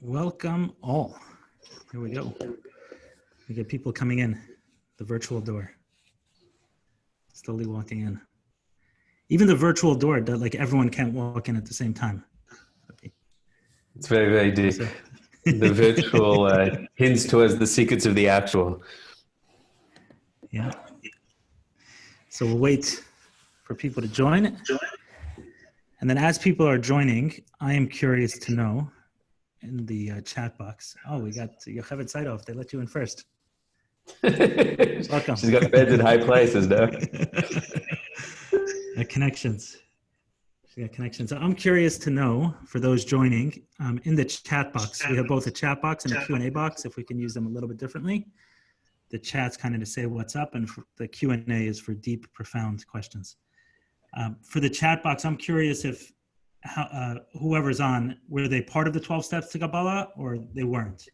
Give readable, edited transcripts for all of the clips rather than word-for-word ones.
Welcome all. Here we go. We get people coming in the virtual door. Slowly walking in. Even the virtual door, like everyone can't walk in at the same time. It's very, very deep. The virtual hints towards the secrets of the actual. Yeah. So we'll wait for people to join. And then as people are joining, I am curious to know in the chat box. Oh, we got Yocheved Saidov. They let you in first. Welcome. She's got beds in high places, though. Connections. She got connections. So I'm curious to know, for those joining, in the chat box, we have both a chat box and a Q&A box, if we can use them a little bit differently. The chat's kind of to say what's up, and the Q&A is for deep, profound questions. For the chat box, I'm curious if whoever's on, were they part of the 12 steps to Kabbalah or they weren't?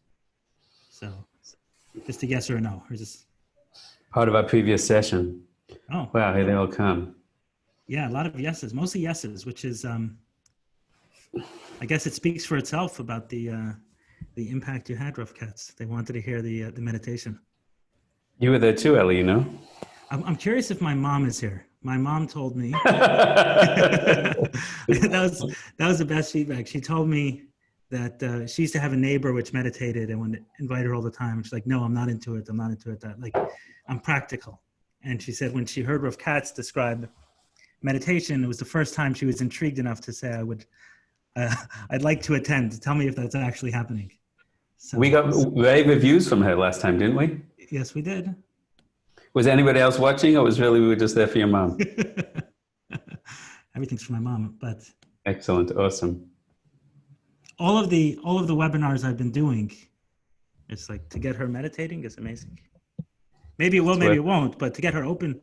So just a yes or a no. Or just... Part of our previous session. Oh. Wow, here they all come. Yeah, a lot of yeses, mostly yeses, which is, I guess it speaks for itself about the impact you had, Rav Katz. They wanted to hear the meditation. You were there too, Eli, you know? I'm curious if my mom is here. My mom told me that was the best feedback. She told me that she used to have a neighbor which meditated and would invite her all the time. And she's like, no, I'm not into it. I'm not into it. That like, I'm practical. And she said when she heard Rav Katz describe meditation, it was the first time she was intrigued enough to say, I'd like to attend. Tell me if that's actually happening. So, we got rave reviews from her last time, didn't we? Yes, we did. Was anybody else watching, or we were just there for your mom? Everything's for my mom, but excellent, awesome. All of the webinars I've been doing, it's like to get her meditating is amazing. Maybe it will, maybe it won't, but to get her open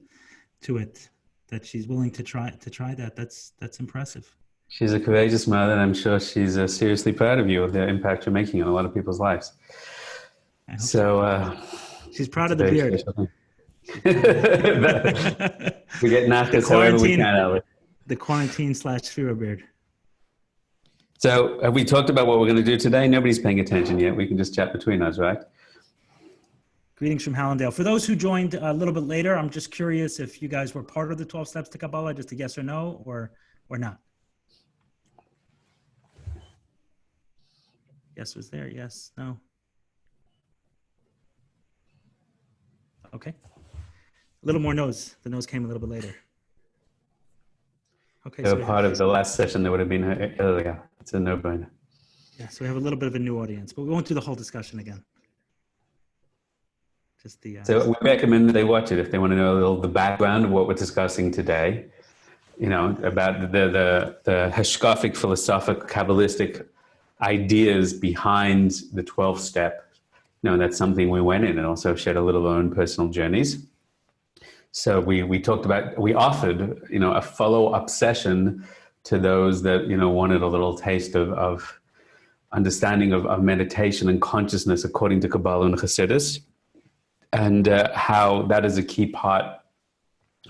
to it, that she's willing to try that, that's impressive. She's a courageous mother, and I'm sure she's seriously proud of you, of the impact you're making on a lot of people's lives. So she's proud of the beard. We get knackers however we can, Ali. The quarantine/Shira beard. So have we talked about what we're going to do today? Nobody's paying attention yet. We can just chat between us, right? Greetings from Hallandale. For those who joined a little bit later, I'm just curious if you guys were part of the 12 steps to Kabbalah, just a yes or no, or not. Yes was there. Yes. No. Okay. A little more no's. The no's came a little bit later. Okay. So part of the last session, there would have been earlier. It's a no-brainer. Yeah, so we have a little bit of a new audience, but we won't do the whole discussion again. Just the. So we recommend that they watch it if they want to know a little the background of what we're discussing today. You know, about the hashkafic, philosophic, Kabbalistic ideas behind the 12th step. You know, that's something we went in and also shared a little of our own personal journeys. So we talked about, we offered, you know, a follow-up session to those that, you know, wanted a little taste of understanding of meditation and consciousness according to Kabbalah and Chassidus, and how that is a key part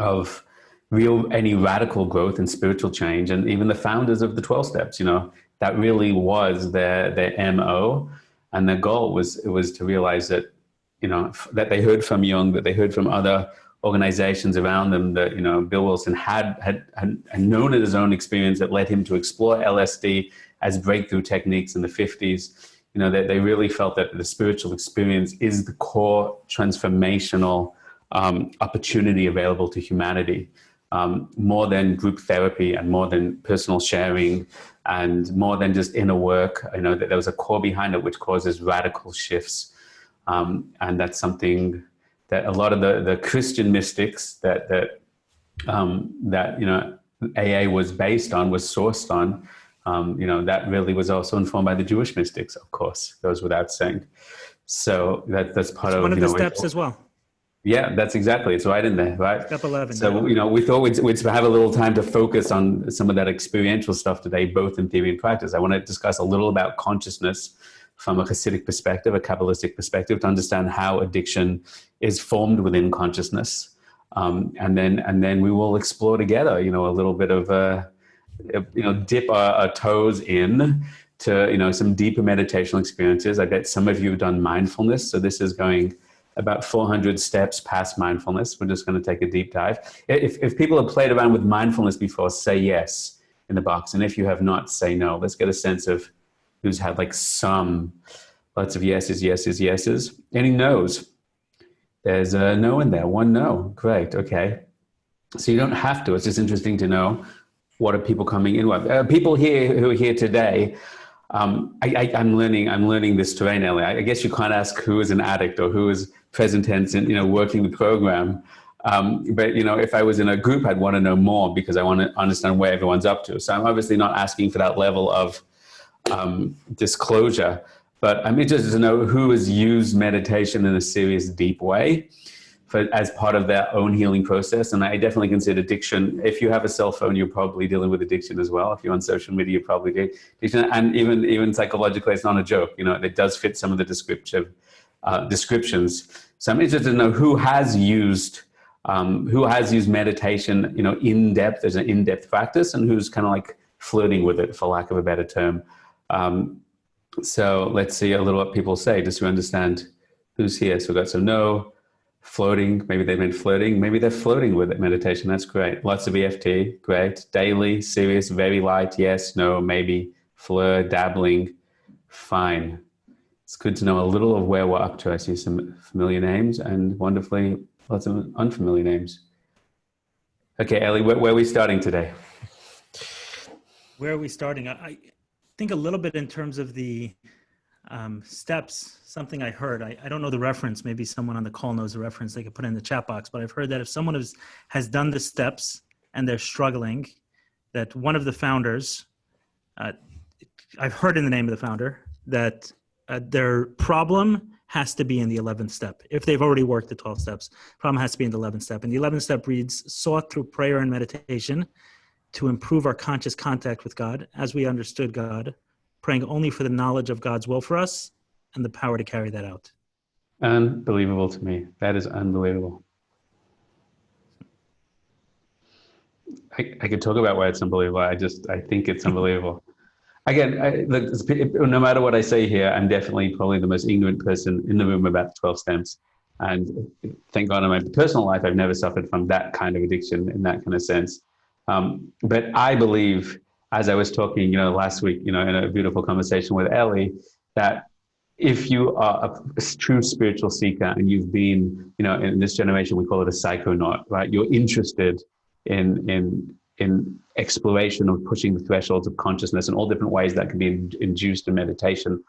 of any radical growth and spiritual change. And even the founders of the 12 steps, you know, that really was their MO, and their goal was to realize that, you know, that they heard from Jung, that they heard from other organizations around them, that, you know, Bill Wilson had known in his own experience that led him to explore LSD as breakthrough techniques in the 50s. You know, that they really felt that the spiritual experience is the core transformational opportunity available to humanity, more than group therapy and more than personal sharing and more than just inner work. You know, that there was a core behind it which causes radical shifts. And that's something that a lot of the Christian mystics that you know, AA was based on, was sourced on, you know, that really was also informed by the Jewish mystics, of course, goes without saying. So that's part of, one of the steps as well. Yeah, that's exactly. It's right in there, right? Step 11. So, you know, we thought we'd have a little time to focus on some of that experiential stuff today, both in theory and practice. I want to discuss a little about consciousness from a Hasidic perspective, a Kabbalistic perspective, to understand how addiction is formed within consciousness. And then we will explore together, you know, a little bit of, you know, dip our toes in to, some deeper meditational experiences. I bet some of you have done mindfulness. So this is going about 400 steps past mindfulness. We're just going to take a deep dive. If people have played around with mindfulness before, say yes in the box. And if you have not, say no. Let's get a sense of who's had like lots of yeses, yeses, yeses. Any no's? There's a no in there. One no. Great. Okay. So you don't have to. It's just interesting to know, what are people coming in with? People here who are here today, I'm learning this terrain, Eli. I guess you can't ask who is an addict or who is present tense and, working the program. But, if I was in a group, I'd want to know more because I want to understand where everyone's up to. So I'm obviously not asking for that level of disclosure, but I'm interested to know who has used meditation in a serious, deep way as part of their own healing process. And I definitely consider addiction. If you have a cell phone, you're probably dealing with addiction as well. If you're on social media, you probably do addiction. And even psychologically, it's not a joke. It does fit some of the descriptions. So I'm interested to know who has used meditation, in depth as an in-depth practice, and who's kind of like flirting with it, for lack of a better term. So let's see a little what people say, just to understand who's here. So we've got some no, floating, maybe they meant flirting, maybe they're floating with it, meditation, that's great. Lots of EFT, great. Daily, serious, very light, yes, no, maybe, fleur, dabbling, fine. It's good to know a little of where we're up to. I see some familiar names and wonderfully lots of unfamiliar names. Okay, Eli, where are we starting today? Where are we starting? I think a little bit in terms of the steps, something I heard. I don't know the reference. Maybe someone on the call knows the reference. They could put it in the chat box. But I've heard that if someone has done the steps and they're struggling, that one of the founders, I've heard in the name of the founder, that their problem has to be in the 11th step. If they've already worked the 12 steps, problem has to be in the 11th step. And the 11th step reads, sought through prayer and meditation to improve our conscious contact with God as we understood God, praying only for the knowledge of God's will for us and the power to carry that out. Unbelievable to me. That is unbelievable. I could talk about why it's unbelievable. I think it's unbelievable. Again, no matter what I say here, I'm definitely probably the most ignorant person in the room about the 12 steps. And thank God in my personal life, I've never suffered from that kind of addiction in that kind of sense. But I believe, as I was talking, last week, in a beautiful conversation with Eli, that if you are a true spiritual seeker and you've been, in this generation, we call it a psychonaut, right? You're interested in exploration of pushing the thresholds of consciousness and all different ways that can be induced in meditation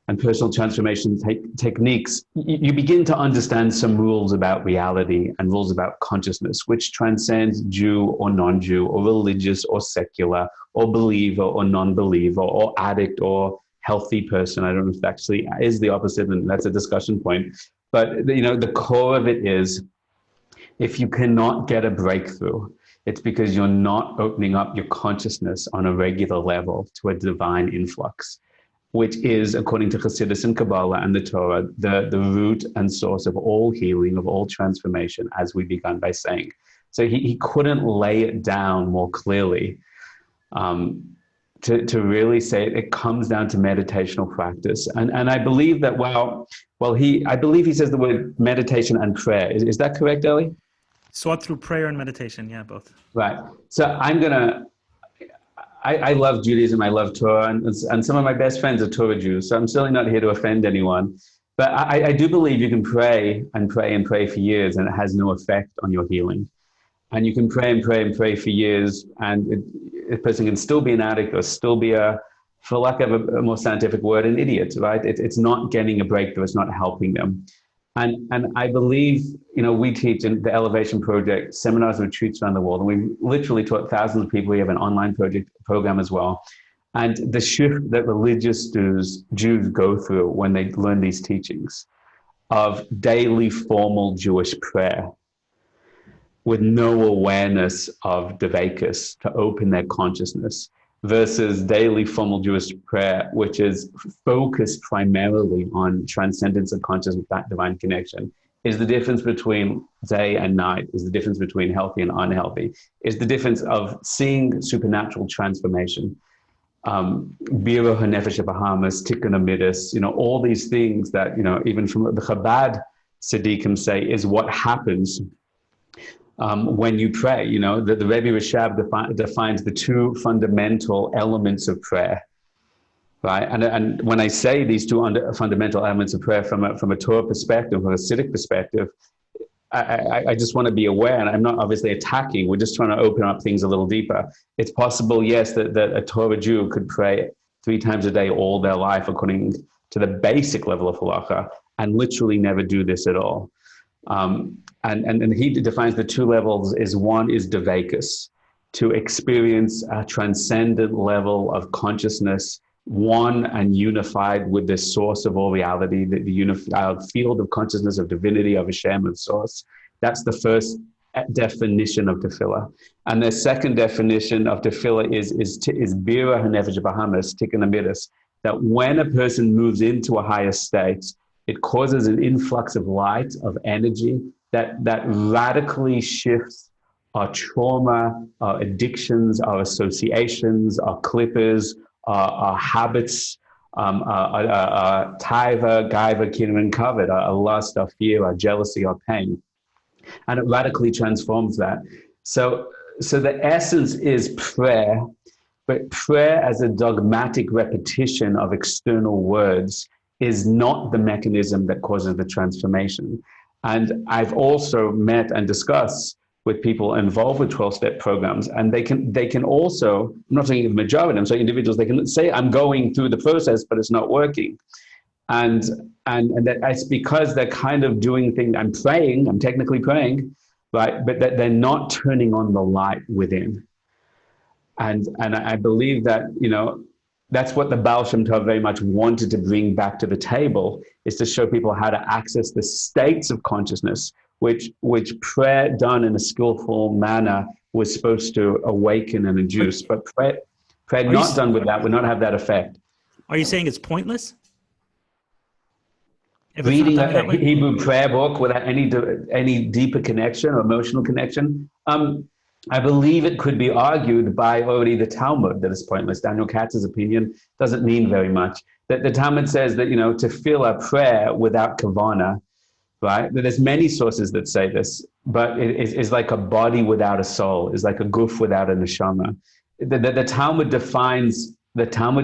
and personal transformation techniques. You begin to understand some rules about reality and rules about consciousness, which transcends Jew or non-Jew or religious or secular or believer or non-believer or addict or healthy person. I don't know if that actually is the opposite, and that's a discussion point. But the core of it is, if you cannot get a breakthrough, it's because you're not opening up your consciousness on a regular level to a divine influx, which is, according to Chassidus and Kabbalah and the Torah, the root and source of all healing, of all transformation, as we began by saying. So he couldn't lay it down more clearly to really say it comes down to meditational practice. And I believe that I believe he says the word meditation and prayer. Is that correct, Eli? Sought through prayer and meditation, yeah, both. Right. So I love Judaism, I love Torah, and some of my best friends are Torah Jews, so I'm certainly not here to offend anyone. But I do believe you can pray and pray and pray for years and it has no effect on your healing. And you can pray and pray and pray for years and a person can still be an addict or still be for lack of a more scientific word, an idiot, right? It's not getting a breakthrough, it's not helping them. And I believe, we teach in the Elevation Project, seminars and retreats around the world, and we literally taught thousands of people. We have an online program as well. And the shift that religious Jews go through when they learn these teachings of daily formal Jewish prayer with no awareness of Dveikus to open their consciousness, versus daily formal Jewish prayer, which is focused primarily on transcendence of consciousness, that divine connection, is the difference between day and night, is the difference between healthy and unhealthy, is the difference of seeing supernatural transformation. Biro Hanefesh Bahamas, Tikkun Amidus, all these things that, even from the Chabad Tzaddikim say is what happens when you pray. The Rebbe Rashab defines the two fundamental elements of prayer, right? And when I say these two fundamental elements of prayer from a Torah perspective, from a Hasidic perspective, I just want to be aware, and I'm not obviously attacking, we're just trying to open up things a little deeper. It's possible, yes, that a Torah Jew could pray 3 times a day all their life according to the basic level of halacha and literally never do this at all. And he defines the two levels as one is deveikus, to experience a transcendent level of consciousness, one and unified with the source of all reality, the unified field of consciousness of divinity, of Hashem, of source. That's the first definition of tefillah. And the second definition of tefillah is bira hanefesh bahamas, tikkun amidus, that when a person moves into a higher state, it causes an influx of light, of energy that radically shifts our trauma, our addictions, our associations, our clippers, our habits, our taiva, gaiva, kinyan, and kavod, our lust, our fear, our jealousy, our pain. And it radically transforms that. So the essence is prayer, but prayer as a dogmatic repetition of external words is not the mechanism that causes the transformation. And I've also met and discussed with people involved with 12-step programs, and they can also, I'm not saying the majority of them, so individuals, they can say, I'm going through the process, but it's not working. And that's because they're kind of doing things, I'm praying, I'm technically praying, right? But that they're not turning on the light within. And I believe that, that's what the Baal Shem Tov very much wanted to bring back to the table, is to show people how to access the states of consciousness, which prayer done in a skillful manner was supposed to awaken and induce. But prayer not done with that would not have that effect. Are you saying it's pointless? Reading a Hebrew prayer book without any deeper connection or emotional connection, I believe it could be argued by already the Talmud that it's pointless. Daniel Katz's opinion doesn't mean very much. That the Talmud says that, to feel a prayer without kavana, right? There's many sources that say this, but it is like a body without a soul, is like a guf without a neshama. The Talmud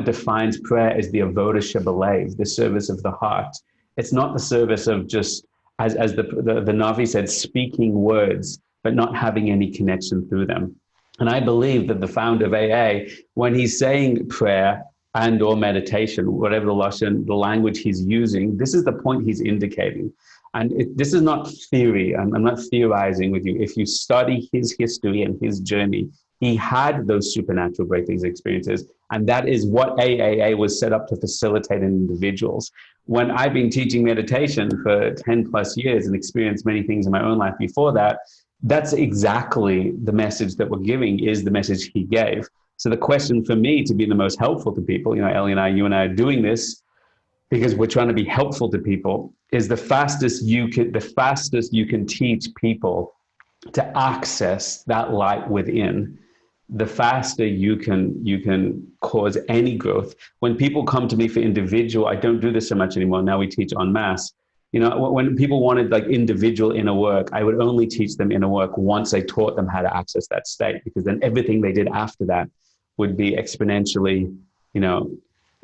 defines prayer as the avodah shebalev, the service of the heart. It's not the service of just, as the Navi said, speaking words, but not having any connection through them. And I believe that the founder of AA, when he's saying prayer and or meditation, whatever the language he's using, this is the point he's indicating. And this is not theory. I'm not theorizing with you. If you study his history and his journey, he had those supernatural breakthrough experiences. And that is what AAA was set up to facilitate in individuals. When I've been teaching meditation for 10 plus years and experienced many things in my own life before that, that's exactly the message that we're giving, is the message he gave. So the question for me to be the most helpful to people, Ellie and I, you and I are doing this because we're trying to be helpful to people, is the fastest you can teach people to access that light within, the faster you can cause any growth. When people come to me for individual, I don't do this so much anymore. Now we teach en masse. When people wanted like individual inner work, I would only teach them inner work once I taught them how to access that state, because then everything they did after that would be exponentially,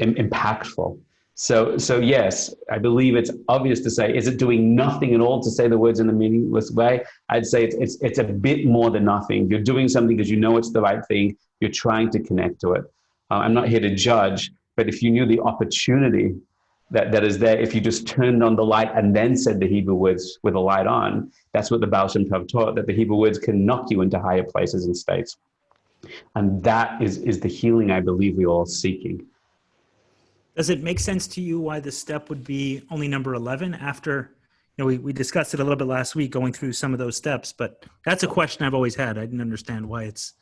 impactful. So yes, I believe it's obvious to say, is it doing nothing at all to say the words in a meaningless way? I'd say it's a bit more than nothing. You're doing something because you know it's the right thing. You're trying to connect to it. I'm not here to judge, but if you knew the opportunity that is there, if you just turned on the light and then said the Hebrew words with the light on, that's what the Baal Shem Tov taught, that the Hebrew words can knock you into higher places and states. And that is the healing I believe we're all seeking. Does it make sense to you why the step would be only number 11 after, we discussed it a little bit last week going through some of those steps, but that's a question I've always had. I didn't understand why it's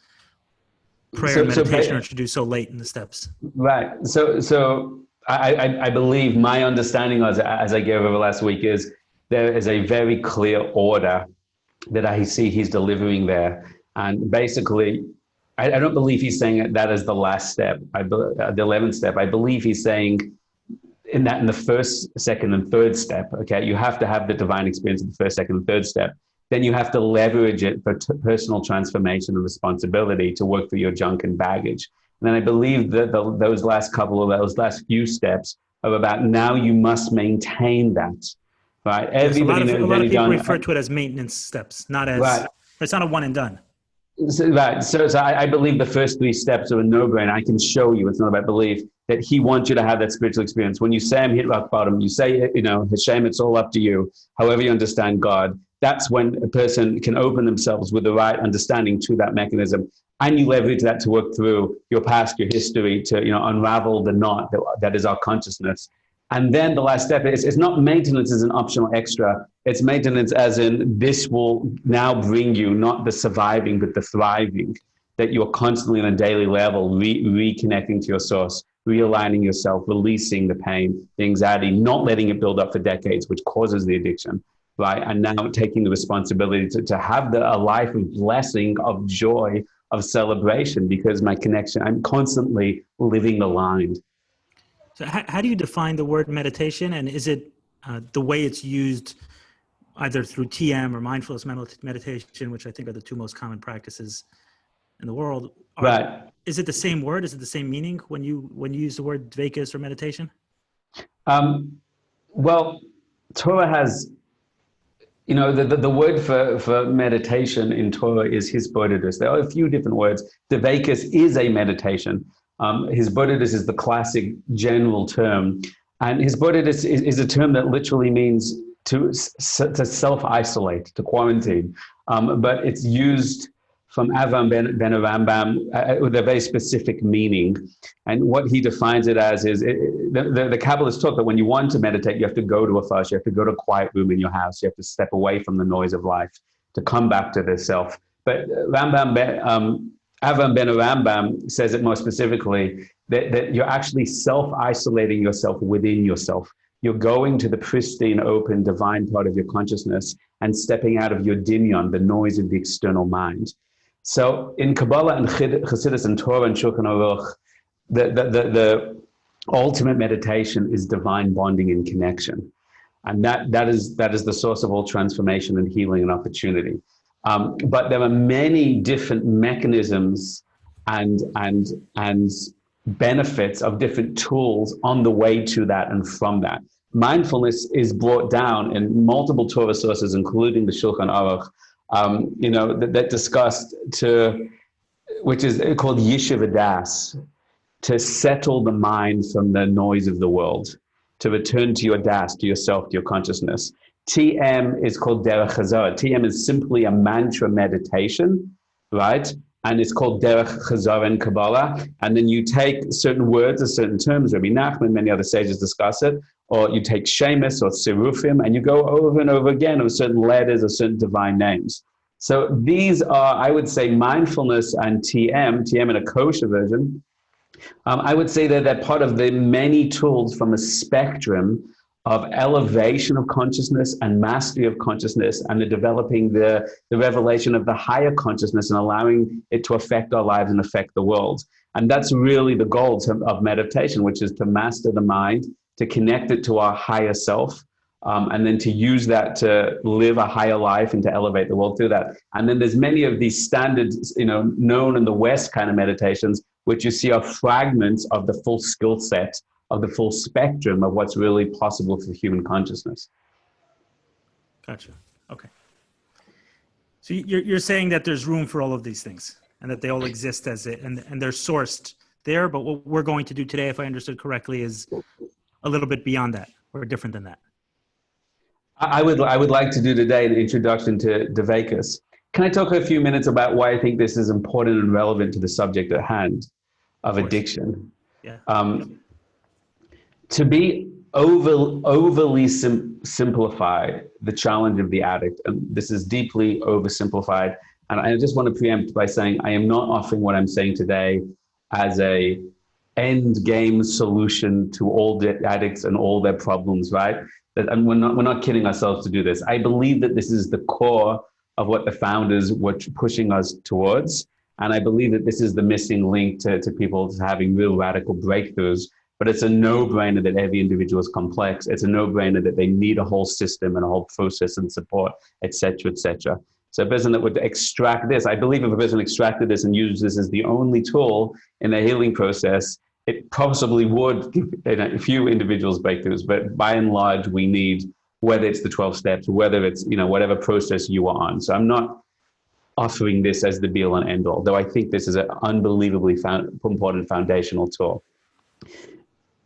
prayer and meditation are introduced so late in the steps. Right. So I believe my understanding as I gave over last week is there is a very clear order that I see he's delivering there. And basically, I don't believe he's saying that as the last step, the 11th step. I believe he's saying in the first, second, and third step, okay, you have to have the divine experience in the first, second, and third step. Then you have to leverage it for personal transformation and responsibility to work through your junk and baggage. And then I believe that those last few steps are about now you must maintain that, right? Yes, a lot of people refer to it as maintenance steps, not as, right. It's not a one and done. So I believe the first 3 steps are a no-brainer. I can show you, it's not about belief, that he wants you to have that spiritual experience. When you say I'm hit rock bottom, you say, Hashem, it's all up to you, however you understand God. That's when a person can open themselves with the right understanding to that mechanism. And you leverage that to work through your past, your history, to unravel the knot that is our consciousness. And then the last step is, it's not maintenance as an optional extra. It's maintenance as in this will now bring you not the surviving, but the thriving, that you're constantly on a daily level reconnecting to your source, realigning yourself, releasing the pain, the anxiety, not letting it build up for decades, which causes the addiction, right? And now taking the responsibility to have a life of blessing, of joy, of celebration, because my connection, I'm constantly living aligned. So how do you define the word meditation? And is it the way it's used either through TM or mindfulness meditation, which I think are the 2 most common practices in the world? Right. Is it the same word? Is it the same meaning when you use the word dvekas or meditation? Well, Torah has, the word for meditation in Torah is hisbodedus. There are a few different words. Dvekas is a meditation. Hisbodedus is the classic general term. And hisbodedus is a term that literally means to self-isolate, to quarantine. But it's used from Avraham ben Rambam with a very specific meaning. And what he defines it as is, the Kabbalists talk that when you want to meditate, you have to go to a fast, you have to go to a quiet room in your house, you have to step away from the noise of life to come back to the self. But Avraham ben Rambam says it more specifically, that you're actually self-isolating yourself within yourself. You're going to the pristine, open, divine part of your consciousness and stepping out of your dinyon, the noise of the external mind. So in Kabbalah and Chassidus and Torah and Shulchan Aruch, the ultimate meditation is divine bonding and connection. And that is the source of all transformation and healing and opportunity. But there are many different mechanisms and benefits of different tools on the way to that and from that. Mindfulness is brought down in multiple Torah sources, including the Shulchan Aruch, that discussed which is called Yishuv Das, to settle the mind from the noise of the world, to return to your Das, to yourself, to your consciousness. TM is called Derech Chazara. TM is simply a mantra meditation, right? And it's called Derech Chazara in Kabbalah. And then you take certain words or certain terms, Rabbi Nachman, many other sages discuss it, or you take Shemus or Sirufim, and you go over and over again with certain letters or certain divine names. So these are, I would say, mindfulness and TM in a kosher version. I would say that they're part of the many tools from a spectrum of elevation of consciousness and mastery of consciousness, and the developing the revelation of the higher consciousness and allowing it to affect our lives and affect the world. And that's really the goal of meditation, which is to master the mind, to connect it to our higher self, and then to use that to live a higher life and to elevate the world through that. And then there's many of these standards, known in the West kind of meditations, which you see are fragments of the full skill set, of the full spectrum of what's really possible for human consciousness. Gotcha. Okay. So you're saying that there's room for all of these things and that they all exist and they're sourced there. But what we're going to do today, if I understood correctly, is a little bit beyond that or different than that. I would like to do today an introduction to Dvekas. Can I talk for a few minutes about why I think this is important and relevant to the subject at hand of addiction? Yeah. To be overly simplify the challenge of the addict, and this is deeply oversimplified, and I just want to preempt by saying I am not offering what I'm saying today as a end game solution to all the addicts and all their problems, right? And we're not kidding ourselves to do this. I believe that this is the core of what the founders were pushing us towards, And I believe that this is the missing link to people having real radical breakthroughs. But it's a no-brainer that every individual is complex. It's a no-brainer that they need a whole system and a whole process and support, et cetera, et cetera. So a person that would extract this, I believe if a person extracted this and used this as the only tool in their healing process, it possibly would give a few individuals breakthroughs. But by and large, we need, whether it's the 12 steps, whether it's, whatever process you are on. So I'm not offering this as the be-all and end-all, though I think this is an unbelievably important foundational tool.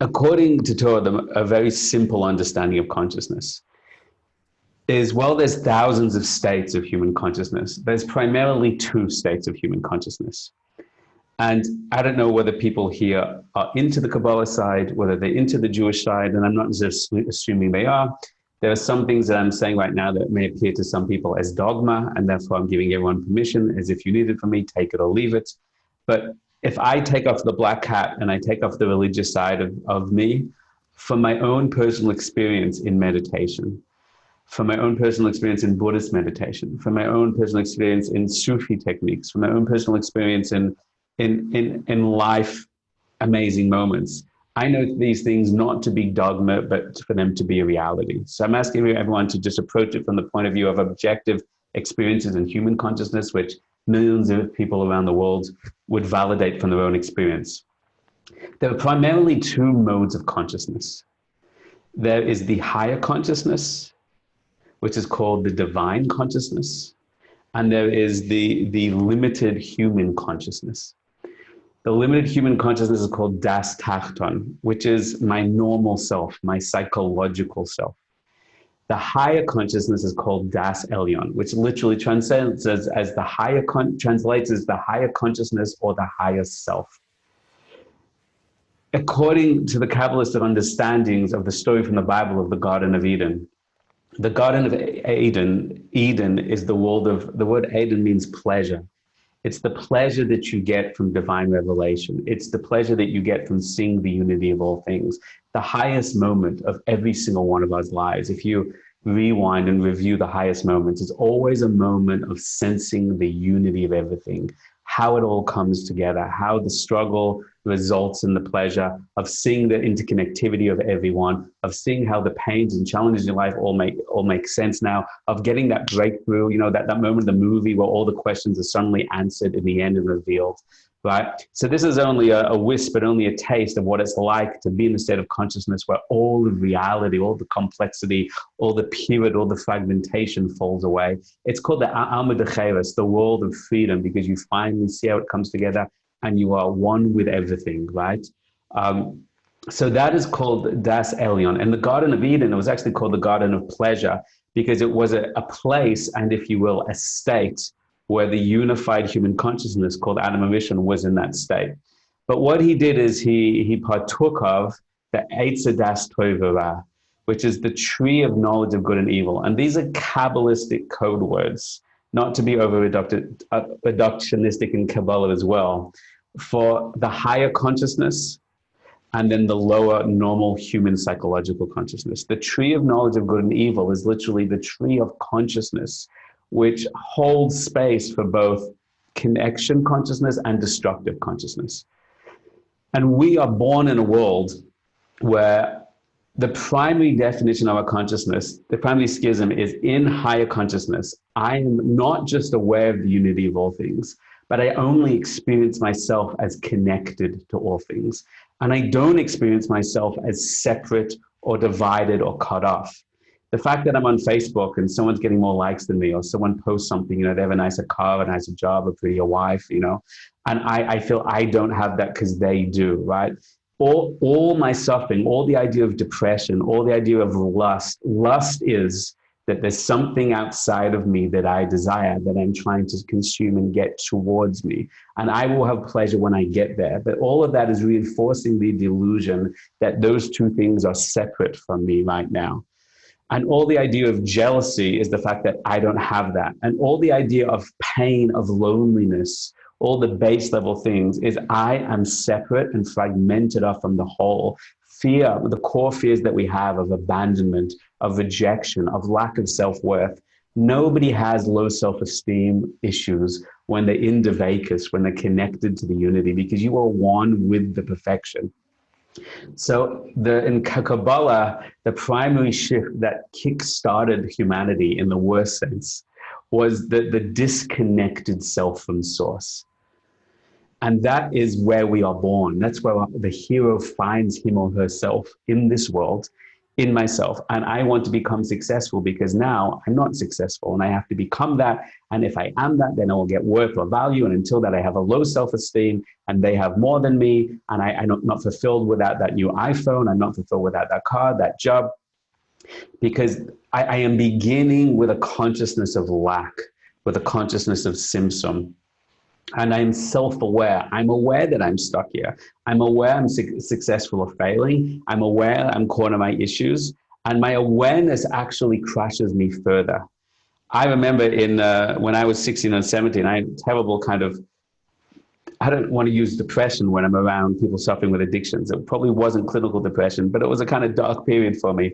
According to Torah, a very simple understanding of consciousness is, well, there's thousands of states of human consciousness. There's primarily two states of human consciousness. And I don't know whether people here are into the Kabbalah side, whether they're into the Jewish side, and I'm not just assuming they are. There are some things that I'm saying right now that may appear to some people as dogma, and therefore I'm giving everyone permission, as if you need it from me, take it or leave it. But if I take off the black hat and I take off the religious side of me, from my own personal experience in meditation, from my own personal experience in Buddhist meditation, from my own personal experience in Sufi techniques, from my own personal experience in life amazing moments, I know these things not to be dogma, but for them to be a reality. So I'm asking everyone to just approach it from the point of view of objective experiences in human consciousness, which millions of people around the world would validate from their own experience. There are primarily two modes of consciousness. There is the higher consciousness, which is called the divine consciousness, and there is the limited human consciousness. The limited human consciousness is called Das Tachton, which is my normal self, my psychological self. The higher consciousness is called Das Elyon, which literally translates as the higher consciousness or the higher self. According to the Kabbalistic understandings of the story from the Bible of the Garden of Eden, the Garden of Eden is the word Eden means pleasure. It's the pleasure that you get from divine revelation. It's the pleasure that you get from seeing the unity of all things. The highest moment of every single one of our lives, if you rewind and review the highest moments, it's always a moment of sensing the unity of everything, how it all comes together, how the struggle results in the pleasure, of seeing the interconnectivity of everyone, of seeing how the pains and challenges in your life all make sense now, of getting that breakthrough, that moment in the movie where all the questions are suddenly answered in the end and revealed, right? So this is only a wisp, but only a taste of what it's like to be in a state of consciousness where all the reality, all the complexity, all the period, all the fragmentation falls away. It's called the Alma de Cheres, the world of freedom, because you finally see how it comes together and you are one with everything, right? So that is called Das Elyon. And the Garden of Eden, it was actually called the Garden of Pleasure because it was a place, and if you will, a state where the unified human consciousness called Adam Rishon was in that state. But what he did is he partook of the Eitz Das Tov V'Ra, which is the tree of knowledge of good and evil. And these are Kabbalistic code words, not to be reductionistic in Kabbalah as well, for the higher consciousness and then the lower normal human psychological consciousness. The tree of knowledge of good and evil is literally the tree of consciousness, which holds space for both connection consciousness and destructive consciousness. And we are born in a world where the primary definition of our consciousness, the primary schism, is in higher consciousness. I am not just aware of the unity of all things, but I only experience myself as connected to all things. And I don't experience myself as separate or divided or cut off. The fact that I'm on Facebook and someone's getting more likes than me, or someone posts something, they have a nicer car, a nicer job, a prettier wife, and I feel I don't have that because they do, right? All my suffering, all the idea of depression, all the idea of lust is that there's something outside of me that I desire, that I'm trying to consume and get towards me. And I will have pleasure when I get there. But all of that is reinforcing the delusion that those two things are separate from me right now. And all the idea of jealousy is the fact that I don't have that. And all the idea of pain, of loneliness, all the base level things is I am separate and fragmented off from the whole. Fear, the core fears that we have of abandonment, of rejection, of lack of self-worth, Nobody has low self-esteem issues when they're in Dveikus, when they're connected to the unity, because you are one with the perfection. So in Kabbalah, the primary shift that kick-started humanity in the worst sense was the disconnected self from source. And that is where we are born. That's where the hero finds him or herself in this world, in myself. And I want to become successful because now I'm not successful and I have to become that. And if I am that, then I will get worth or value. And until that, I have a low self-esteem and they have more than me. And I'm not fulfilled without that new iPhone. I'm not fulfilled without that car, that job, because I am beginning with a consciousness of lack, with a consciousness of Simsum. And I'm self-aware. I'm aware that I'm stuck here. I'm aware I'm successful or failing. I'm aware I'm caught in my issues. And my awareness actually crashes me further. I remember when I was 16 and 17, I had terrible I don't want to use depression when I'm around people suffering with addictions. It probably wasn't clinical depression, but it was a kind of dark period for me.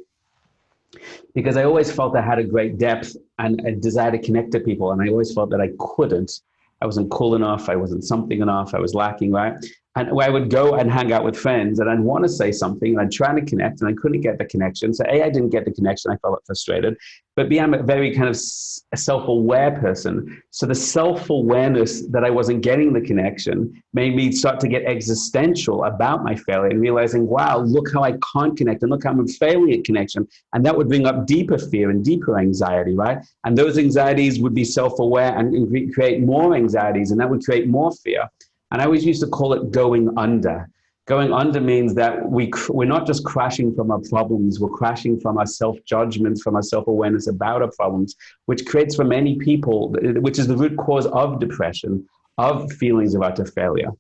Because I always felt I had a great depth and a desire to connect to people. And I always felt that I couldn't. I wasn't cool enough. I wasn't something enough. I was lacking, right? And I would go and hang out with friends and I'd want to say something and I'd try to connect and I couldn't get the connection. So A, I didn't get the connection. I felt frustrated. But B, I'm a very kind of self-aware person. So the self-awareness that I wasn't getting the connection made me start to get existential about my failure and realizing, wow, look how I can't connect and look how I'm failing at connection. And that would bring up deeper fear and deeper anxiety, right? And those anxieties would be self-aware and create more anxieties and that would create more fear. And I always used to call it going under. Going under means that we're not just crashing from our problems, we're crashing from our self-judgments, from our self-awareness about our problems, which creates for many people, which is the root cause of depression, of feelings of utter failure.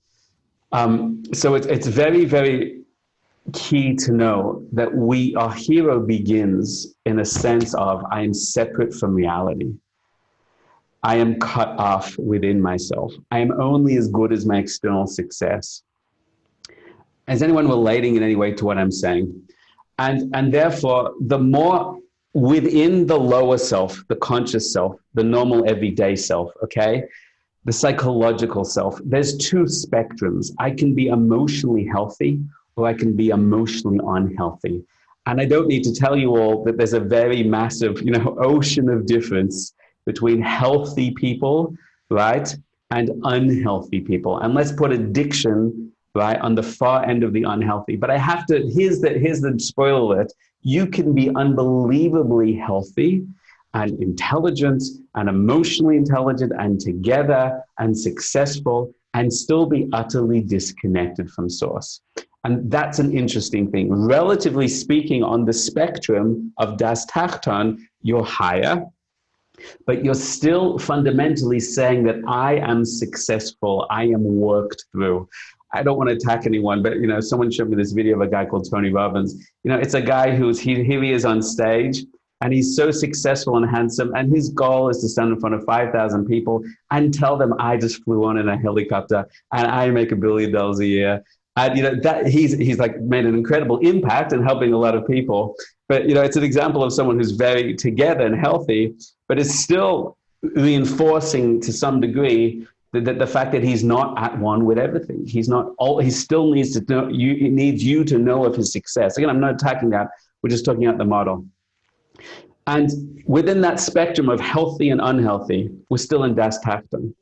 So it's very, very key to know that our hero begins in a sense of, I am separate from reality. I am cut off within myself. I am only as good as my external success. Is anyone relating in any way to what I'm saying? And therefore, the more within the lower self, the conscious self, the normal everyday self, okay? The psychological self, there's two spectrums. I can be emotionally healthy or I can be emotionally unhealthy. And I don't need to tell you all that there's a very massive, ocean of difference between healthy people, right, and unhealthy people. And let's put addiction, right, on the far end of the unhealthy. But I have to, here's the spoiler alert. You can be unbelievably healthy and intelligent and emotionally intelligent and together and successful and still be utterly disconnected from source. And that's an interesting thing. Relatively speaking, on the spectrum of Das Tachton, you're higher, but you're still fundamentally saying that I am successful, I am worked through. I don't want to attack anyone, but someone showed me this video of a guy called Tony Robbins. It's a guy here he is on stage, and he's so successful and handsome, and his goal is to stand in front of 5,000 people and tell them, I just flew on in a helicopter and I make $1 billion a year. And that he's like made an incredible impact in helping a lot of people. But it's an example of someone who's very together and healthy, but is still reinforcing to some degree the fact that he's not at one with everything. He still needs to know. He needs you to know of his success. Again, I'm not attacking that. We're just talking about the model. And within that spectrum of healthy and unhealthy, we're still in Das Tachton.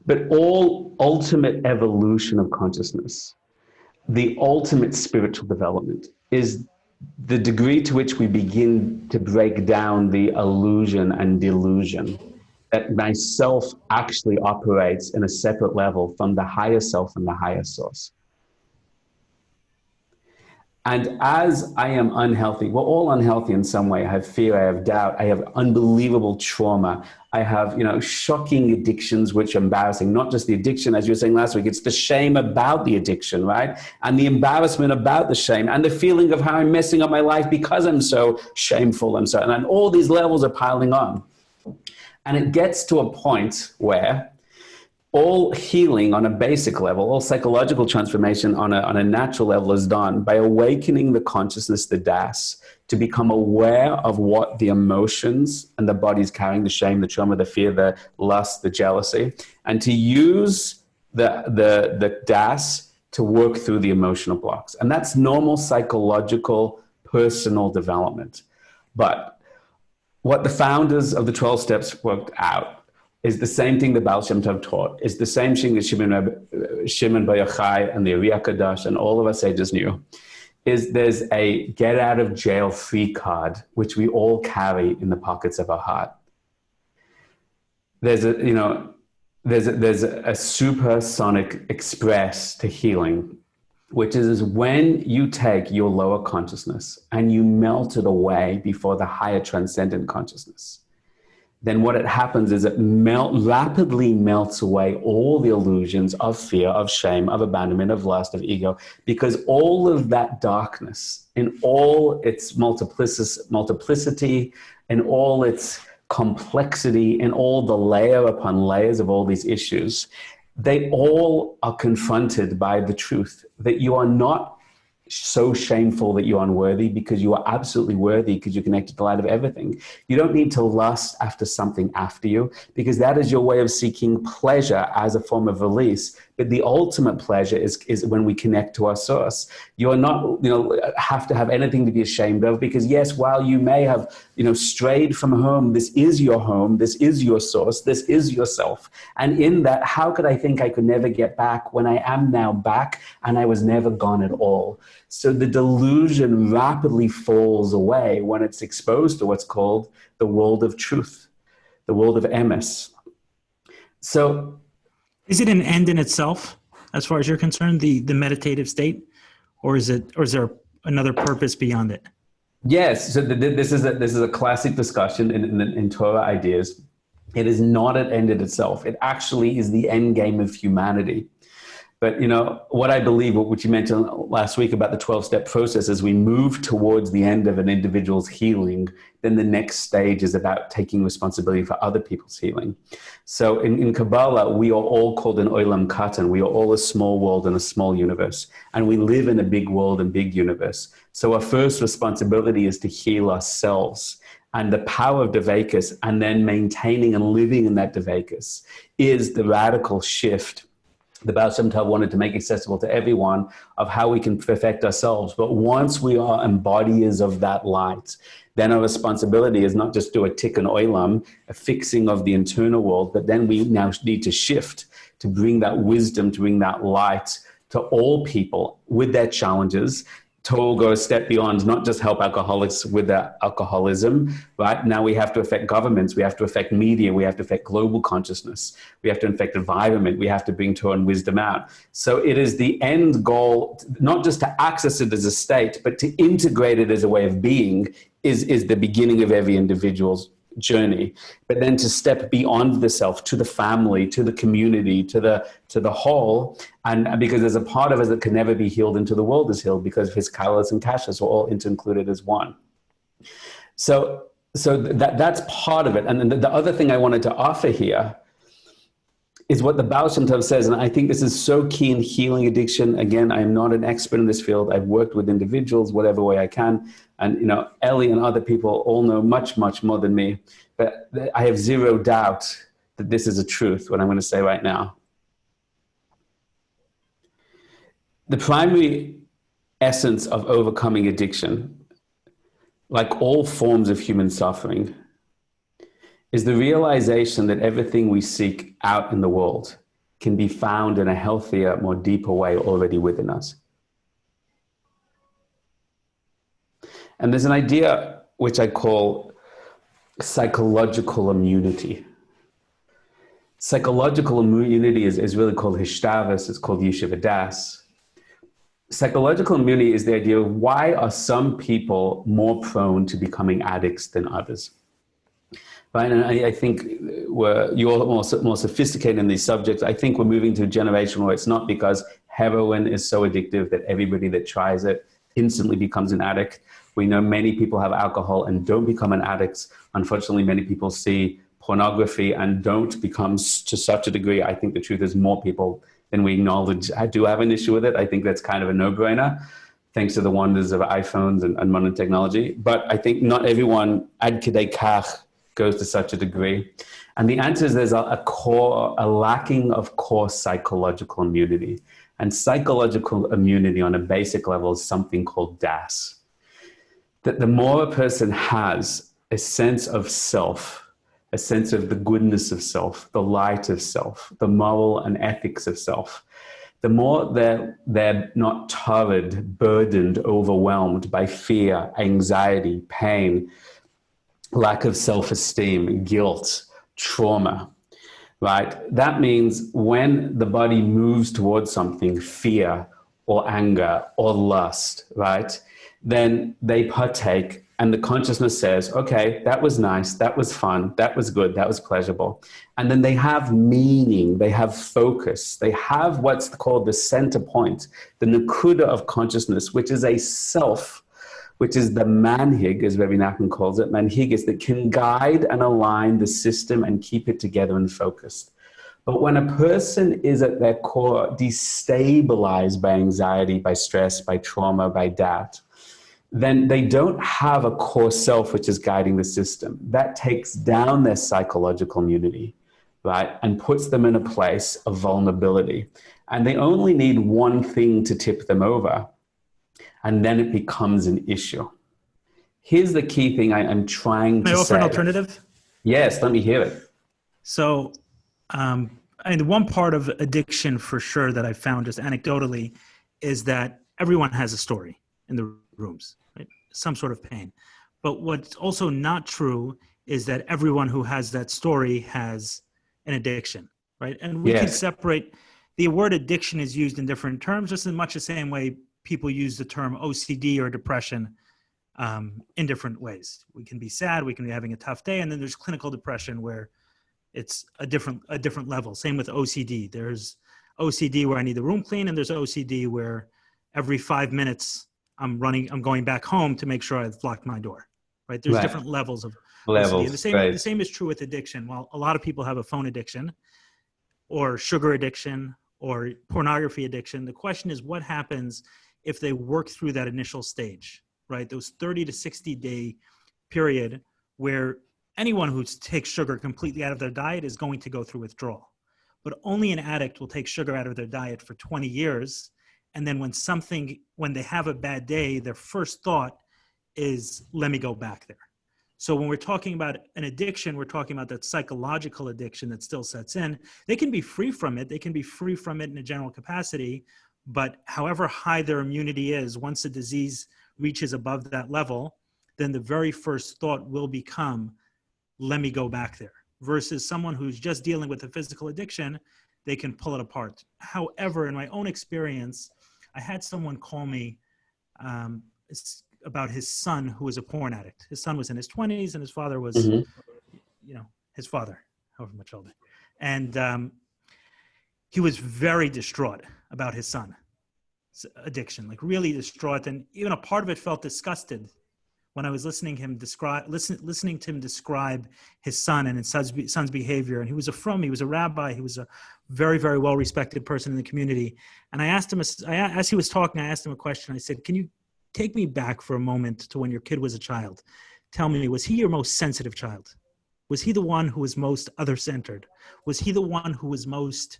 But all ultimate evolution of consciousness, the ultimate spiritual development, is the degree to which we begin to break down the illusion and delusion that myself actually operates in a separate level from the higher self and the higher source. And as I am unhealthy, we're all unhealthy in some way. I have fear, I have doubt, I have unbelievable trauma. I have, shocking addictions, which are embarrassing. Not just the addiction, as you were saying last week, it's the shame about the addiction, right? And the embarrassment about the shame and the feeling of how I'm messing up my life because I'm so shameful and all these levels are piling on. And it gets to a point where all healing on a basic level, all psychological transformation on a natural level is done by awakening the consciousness, the das, to become aware of what the emotions and the body's carrying, the shame, the trauma, the fear, the lust, the jealousy, and to use the das to work through the emotional blocks. And that's normal psychological, personal development. But what the founders of the 12 steps worked out is the same thing the Baal Shem Tov taught, is the same thing that Shimon Bar Yochai and the Ariya Kadash and all of our sages knew, is there's a get out of jail free card, which we all carry in the pockets of our heart. There's a supersonic express to healing, which is when you take your lower consciousness and you melt it away before the higher transcendent consciousness. Then what it happens is it rapidly melts away all the illusions of fear, of shame, of abandonment, of lust, of ego, because all of that darkness in all its multiplicity and all its complexity and all the layer upon layers of all these issues, they all are confronted by the truth that you are not so shameful that you're unworthy, because you are absolutely worthy, because you're connected to the light of everything. You don't need to lust after something after you, because that is your way of seeking pleasure as a form of release. But the ultimate pleasure is when we connect to our source. You're not, have to have anything to be ashamed of, because yes, while you may have, strayed from home, this is your home, this is your source, this is yourself. And in that, how could I think I could never get back when I am now back and I was never gone at all? So the delusion rapidly falls away when it's exposed to what's called the world of truth, the world of emes. So, is it an end in itself, as far as you're concerned, the meditative state, or is there another purpose beyond it? Yes. So this is a classic discussion in Torah ideas. It is not an end in itself. It actually is the end game of humanity. But, what I believe, what you mentioned last week about the 12-step process, as we move towards the end of an individual's healing, then the next stage is about taking responsibility for other people's healing. So in Kabbalah, we are all called an olam katan. We are all a small world and a small universe. And we live in a big world and big universe. So our first responsibility is to heal ourselves. And the power of Dveikus, and then maintaining and living in that Dveikus, is the radical shift the Baal Shem Tov wanted to make accessible to everyone, of how we can perfect ourselves. But once we are embodiers of that light, then our responsibility is not just do a tikkun olam, a fixing of the internal world, but then we now need to shift to bring that wisdom, to bring that light to all people with their challenges. Torah goes a step beyond, not just help alcoholics with their alcoholism, right? Now we have to affect governments, we have to affect media, we have to affect global consciousness, we have to affect environment, we have to bring Torah and wisdom out. So it is the end goal, not just to access it as a state, but to integrate it as a way of being is the beginning of every individual's journey. But then to step beyond the self, to the family, to the community, to the whole, and because there's a part of us that can never be healed until the world is healed, because his kalas and kashas are all included as one. So that's part of it. And then the other thing I wanted to offer here is what the Baal Shem Tov says, and I think this is so key in healing addiction. Again, I am not an expert in this field. I've worked with individuals whatever way I can. And, Eli and other people all know much, much more than me. But I have zero doubt that this is a truth, what I'm going to say right now. The primary essence of overcoming addiction, like all forms of human suffering, is the realization that everything we seek out in the world can be found in a healthier, more deeper way already within us. And there's an idea which I call psychological immunity. Psychological immunity is really called hishtavus, it's called yeshiva das. Psychological immunity is the idea of why are some people more prone to becoming addicts than others. Right? And I think you're more sophisticated in these subjects. I think we're moving to a generation where it's not because heroin is so addictive that everybody that tries it instantly becomes an addict. We know many people have alcohol and don't become an addict. Unfortunately, many people see pornography and don't become to such a degree. I think the truth is more people than we acknowledge I do have an issue with it. I think that's kind of a no-brainer, thanks to the wonders of iPhones and modern technology. But I think not everyone ad kedei kach goes to such a degree. And the answer is there's a lacking of core psychological immunity. And psychological immunity on a basic level is something called das. That the more a person has a sense of self, a sense of the goodness of self, the light of self, the moral and ethics of self, the more they're not tortured, burdened, overwhelmed by fear, anxiety, pain, lack of self-esteem, guilt, trauma, right? That means when the body moves towards something, fear or anger or lust, right? Then they partake and the consciousness says, okay, that was nice, that was fun, that was good, that was pleasurable. And then they have meaning, they have focus, they have what's called the center point, the nakuda of consciousness, which is a self, which is the manhig, as Rabbi Nachman calls it. Manhig is that can guide and align the system and keep it together and focused. But when a person is at their core destabilized by anxiety, by stress, by trauma, by doubt, then they don't have a core self which is guiding the system. That takes down their psychological immunity, right, and puts them in a place of vulnerability. And they only need one thing to tip them over, and then it becomes an issue. Here's the key thing I'm trying to say. May I offer an alternative? Yes, let me hear it. So, and one part of addiction for sure that I found just anecdotally is that everyone has a story in the rooms, right? Some sort of pain. But what's also not true is that everyone who has that story has an addiction, right? And we can separate, the word addiction is used in different terms, just in much the same way people use the term OCD or depression in different ways. We can be sad, we can be having a tough day, and then there's clinical depression where it's a different level. Same with OCD. There's OCD where I need the room clean, and there's OCD where every 5 minutes I'm going back home to make sure I've locked my door, right? There's different levels of OCD. And the same is true with addiction. While a lot of people have a phone addiction or sugar addiction or pornography addiction, the question is what happens if they work through that initial stage, right? Those 30 to 60 day period where anyone who takes sugar completely out of their diet is going to go through withdrawal. But only an addict will take sugar out of their diet for 20 years. And then when they have a bad day, their first thought is, let me go back there. So when we're talking about an addiction, we're talking about that psychological addiction that still sets in. They can be free from it. They can be free from it in a general capacity. But however high their immunity is, once the disease reaches above that level, then the very first thought will become, let me go back there. Versus someone who's just dealing with a physical addiction, they can pull it apart. However, in my own experience, I had someone call me about his son who was a porn addict. His son was in his 20s and his father was, his father, however much older. And he was very distraught about his son's addiction, like really distraught. And even a part of it felt disgusted when I was listening to him describe his son and his son's behavior. And he was a rabbi. He was a very, very well-respected person in the community. And I asked him, as he was talking, I asked him a question. I said, can you take me back for a moment to when your kid was a child? Tell me, was he your most sensitive child? Was he the one who was most other-centered? Was he the one who was most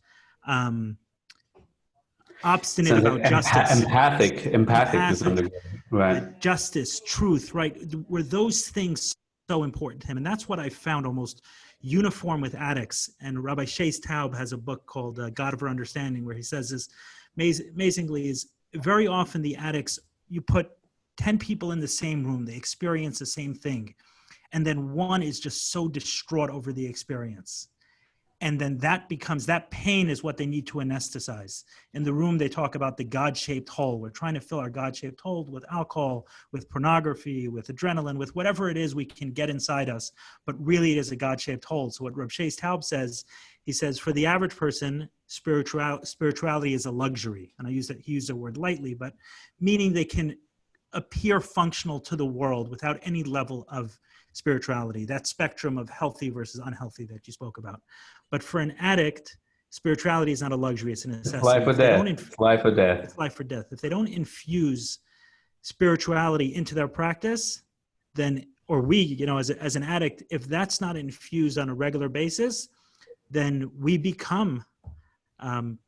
obstinate about justice? Empathic to some degree. Right. Justice, truth, right? Were those things so important to him? And that's what I found almost uniform with addicts. And Rabbi Shais Taub has a book called God of Our Understanding, where he says this amazingly is very often the addicts, you put 10 people in the same room, they experience the same thing. And then one is just so distraught over the experience. And then that pain is what they need to anesthetize. In the room, they talk about the God-shaped hole. We're trying to fill our God-shaped hole with alcohol, with pornography, with adrenaline, with whatever it is we can get inside us. But really, it is a God-shaped hole. So what Reb Shais Taub says, he says, for the average person, spirituality is a luxury. And he used the word lightly, but meaning they can appear functional to the world without any level of spirituality, that spectrum of healthy versus unhealthy that you spoke about. But for an addict, spirituality is not a luxury, it's a necessity. Life or death. It's life or death. It's life or death. If they don't infuse spirituality into their practice, then, or we, you know, as an addict, if that's not infused on a regular basis, then we become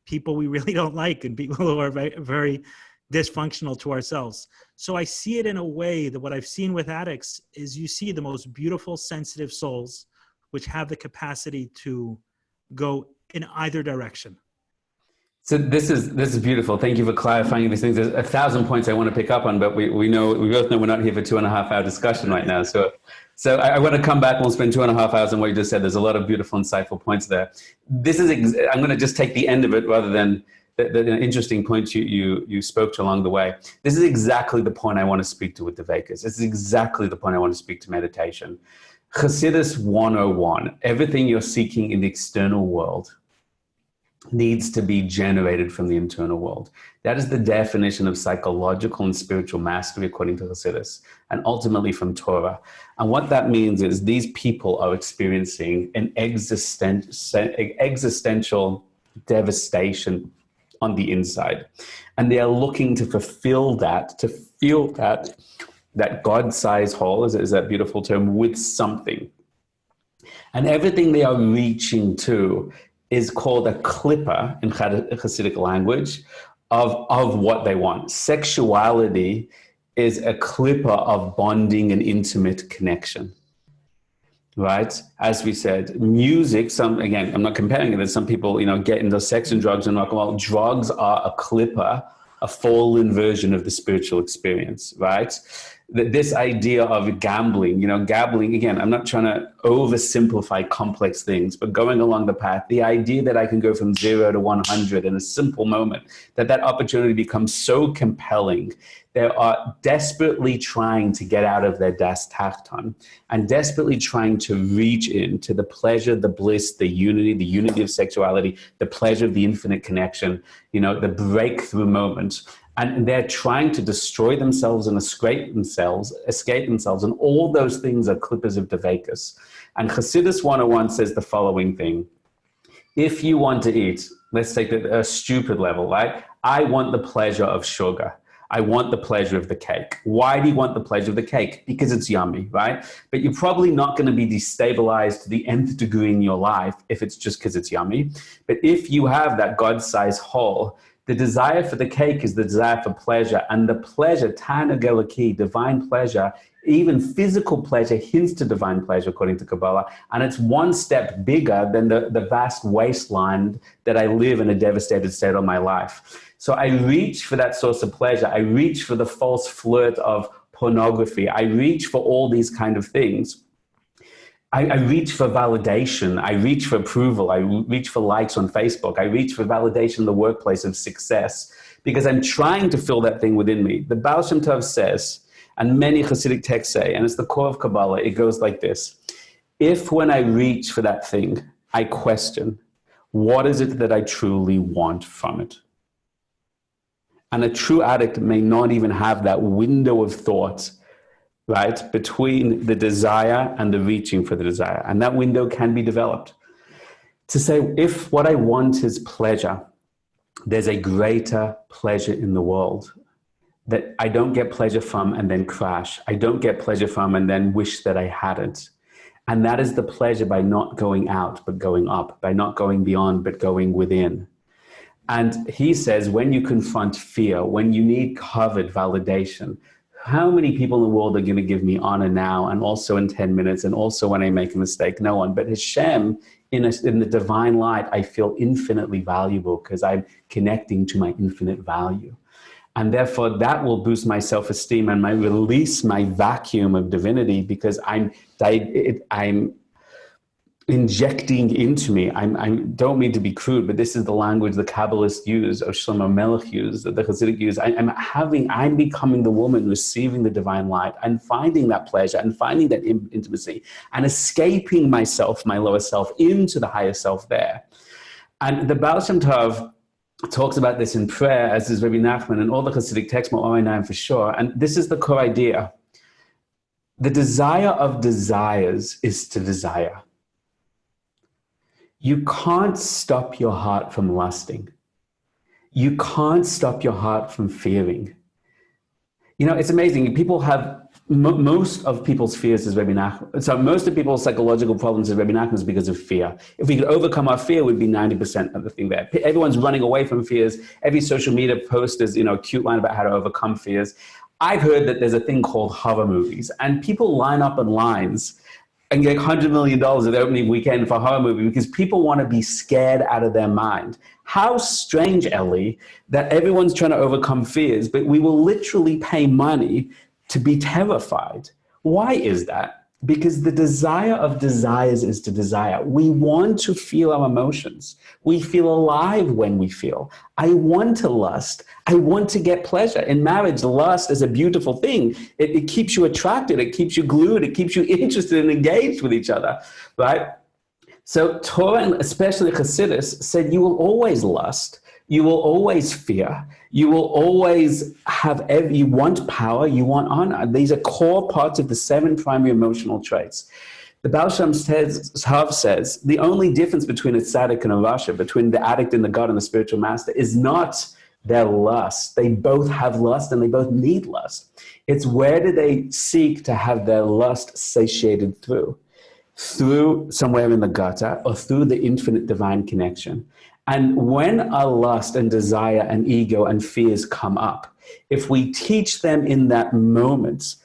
people we really don't like, and people who are very, very dysfunctional to ourselves. So I see it in a way that what I've seen with addicts is you see the most beautiful, sensitive souls, which have the capacity to go in either direction. So this is beautiful. Thank you for clarifying these things. There's 1,000 points I want to pick up on, but we both know we're not here for 2.5 hour discussion right now. So I want to come back and we'll spend 2.5 hours on what you just said. There's a lot of beautiful, insightful points there. I'm going to just take the end of it rather than the interesting points you spoke to along the way. This is exactly the point I want to speak to with the Vekas. This is exactly the point I want to speak to meditation. Chassidus 101, everything you're seeking in the external world needs to be generated from the internal world. That is the definition of psychological and spiritual mastery according to Chassidus, and ultimately from Torah. And what that means is these people are experiencing an existential devastation on the inside. And they are looking to fulfill that, to feel that God-sized hole, is that beautiful term, with something. And everything they are reaching to is called a klippa in Hasidic language of what they want. Sexuality is a klippa of bonding and intimate connection. Right? As we said, music, again, I'm not comparing it, there's some people, get into sex and drugs and alcohol. Drugs are a klippa, a fallen version of the spiritual experience, right? This idea of gambling, gambling, again, I'm not trying to oversimplify complex things, but going along the path, the idea that I can go from 0 to 100 in a simple moment, that opportunity becomes so compelling. They are desperately trying to get out of their das tachton and desperately trying to reach into the pleasure, the bliss, the unity of sexuality, the pleasure of the infinite connection, the breakthrough moment. And they're trying to destroy themselves and escape themselves, and all those things are klippas of Devekus. And Chassidus 101 says the following thing. If you want to eat, let's take a stupid level, right? I want the pleasure of sugar. I want the pleasure of the cake. Why do you want the pleasure of the cake? Because it's yummy, right? But you're probably not going to be destabilized to the nth degree in your life if it's just because it's yummy. But if you have that God-sized hole, the desire for the cake is the desire for pleasure, and the pleasure, Tana Gelaki, divine pleasure, even physical pleasure hints to divine pleasure according to Kabbalah, and it's one step bigger than the vast wasteland that I live in a devastated state of my life. So I reach for that source of pleasure. I reach for the false flirt of pornography. I reach for all these kind of things. I reach for validation. I reach for approval. I reach for likes on Facebook. I reach for validation in the workplace of success because I'm trying to fill that thing within me. The Baal Shem Tov says, and many Hasidic texts say, and it's the core of Kabbalah, it goes like this. If when I reach for that thing, I question, what is it that I truly want from it? And a true addict may not even have that window of thought, right, between the desire and the reaching for the desire. And that window can be developed. To say, if what I want is pleasure, there's a greater pleasure in the world that I don't get pleasure from and then crash. I don't get pleasure from and then wish that I hadn't. And that is the pleasure by not going out, but going up, by not going beyond, but going within. And he says, when you confront fear, when you need covered validation, how many people in the world are going to give me honor now and also in 10 minutes and also when I make a mistake? No one. But Hashem, in the divine light, I feel infinitely valuable because I'm connecting to my infinite value. And therefore, that will boost my self-esteem and release my vacuum of divinity because I'm injecting into me. I don't mean to be crude, but this is the language the Kabbalists use, or Shlomo Melech used, the Hasidic use. I'm becoming the woman receiving the divine light and finding that pleasure and finding that intimacy and escaping myself, my lower self, into the higher self there. And the Baal Shem Tov talks about this in prayer, as does Rabbi Nachman and all the Hasidic texts, Ma'or for sure. And this is the core idea. The desire of desires is to desire. You can't stop your heart from lusting. You can't stop your heart from fearing. You know, it's amazing. People have, most of people's fears is Rabbi Nachman. So most of people's psychological problems is Rabbi Nachman is because of fear. If we could overcome our fear, would be 90% of the thing there. Everyone's running away from fears. Every social media post is, a cute line about how to overcome fears. I've heard that there's a thing called horror movies, and people line up in lines and get $100 million at the opening weekend for a horror movie because people want to be scared out of their mind. How strange, Eli, that everyone's trying to overcome fears, but we will literally pay money to be terrified. Why is that? Because the desire of desires is to desire. We want to feel our emotions. We feel alive when we feel. I want to lust. I want to get pleasure. In marriage, lust is a beautiful thing. It keeps you attracted. It keeps you glued. It keeps you interested and engaged with each other, right? So Torah, and especially Chassidus, said you will always lust. You will always fear. You will always have, you want power, you want honor. These are core parts of the 7 primary emotional traits. The Baal Shem Tov says, the only difference between a tzaddik and a rasha, between the addict and the God and the spiritual master, is not their lust. They both have lust and they both need lust. It's where do they seek to have their lust satiated through? Through somewhere in the gutter or through the infinite divine connection. And when our lust and desire and ego and fears come up, if we teach them in that moment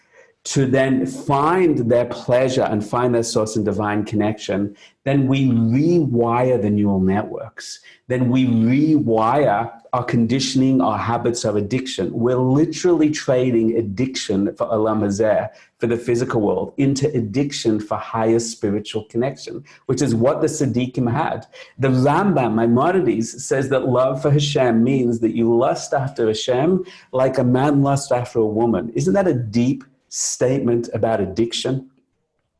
to then find their pleasure and find their source in divine connection, then we rewire the neural networks. Then we rewire our conditioning, our habits of addiction. We're literally trading addiction for Olam Hazeh, for the physical world, into addiction for higher spiritual connection, which is what the Tzaddikim had. The Rambam, Maimonides, says that love for Hashem means that you lust after Hashem like a man lusts after a woman. Isn't that a deep statement about addiction?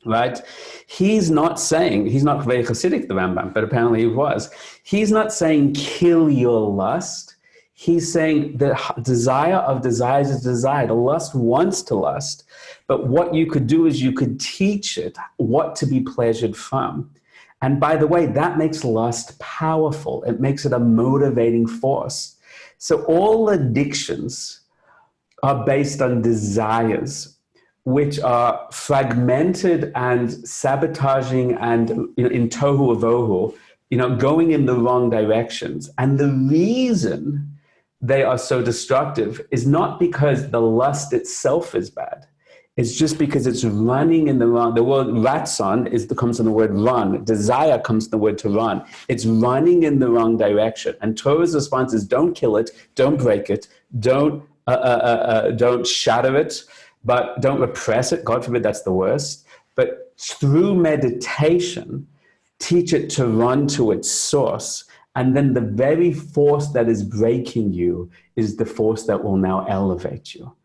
Right? He's not saying, he's not very Hasidic, the Rambam, but apparently he was. He's not saying kill your lust. He's saying the desire of desires is desire. The lust wants to lust. But what you could do is you could teach it what to be pleasured from. And by the way, that makes lust powerful. It makes it a motivating force. So all addictions are based on desires, which are fragmented and sabotaging and in tohu avohu, going in the wrong directions. And the reason they are so destructive is not because the lust itself is bad. It's just because it's running in the wrong. The word ratzon comes from the word run. Desire comes from the word to run. It's running in the wrong direction. And Torah's response is don't kill it, don't break it, don't shatter it, but don't repress it. God forbid, that's the worst. But through meditation, teach it to run to its source. And then the very force that is breaking you is the force that will now elevate you.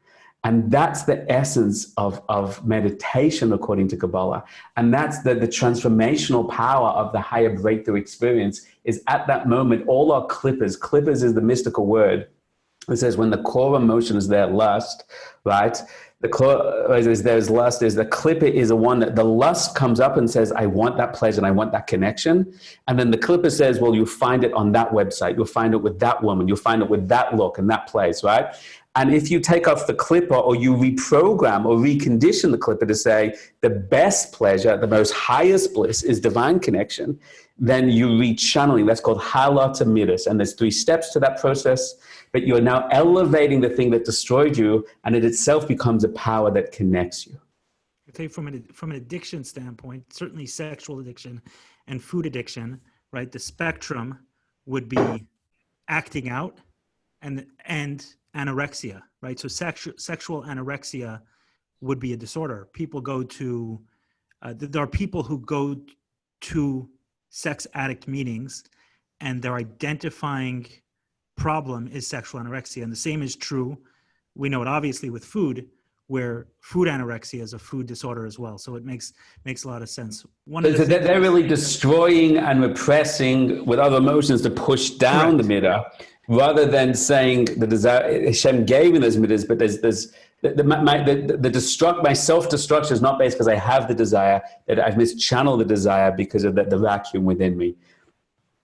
And that's the essence of meditation, according to Kabbalah. And that's the transformational power of the higher breakthrough experience is at that moment, all our clippers is the mystical word. It says when the core emotion is there, lust, right? There's lust, the clipper is the one that the lust comes up and says, I want that pleasure and I want that connection. And then the clipper says, well, you'll find it on that website. You'll find it with that woman. You'll find it with that look and that place, right? And if you take off the clipper or you reprogram or recondition the clipper to say the best pleasure, the most highest bliss is divine connection, then you reach channeling. That's called halata midas. And there's 3 steps to that process. But you're now elevating the thing that destroyed you, and it itself becomes a power that connects you. I think from an addiction standpoint, certainly sexual addiction and food addiction, right? The spectrum would be acting out and anorexia, right? So sexual anorexia would be a disorder. People go to, there are people who go to sex addict meetings and they're identifying problem is sexual anorexia. And the same is true, we know it obviously with food, where food anorexia is a food disorder as well. So it makes a lot of sense. They're really destroying and repressing with other emotions to push down the midah, rather than saying the desire Hashem gave me those middas, but there's my self-destruction is not based because I have the desire, that I've mischanneled the desire because of the vacuum within me.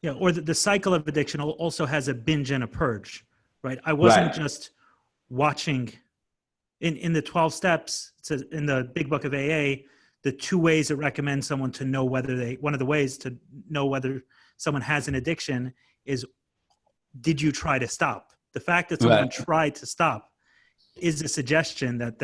Yeah, or the cycle of addiction also has a binge and a purge, right? I wasn't just watching in the 12 steps, it says in the big book of AA, the 2 ways it recommends someone to know one of the ways to know whether someone has an addiction is, did you try to stop? The fact that someone tried to stop is a suggestion that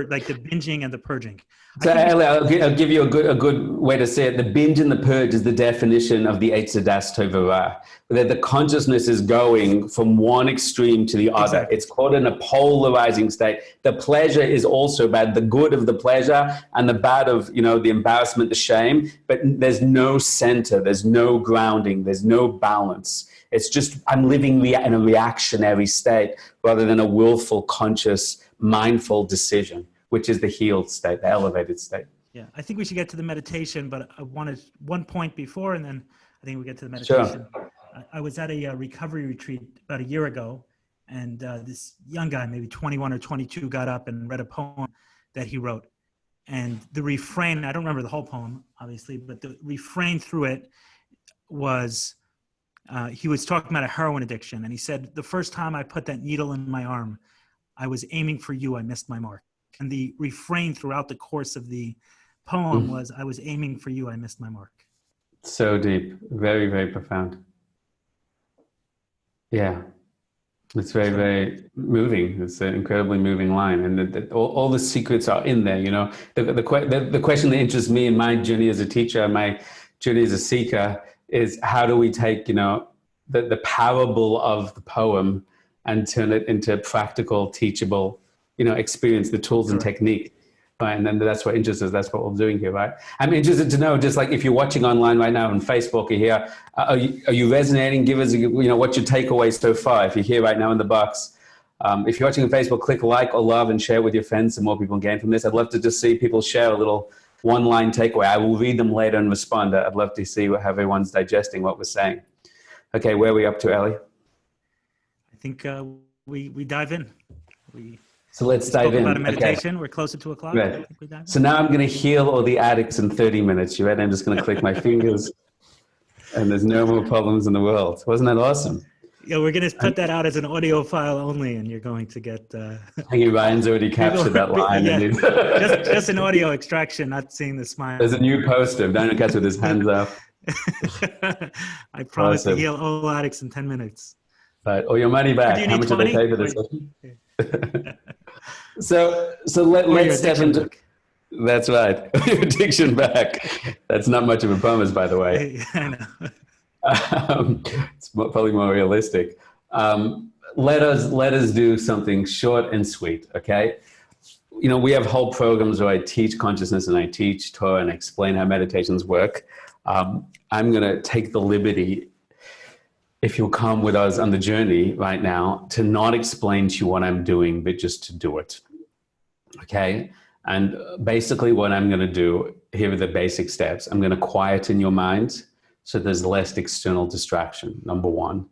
like the binging and the purging. So I'll give you a good way to say it. The binge and the purge is the definition of the Eitz Hadas Tov Ra, that the consciousness is going from one extreme to the other. Exactly. It's caught in a polarizing state. The pleasure is also bad, the good of the pleasure and the bad of, the embarrassment, the shame, but there's no center, there's no grounding, there's no balance. It's just, I'm living in a reactionary state rather than a willful, conscious, mindful decision, which is the healed state, the elevated state. Yeah, I think we should get to the meditation, but I wanted one point before, and then I think we get to the meditation. Sure. I was at a recovery retreat about a year ago, and this young guy, maybe 21 or 22, got up and read a poem that he wrote. And the refrain, I don't remember the whole poem, obviously, but the refrain through it was, he was talking about a heroin addiction. And he said, the first time I put that needle in my arm, I was aiming for you, I missed my mark. And the refrain throughout the course of the poem was, I was aiming for you, I missed my mark. So deep, very, very profound. Yeah, it's very, very moving. It's an incredibly moving line. And all the secrets are in there, The question that interests me in my journey as a teacher, my journey as a seeker, is how do we take, the parable of the poem and turn it into practical, teachable, experience, the tools and technique. Right? And then that's what interests us. That's what we're doing here, right? I'm interested to know, just like if you're watching online right now on Facebook or here, are you resonating? Give us, what's your takeaway so far? If you're here right now in the box, if you're watching on Facebook, click like or love and share with your friends so more people gain from this. I'd love to just see people share a little one-line takeaway. I will read them later and respond. I'd love to see how everyone's digesting what we're saying. Okay, where are we up to, Eli? I think we dive in. So let's dive in. About a meditation. Okay. We're close to 2:00. Right. So now I'm going to heal all the addicts in 30 minutes. You ready? I'm just going to click my fingers and there's no more problems in the world. Wasn't that awesome? Yeah, we're going to put that out as an audio file only, and you're going to get... I think Ryan's already captured that line. Yeah. just an audio extraction, not seeing the smile. There's a new poster of Doniel Katz with his hands up. I promise to heal all addicts in 10 minutes. Right. Or your money back. How much did they pay for this session? So let's step into... That's right. Your addiction back. That's not much of a promise, by the way. I know. It's probably more realistic. Let us do something short and sweet, okay? We have whole programs where I teach consciousness and I teach Torah and I explain how meditations work. I'm going to take the liberty, if you'll come with us on the journey right now, to not explain to you what I'm doing, but just to do it, okay? And basically what I'm going to do, here are the basic steps. I'm going to quieten your mind so there's less external distraction, number one.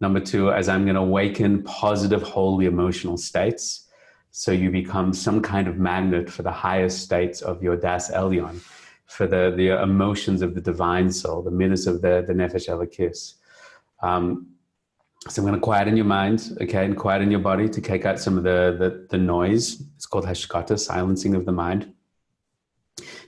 Number two, as I'm going to awaken positive, holy emotional states, so you become some kind of magnet for the highest states of your Das Elyon, for the emotions of the divine soul, the minutes of the Nefesh Elokis. So I'm going to quieten your mind, okay, and quieten your body to take out some of the noise. It's called hashkata, silencing of the mind.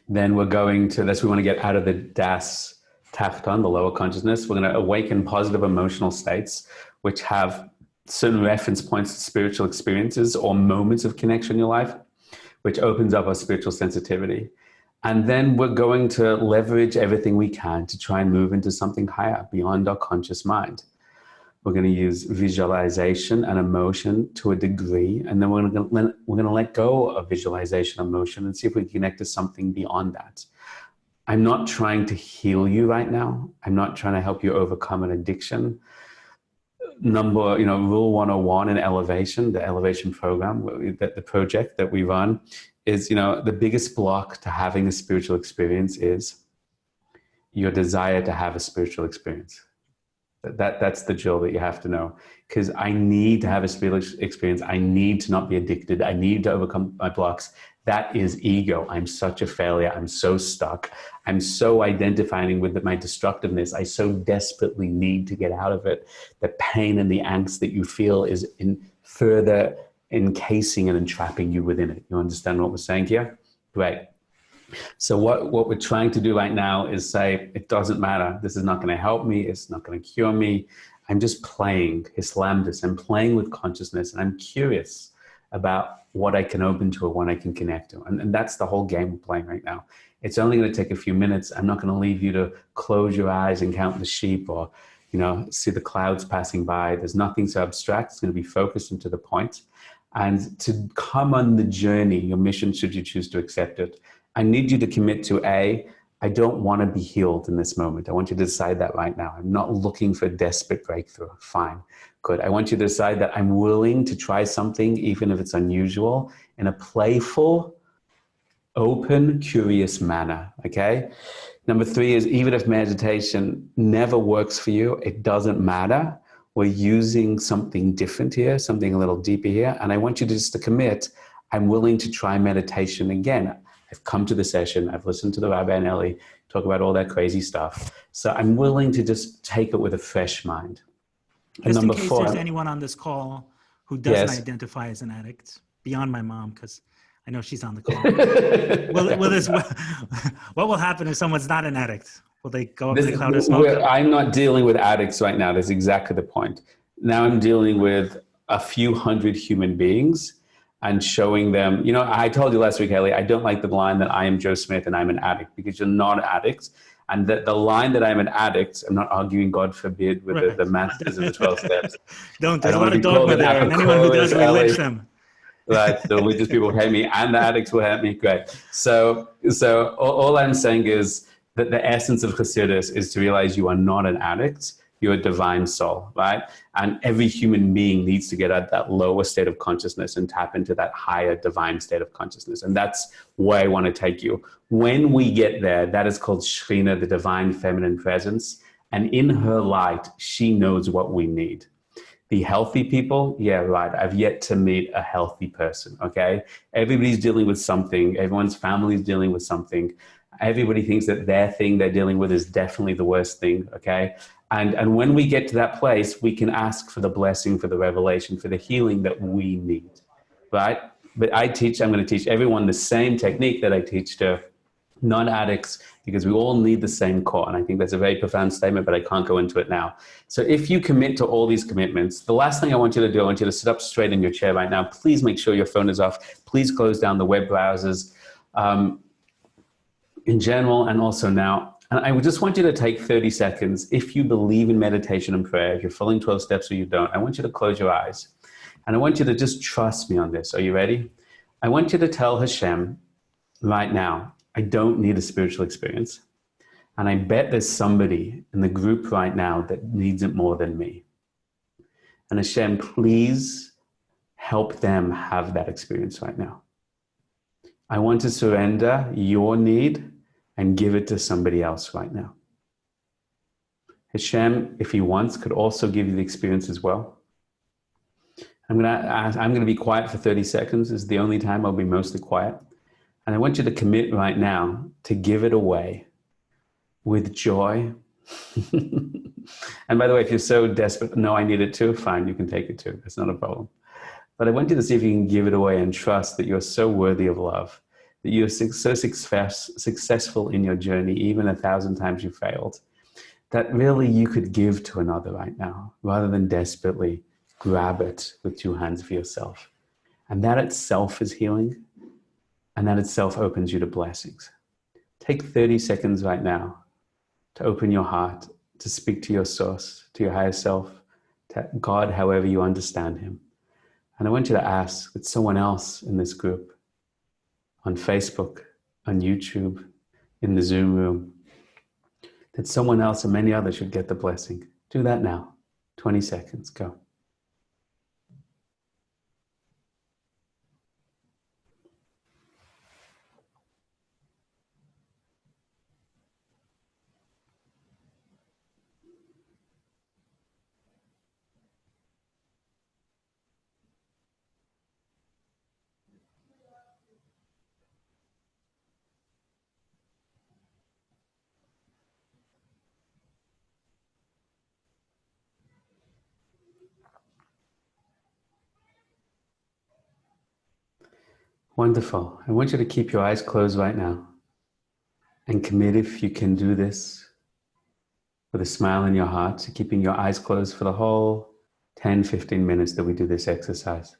Then we're going to, we want to get out of the Das Tachton, the lower consciousness. We're going to awaken positive emotional states, which have certain reference points to spiritual experiences or moments of connection in your life, which opens up our spiritual sensitivity. And then we're going to leverage everything we can to try and move into something higher beyond our conscious mind. We're going to use visualization and emotion to a degree, and then we're going to let go of visualization, emotion, and see if we can connect to something beyond that. I'm not trying to heal you right now. I'm not trying to help you overcome an addiction. rule 101 in elevation, the elevation program, the project that we run is, the biggest block to having a spiritual experience is your desire to have a spiritual experience. That's the drill that you have to know. Because I need to have a spiritual experience. I need to not be addicted. I need to overcome my blocks. That is ego. I'm such a failure. I'm so stuck. I'm so identifying with my destructiveness. I so desperately need to get out of it. The pain and the angst that you feel is further encasing and entrapping you within it. You understand what we're saying here? Great. So what we're trying to do right now is say, it doesn't matter. This is not going to help me. It's not going to cure me. I'm just playing Islamdus. I'm playing with consciousness, and I'm curious about what I can open to or what I can connect to. And that's the whole game we're playing right now. It's only going to take a few minutes. I'm not going to leave you to close your eyes and count the sheep or, see the clouds passing by. There's nothing so abstract. It's going to be focused and to the point. And to come on the journey, your mission, should you choose to accept it, I need you to commit to I don't want to be healed in this moment. I want you to decide that right now. I'm not looking for a desperate breakthrough. Fine, good. I want you to decide that I'm willing to try something, even if it's unusual, in a playful, open, curious manner, okay? Number 3 is, even if meditation never works for you, it doesn't matter. We're using something different here, something a little deeper here. And I want you to commit, I'm willing to try meditation again. I've come to the session, I've listened to the Rabbi and Eli talk about all that crazy stuff. So I'm willing to just take it with a fresh mind. Just in case there's anyone on this call who doesn't identify as an addict, beyond my mom, because I know she's on the call. What will happen if someone's not an addict? Will they go up to the cloud of smoke? I'm not dealing with addicts right now. That's exactly the point. Now I'm dealing with a few hundred human beings and showing them, I told you last week, Eli, I don't like the line that I am Joe Smith and I'm an addict, because you're not an addict. And the line that I'm an addict, I'm not arguing, God forbid, with the masters of the 12 steps. There's a lot of dogma there, and anyone who does, we lynch them. Right, the religious people hate me, and the addicts will hate me. Great. So all I'm saying is that the essence of Chassidus is to realize you are not an addict. You're a divine soul, right? And every human being needs to get at that lower state of consciousness and tap into that higher divine state of consciousness. And that's where I want to take you. When we get there, that is called Shekhinah, the divine feminine presence. And in her light, she knows what we need. The healthy people, yeah, right. I've yet to meet a healthy person, okay? Everybody's dealing with something. Everyone's family is dealing with something. Everybody thinks that their thing they're dealing with is definitely the worst thing, okay? And when we get to that place, we can ask for the blessing, for the revelation, for the healing that we need, right? But I'm going to teach everyone the same technique that I teach to non-addicts, because we all need the same core. And I think that's a very profound statement, but I can't go into it now. So if you commit to all these commitments, the last thing I want you to do, I want you to sit up straight in your chair right now. Please make sure your phone is off. Please close down the web browsers in general and also now. And I would just want you to take 30 seconds. If you believe in meditation and prayer, if you're following 12 steps or you don't, I want you to close your eyes. And I want you to just trust me on this. Are you ready? I want you to tell Hashem right now, I don't need a spiritual experience. And I bet there's somebody in the group right now that needs it more than me. And Hashem, please help them have that experience right now. I want to surrender your need and give it to somebody else right now. Hashem, if he wants, could also give you the experience as well. I'm going to be quiet for 30 seconds. This is the only time I'll be mostly quiet. And I want you to commit right now to give it away with joy. And by the way, if you're so desperate, no, I need it too, fine, you can take it too. That's not a problem. But I want you to see if you can give it away and trust that you're so worthy of love, that you're so successful in your journey, even 1,000 times you failed, that really you could give to another right now, rather than desperately grab it with 2 hands for yourself. And that itself is healing, and that itself opens you to blessings. Take 30 seconds right now to open your heart, to speak to your source, to your higher self, to God, however you understand him. And I want you to ask that someone else in this group, on Facebook, on YouTube, in the Zoom room, that someone else and many others should get the blessing. Do that now. 20 seconds, go. Wonderful. I want you to keep your eyes closed right now and commit, if you can do this with a smile in your heart, to keeping your eyes closed for the whole 10, 15 minutes that we do this exercise.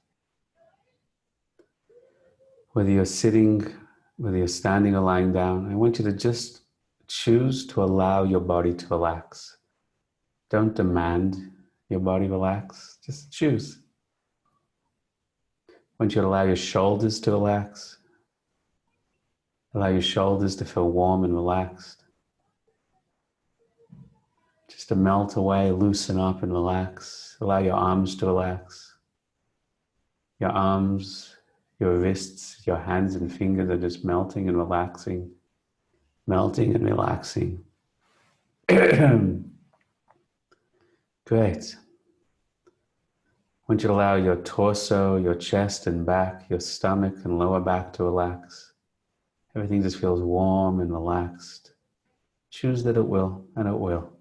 Whether you're sitting, whether you're standing or lying down, I want you to just choose to allow your body to relax. Don't demand your body relax, just choose. I want you to allow your shoulders to relax. Allow your shoulders to feel warm and relaxed. Just to melt away, loosen up and relax. Allow your arms to relax. Your arms, your wrists, your hands and fingers are just melting and relaxing. Melting and relaxing. Great. I want you to allow your torso, your chest and back, your stomach and lower back to relax. Everything just feels warm and relaxed. Choose that it will, and it will.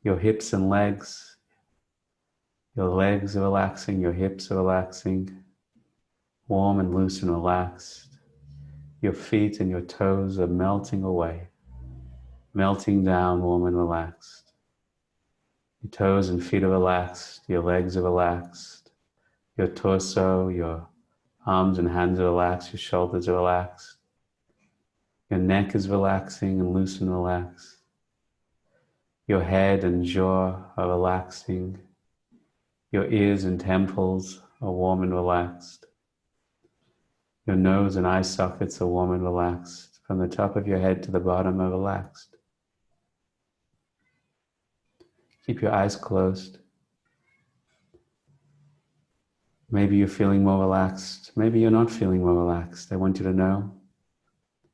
Your hips and legs. Your legs are relaxing, your hips are relaxing. Warm and loose and relaxed. Your feet and your toes are melting away. Melting down, warm and relaxed. Your toes and feet are relaxed. Your legs are relaxed. Your torso, your arms and hands are relaxed. Your shoulders are relaxed. Your neck is relaxing and loose and relaxed. Your head and jaw are relaxing. Your ears and temples are warm and relaxed. Your nose and eye sockets are warm and relaxed. From the top of your head to the bottom are relaxed. Keep your eyes closed. Maybe you're feeling more relaxed. Maybe you're not feeling more relaxed. I want you to know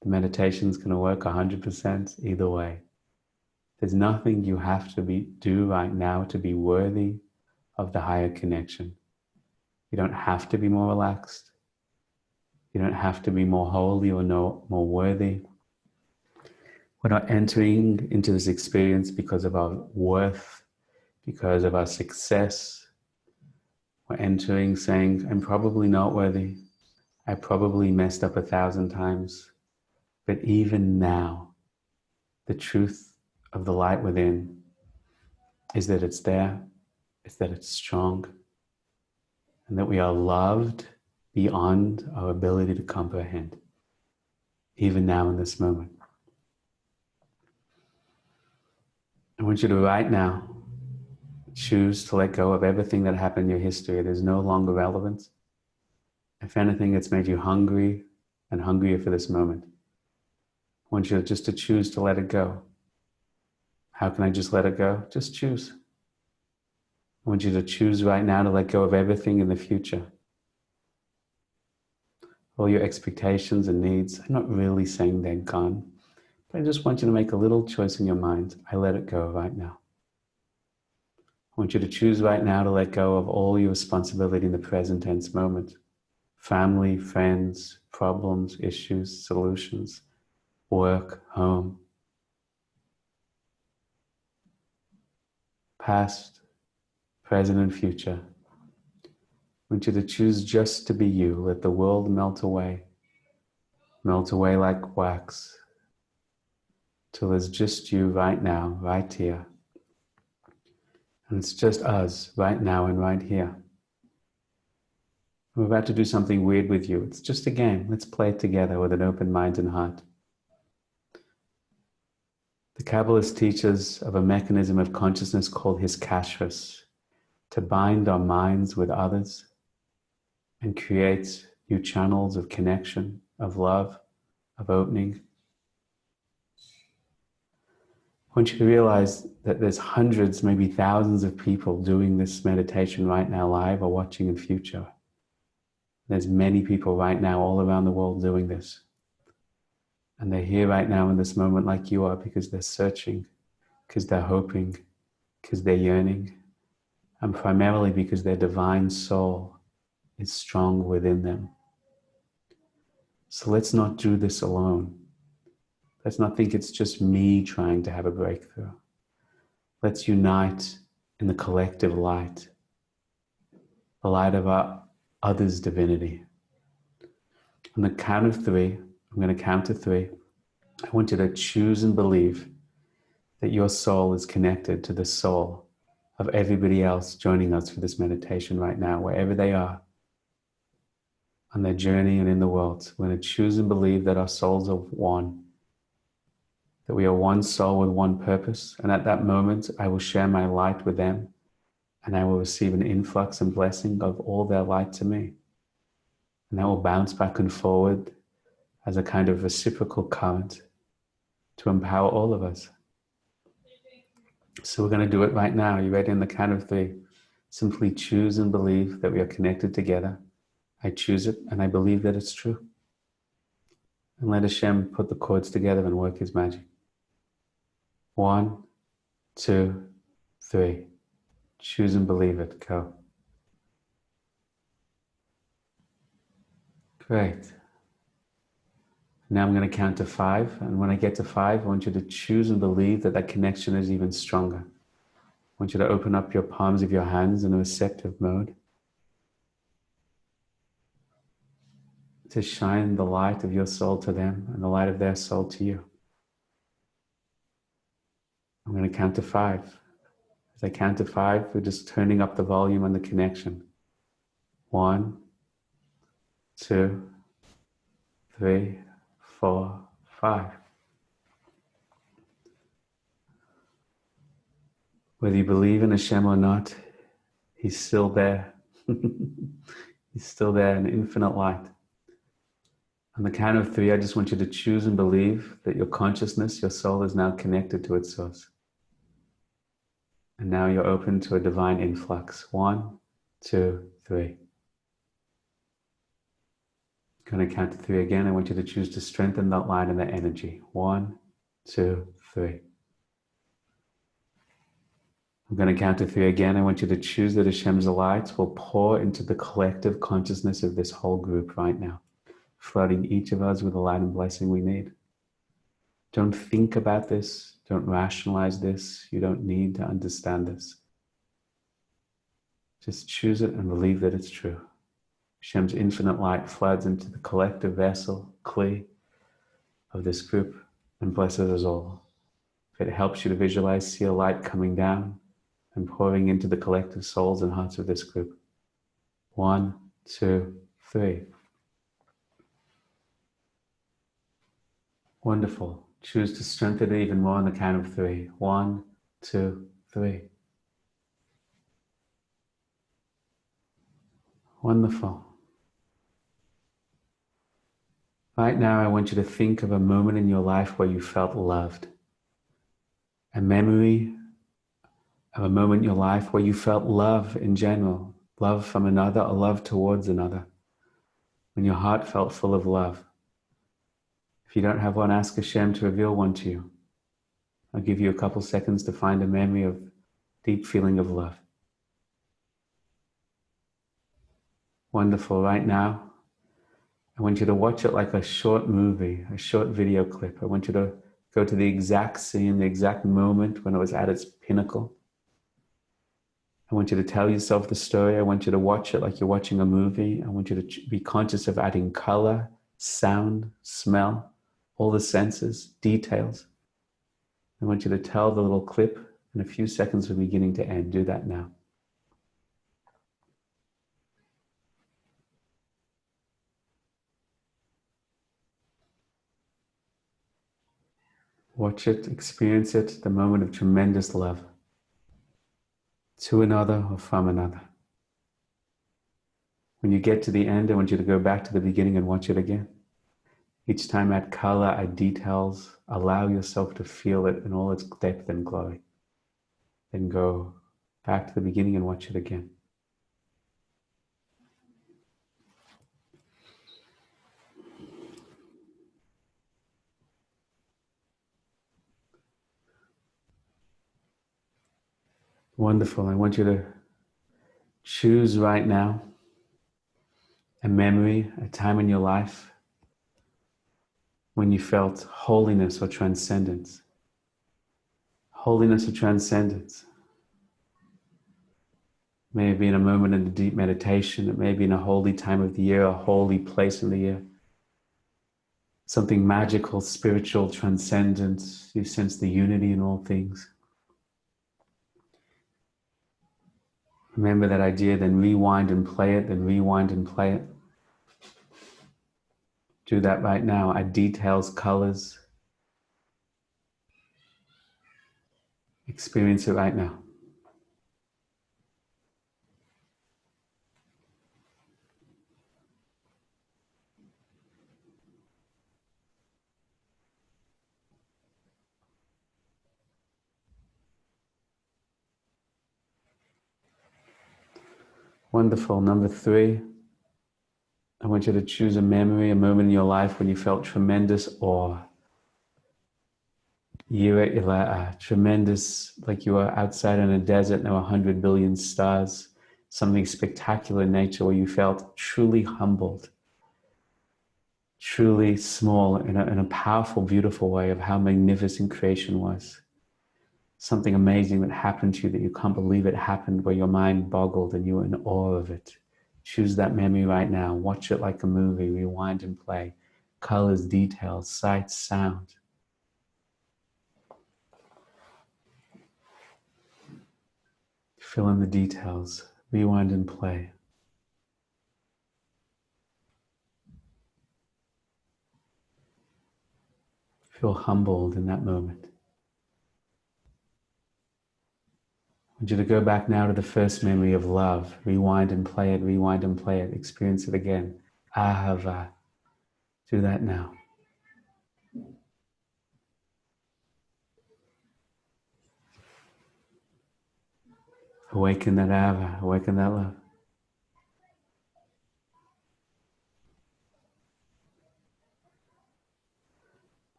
the meditation's going to work 100% either way. There's nothing you have to do right now to be worthy of the higher connection. You don't have to be more relaxed. You don't have to be more holy or more worthy. We're not entering into this experience because of our worth, because of our success. We're entering saying, I'm probably not worthy. I probably messed up 1,000 times. But even now, the truth of the light within is that it's there, is that it's strong, and that we are loved beyond our ability to comprehend, even now in this moment. I want you to right now choose to let go of everything that happened in your history. It is no longer relevant. If anything, it's made you hungry and hungrier for this moment. I want you just to choose to let it go. How can I just let it go? Just choose. I want you to choose right now to let go of everything in the future. All your expectations and needs. I'm not really saying they're gone, but I just want you to make a little choice in your mind. I let it go right now. I want you to choose right now to let go of all your responsibility in the present tense moment. Family, friends, problems, issues, solutions, work, home. Past, present, and future. I want you to choose just to be you. Let the world melt away like wax, till there's just you right now, right here. And it's just us right now and right here. We're about to do something weird with you. It's just a game. Let's play it together with an open mind and heart. The Kabbalist teaches of a mechanism of consciousness called hiskashrus, to bind our minds with others and create new channels of connection, of love, of opening. want you to realize that there's hundreds, maybe thousands of people doing this meditation right now live or watching in future. There's many people right now all around the world doing this. And they're here right now in this moment like you are because they're searching, because they're hoping, because they're yearning, and primarily because their divine soul is strong within them. So let's not do this alone. Let's not think it's just me trying to have a breakthrough. Let's unite in the collective light, the light of our other's divinity. On the count of 3, I'm going to count to 3. I want you to choose and believe that your soul is connected to the soul of everybody else joining us for this meditation right now, wherever they are on their journey and in the world. We're going to choose and believe that our souls are one, that we are one soul with one purpose. And at that moment, I will share my light with them, and I will receive an influx and blessing of all their light to me. And that will bounce back and forward as a kind of reciprocal current to empower all of us. So we're going to do it right now. Are you ready? On the count of 3, simply choose and believe that we are connected together. I choose it and I believe that it's true. And let Hashem put the chords together and work his magic. 1, 2, 3. Choose and believe it. Go. Great. Now I'm going to count to 5. And when I get to 5, I want you to choose and believe that that connection is even stronger. I want you to open up your palms of your hands in a receptive mode, to shine the light of your soul to them and the light of their soul to you. I'm going to count to 5. As I count to 5, we're just turning up the volume on the connection. 1, 2, 3, 4, 5. Whether you believe in Hashem or not, he's still there. He's still there in infinite light. On the count of 3, I just want you to choose and believe that your consciousness, your soul is now connected to its source. And now you're open to a divine influx. 1, 2, 3. I'm going to count to 3 again. I want you to choose to strengthen that light and that energy. 1, 2, 3. I'm going to count to 3 again. I want you to choose that Hashem's light will pour into the collective consciousness of this whole group right now, flooding each of us with the light and blessing we need. Don't think about this. Don't rationalize this. You don't need to understand this. Just choose it and believe that it's true. Hashem's infinite light floods into the collective vessel, kli, of this group and blesses us all. If it helps you to visualize, see a light coming down and pouring into the collective souls and hearts of this group. 1, 2, 3. Wonderful. Choose to strengthen it even more on the count of 3. 1, 2, 3. Wonderful. Right now, I want you to think of a moment in your life where you felt loved. A memory of a moment in your life where you felt love in general, love from another or love towards another, when your heart felt full of love. If you don't have one, ask Hashem to reveal one to you. I'll give you a couple seconds to find a memory of deep feeling of love. Wonderful. Right now, I want you to watch it like a short movie, a short video clip. I want you to go to the exact scene, the exact moment when it was at its pinnacle. I want you to tell yourself the story. I want you to watch it like you're watching a movie. I want you to be conscious of adding color, sound, smell, all the senses, details. I want you to tell the little clip in a few seconds from beginning to end. Do that now. Watch it, experience it, the moment of tremendous love to another or from another. When you get to the end, I want you to go back to the beginning and watch it again. Each time add color, add details. Allow yourself to feel it in all its depth and glory. Then go back to the beginning and watch it again. Wonderful. I want you to choose right now a memory, a time in your life when you felt holiness or transcendence. Holiness or transcendence. May have been a moment in a deep meditation. It may be in a holy time of the year, a holy place in the year. Something magical, spiritual, transcendent. You sense the unity in all things. Remember that idea, then rewind and play it, then rewind and play it. Do that right now. Add details, colors. Experience it right now. Wonderful. Number 3, I want you to choose a memory, a moment in your life when you felt tremendous awe. Tremendous, like you were outside in a desert and there were 100 billion stars. Something spectacular in nature where you felt truly humbled, truly small in a powerful, beautiful way of how magnificent creation was. Something amazing that happened to you that you can't believe it happened, where your mind boggled and you were in awe of it. Choose that memory right now. Watch it like a movie. Rewind and play. Colors, details, sights, sound. Fill in the details. Rewind and play. Feel humbled in that moment. I want you to go back now to the first memory of love. Rewind and play it, rewind and play it. Experience it again. Ahava. Do that now. Awaken that ahava, awaken that love.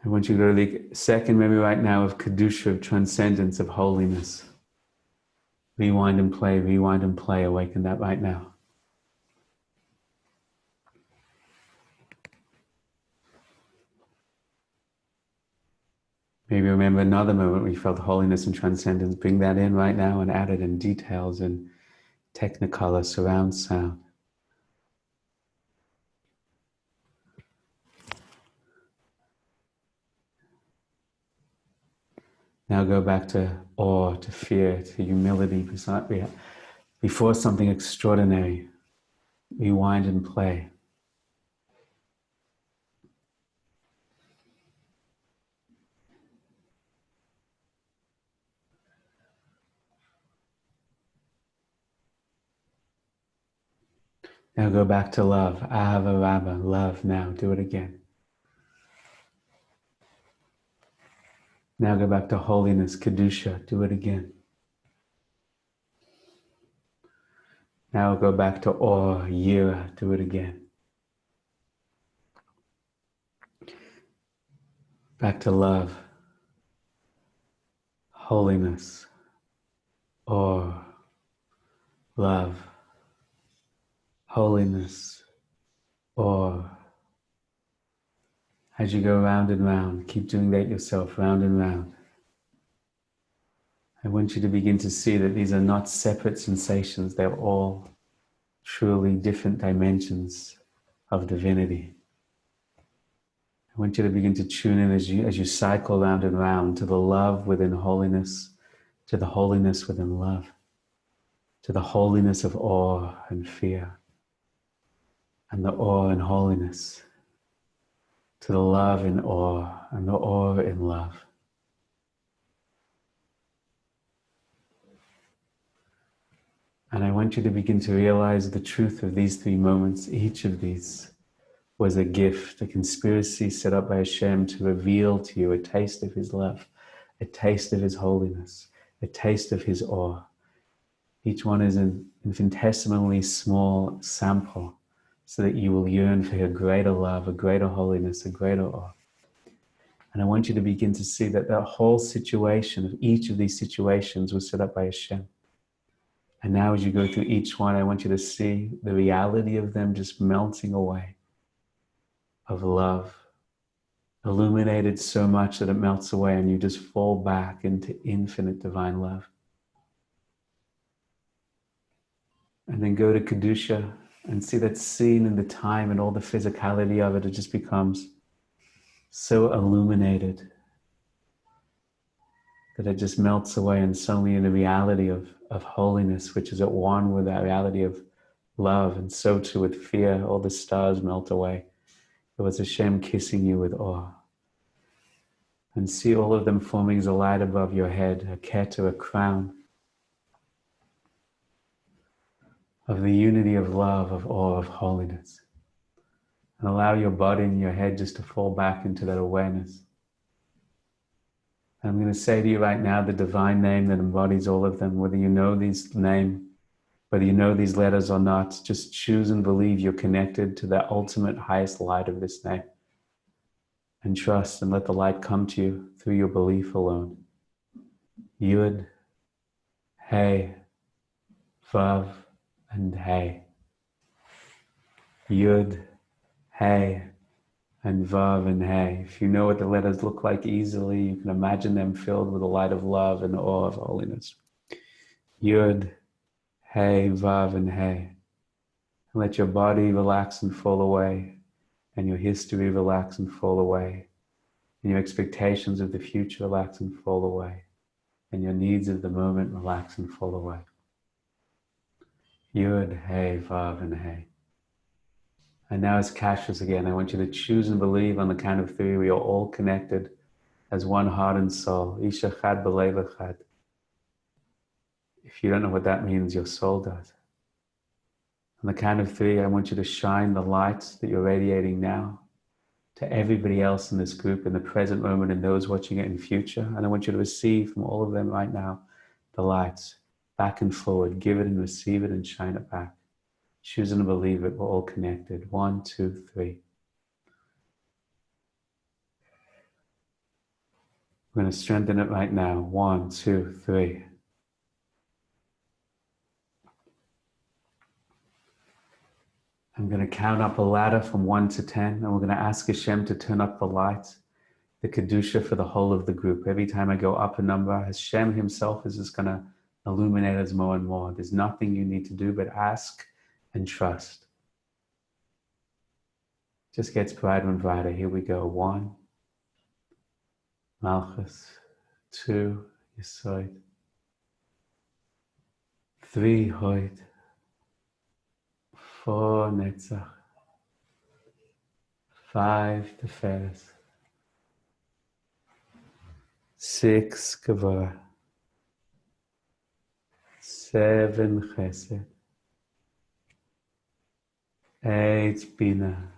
I want you to go to the second memory right now of Kedusha, of transcendence, of holiness. Rewind and play, awaken that right now. Maybe remember another moment where you felt holiness and transcendence. Bring that in right now and add it in details and technicolor, surround sound. Now go back to awe, to fear, to humility before something extraordinary. Rewind and play. Now go back to love. Ahava Rabba, love now. Do it again. Now go back to holiness, Kedusha. Do it again. Now go back to awe, Yira. Do it again. Back to love, holiness, awe, love, holiness, awe. As you go round and round, keep doing that yourself, round and round. I want you to begin to see that these are not separate sensations. They're all truly different dimensions of divinity. I want you to begin to tune in as you cycle round and round to the love within holiness, to the holiness within love, to the holiness of awe and fear, and the awe and holiness, to the love in awe and the awe in love. And I want you to begin to realize the truth of these 3 moments, each of these was a gift, a conspiracy set up by Hashem to reveal to you a taste of his love, a taste of his holiness, a taste of his awe. Each one is an infinitesimally small sample so that you will yearn for a greater love, a greater holiness, a greater awe. And I want you to begin to see that that whole situation of each of these situations was set up by Hashem. And now as you go through each one, I want you to see the reality of them just melting away, of love, illuminated so much that it melts away and you just fall back into infinite divine love. And then go to Kedusha and see that scene in the time and all the physicality of it. It just becomes so illuminated that it just melts away, and suddenly in the reality of holiness, which is at one with that reality of love, and so too with fear, all the stars melt away. It was Hashem kissing you with awe. And see all of them forming as a light above your head, a keter, a crown of the unity of love, of awe, of holiness. And allow your body and your head just to fall back into that awareness. And I'm going to say to you right now the divine name that embodies all of them, whether you know these name, whether you know these letters or not, just choose and believe you're connected to the ultimate highest light of this name. And trust and let the light come to you through your belief alone. Yud, Hey, Vav, and Hey. Yud, Hey, and Vav and Hey. If you know what the letters look like easily, you can imagine them filled with the light of love and awe of holiness. Yud, Hey, Vav, and Hey. And let your body relax and fall away, and your history relax and fall away, and your expectations of the future relax and fall away, and your needs of the moment relax and fall away. Yud, Hey, Vav, and Hey. And now as Kashrus again, I want you to choose and believe on the count of three. We are all connected as one heart and soul. Ish echad b'lev echad. If you don't know what that means, your soul does. On the count of three, I want you to shine the lights that you're radiating now to everybody else in this group, in the present moment, and those watching it in future. And I want you to receive from all of them right now the lights, back and forward. Give it and receive it and shine it back. Choosing to believe it, we're all connected. 1, 2, 3. We're going to strengthen it right now. 1, 2, 3. I'm going to count up a ladder from 1 to 10, and we're going to ask Hashem to turn up the lights, the Kedusha for the whole of the group. Every time I go up a number, Hashem himself is just going to illuminate us more and more. There's nothing you need to do but ask and trust. Just gets brighter and brighter. Here we go. 1, Malchus. 2, Yesod. 3, Hoid. 4, Netzach. 5, Teferes. 6, Kavod. 7, Chesed. 8, Bina.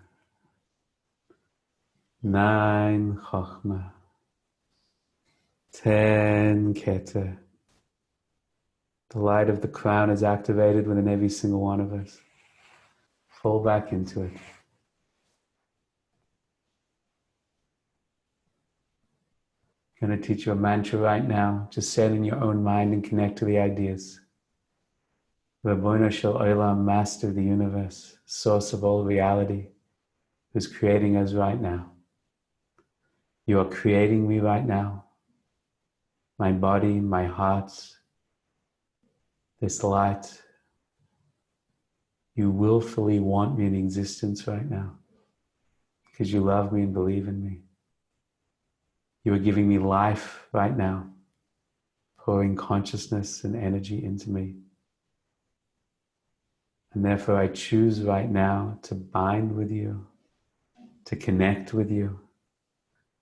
9, Chochmah. 10, Keter. The light of the crown is activated within every single one of us. Fall back into it. I'm going to teach you a mantra right now. Just say it in your own mind and connect to the ideas. Rabbono Shel Olam, Master of the universe, source of all reality, who's creating us right now. You are creating me right now. My body, my heart, this light. You willfully want me in existence right now because you love me and believe in me. You are giving me life right now, pouring consciousness and energy into me. And therefore I choose right now to bind with you, to connect with you,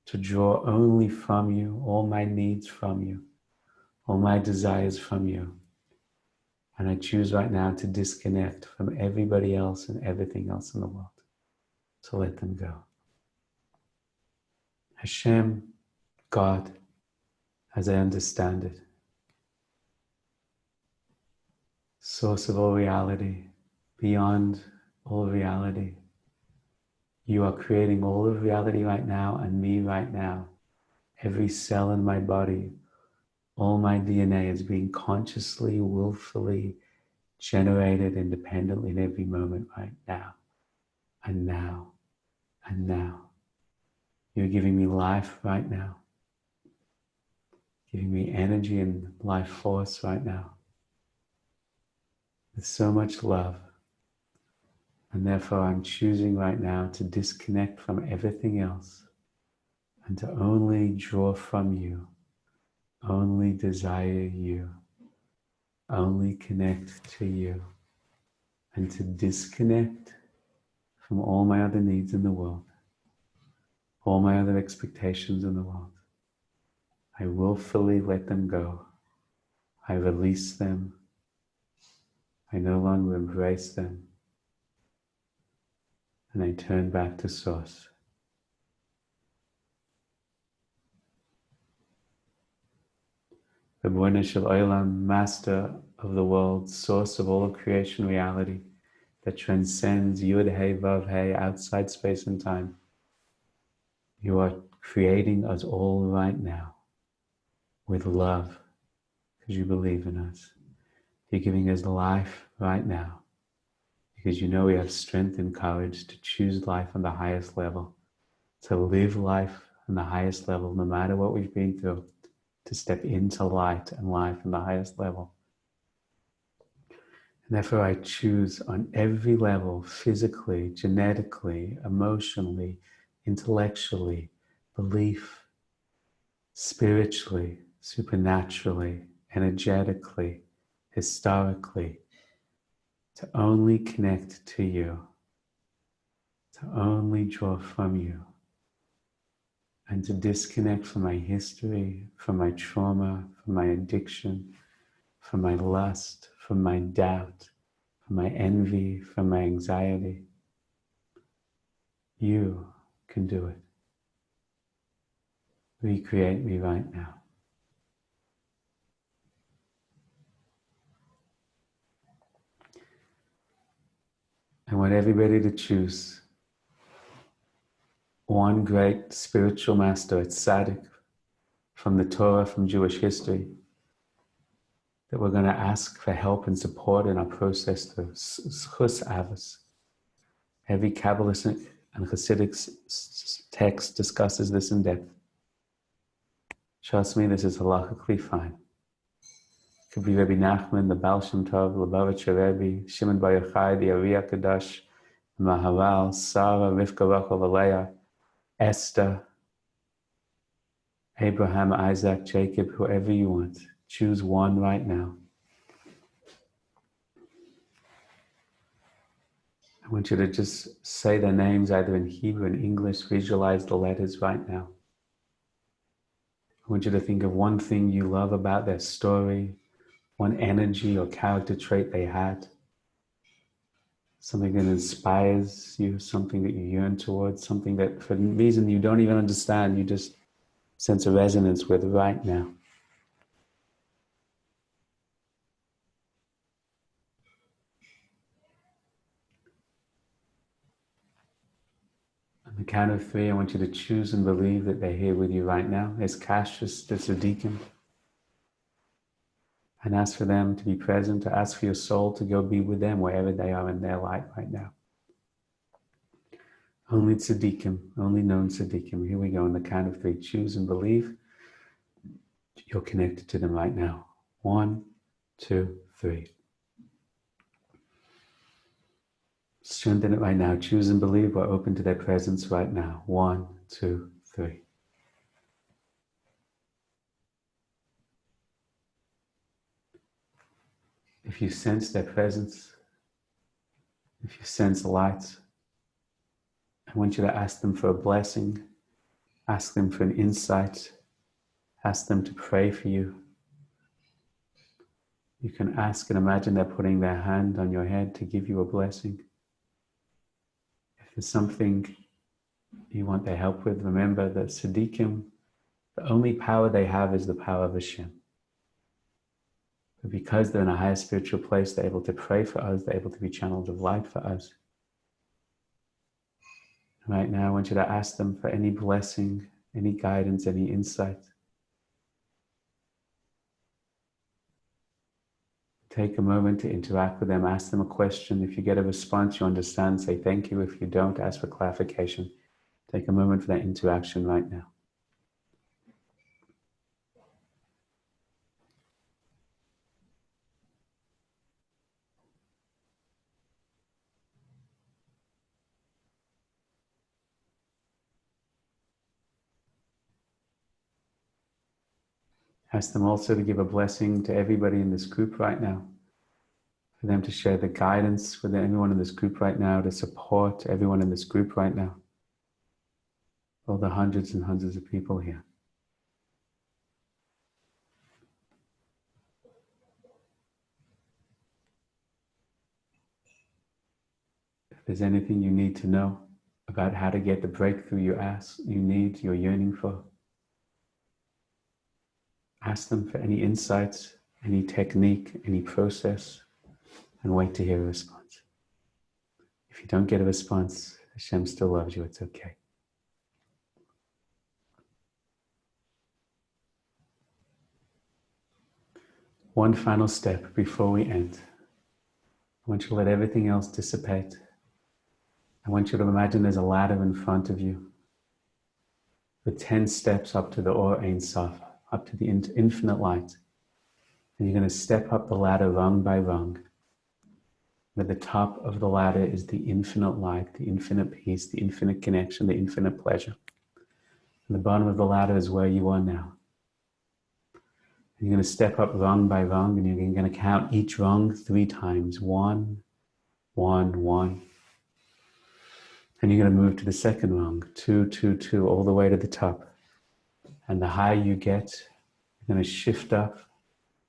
to draw only from you, all my needs from you, all my desires from you. And I choose right now to disconnect from everybody else and everything else in the world, to to let them go. Hashem, God, as I understand it, source of all reality, beyond all reality. You are creating all of reality right now and me right now. Every cell in my body, all my DNA is being consciously, willfully generated independently in every moment right now. And now, and now. You're giving me life right now. Giving me energy and life force right now. With so much love. And therefore I'm choosing right now to disconnect from everything else and to only draw from you, only desire you, only connect to you, and to disconnect from all my other needs in the world, all my other expectations in the world. I willfully let them go. I release them. I no longer embrace them. And I turn back to Source. The Ribono Shel Olam, Master of the world, Source of all of creation reality, that transcends Yud Hey Vav Hey, outside space and time. You are creating us all right now with love, because you believe in us. You're giving us life right now, because you know we have strength and courage to choose life on the highest level, to live life on the highest level, no matter what we've been through, to step into light and life on the highest level. And therefore I choose on every level, physically, genetically, emotionally, intellectually, belief, spiritually, supernaturally, energetically, historically, to only connect to you, to only draw from you, and to disconnect from my history, from my trauma, from my addiction, from my lust, from my doubt, from my envy, from my anxiety. You can do it. Recreate me right now. I want everybody to choose one great spiritual master, a tzaddik, from the Torah, from Jewish history, that we're going to ask for help and support in our process to Chus Avos. Every Kabbalah and Hasidic text discusses this in depth. Trust me, this is halakhically fine. It could be Rabbi Nachman, the Baal Shem Tov, Lubavitcher Rebbe, Shimon Bar Yochai, the Ariya Kadash, Maharal, Sarah, Rivka, Rachel, Leah, Esther, Abraham, Isaac, Jacob, whoever you want. Choose one right now. I want you to just say their names either in Hebrew or in English. Visualize the letters right now. I want you to think of one thing you love about their story, one energy or character trait they had, something that inspires you, something that you yearn towards, something that for a reason you don't even understand, you just sense a resonance with right now. On the count of 3, I want you to choose and believe that they're here with you right now. As Cassius, as a deacon. And ask for them to be present, to ask for your soul to go be with them wherever they are in their life right now. Only tzaddikim, only known tzaddikim. Here we go on the count of 3. Choose and believe you're connected to them right now. 1, 2, 3. Strengthen it right now. Choose and believe we're open to their presence right now. 1, 2, 3. If you sense their presence, if you sense light, I want you to ask them for a blessing, ask them for an insight, ask them to pray for you. You can ask and imagine they're putting their hand on your head to give you a blessing. If there's something you want their help with, remember that Tzaddikim, the only power they have is the power of Hashem. But because they're in a higher spiritual place, they're able to pray for us, they're able to be channels of light for us. Right now, I want you to ask them for any blessing, any guidance, any insight. Take a moment to interact with them, ask them a question. If you get a response, you understand, say thank you. If you don't, ask for clarification. Take a moment for that interaction right now. Ask them also to give a blessing to everybody in this group right now. For them to share the guidance with everyone in this group right now, to support everyone in this group right now. All the hundreds and hundreds of people here. If there's anything you need to know about how to get the breakthrough you're yearning for, ask them for any insights, any technique, any process, and wait to hear a response. If you don't get a response, Hashem still loves you, it's okay. One final step before we end. I want you to let everything else dissipate. I want you to imagine there's a ladder in front of you with 10 steps up to the Or Ein Sof, up to the infinite light. And you're going to step up the ladder rung by rung. At the top of the ladder is the infinite light, the infinite peace, the infinite connection, the infinite pleasure. And the bottom of the ladder is where you are now. And you're going to step up rung by rung, and you're going to count each rung 3 times. 1, 1, 1. And you're going to move to the second rung, 2, 2, 2, all the way to the top. And the higher you get, you're going to shift up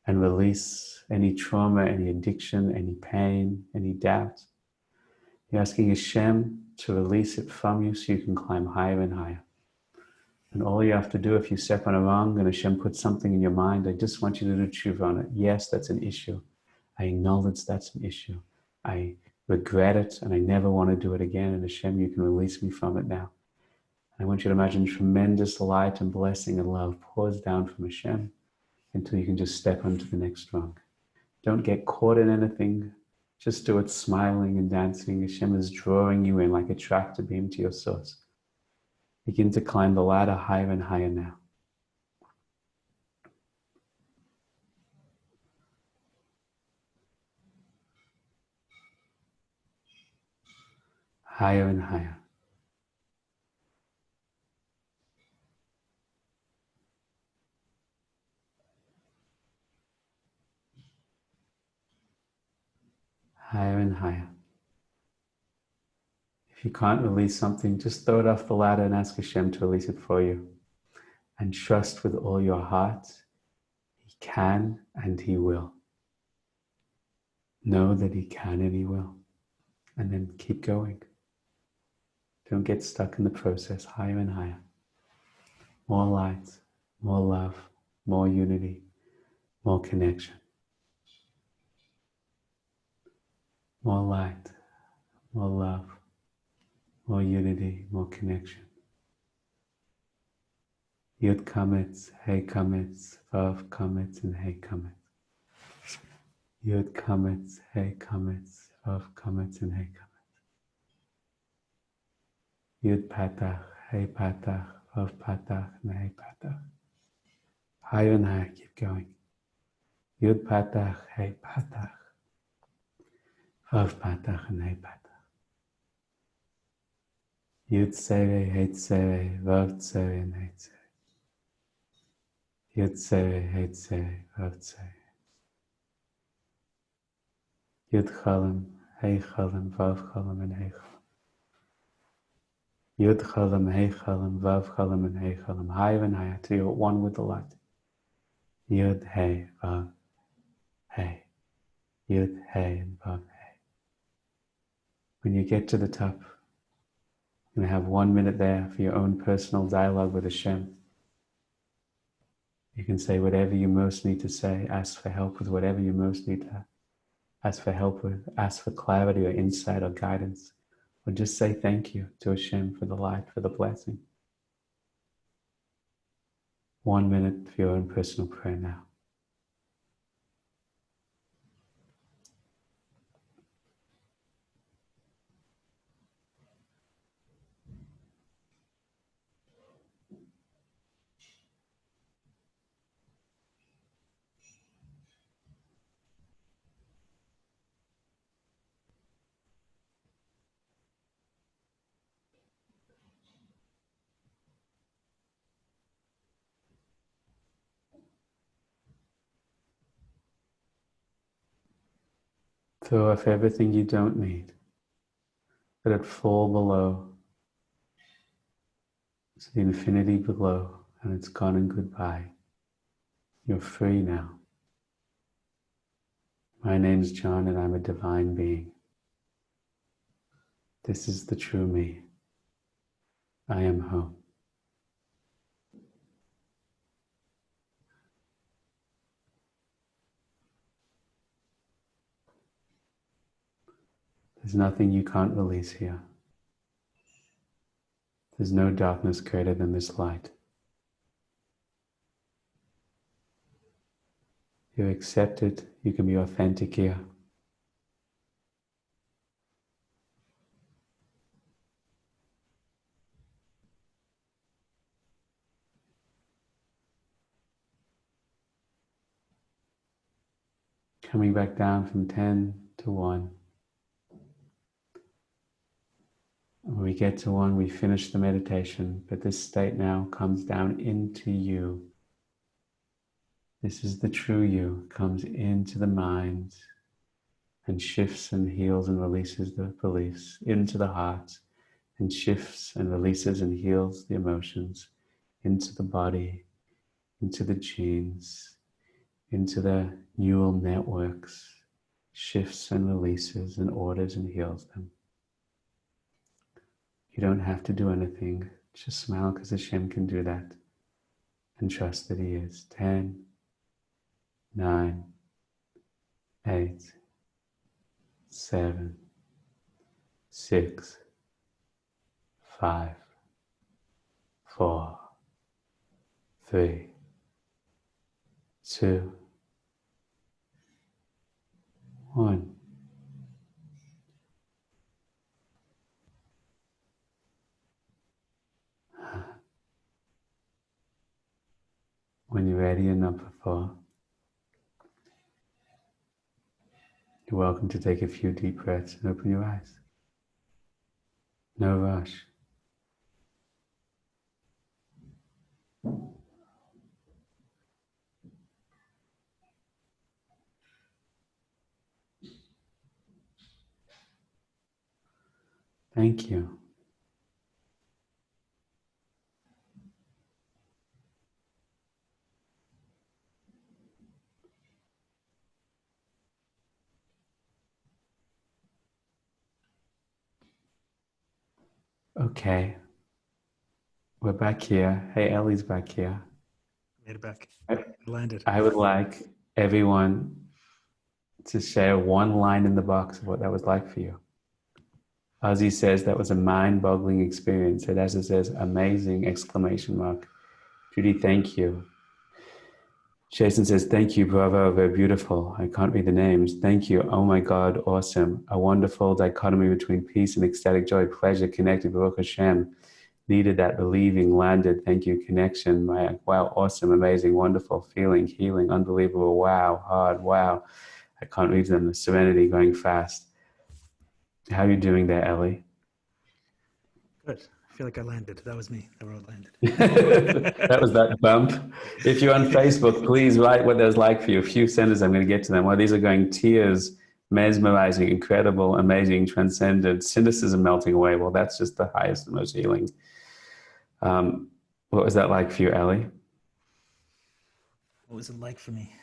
and release any trauma, any addiction, any pain, any doubt. You're asking Hashem to release it from you so you can climb higher and higher. And all you have to do, if you step on a rung and Hashem puts something in your mind, I just want you to do tshuva on it. Yes, that's an issue. I acknowledge that's an issue. I regret it and I never want to do it again. And Hashem, you can release me from it now. I want you to imagine tremendous light and blessing and love pours down from Hashem until you can just step onto the next rung. Don't get caught in anything. Just do it smiling and dancing. Hashem is drawing you in like a tractor beam to your source. Begin to climb the ladder higher and higher now. Higher and higher. Higher and higher. If you can't release something, just throw it off the ladder and ask Hashem to release it for you. And trust with all your heart, He can and He will. Know that He can and He will. And then keep going. Don't get stuck in the process, higher and higher. More light, more love, more unity, more connection. More light, more love, more unity, more connection. Yud kametz, Hey kametz, Vav kametz, and Hey kametz. Yud kametz, Hey kametz, Vav kametz, and Hey kametz. Yud patach, Hey patach, Vav patach, and Hey patach. Higher and higher, keep going. Yud patach, Hey patach. Vav patach and Hey patach. Yud tseve, Hey tseve, Vav tseve and Hey tseve. Yud tseve, Hey tseve, Vav tseve. Yud chalem, Hey chalem, Vav chalem and Hey chalem. Yud chalem, Hey chalem, Vav chalem and Hey chalem. Higher and higher till you're one with the light. Yud Hey, Vav, Hey. Yud Hey and Vav Hey. When you get to the top, You're going to have 1 minute there for your own personal dialogue with Hashem. You can say whatever you most need to say, ask for help with whatever you most need to ask for help with, ask for clarity or insight or guidance, or just say thank you to Hashem for the light, for the blessing. 1 minute for your own personal prayer now. Throw off everything you don't need. Let it fall below. It's the infinity below, and it's gone and goodbye. You're free now. My name's John, and I'm a divine being. This is the true me. I am home. There's nothing you can't release here. There's no darkness greater than this light. You're accepted. You can be authentic here. Coming back down from 10 to 1. When we get to 1, we finish the meditation, but this state now comes down into you. This is the true you, comes into the mind and shifts and heals and releases the beliefs, into the heart and shifts and releases and heals the emotions, into the body, into the genes, into the neural networks, shifts and releases and orders and heals them. You don't have to do anything. Just smile because Hashem can do that. And trust that He is. 10, 9, 8, 7, 6, 5, 4, 3, 2, 1. When you're ready and not before, you're welcome to take a few deep breaths and open your eyes. No rush. Thank you. Okay, we're back here. Hey, Ellie's back here. Made it back. Landed. I would like everyone to share one line in the box of what that was like for you. Ozzy says that was a mind-boggling experience. It also says amazing, exclamation mark. Judy, thank you. Jason says, thank you, bravo, very beautiful. I can't read the names. Thank you. Oh my God, awesome. A wonderful dichotomy between peace and ecstatic joy, pleasure, connected, Baruch Hashem. Needed that, believing, landed, thank you, connection. Wow, awesome, amazing, wonderful, feeling, healing, unbelievable, wow, hard, wow. I can't read them. The serenity, going fast. How are you doing there, Ellie? Good. I feel like I landed. That was me. The road landed. That was that bump. If you're on Facebook, please write what that was like for you. A few sentences, I'm going to get to them. Well, these are going tears, mesmerizing, incredible, amazing, transcendent, cynicism melting away. Well, that's just the highest and most healing. What was that like for you, Ellie? What was it like for me?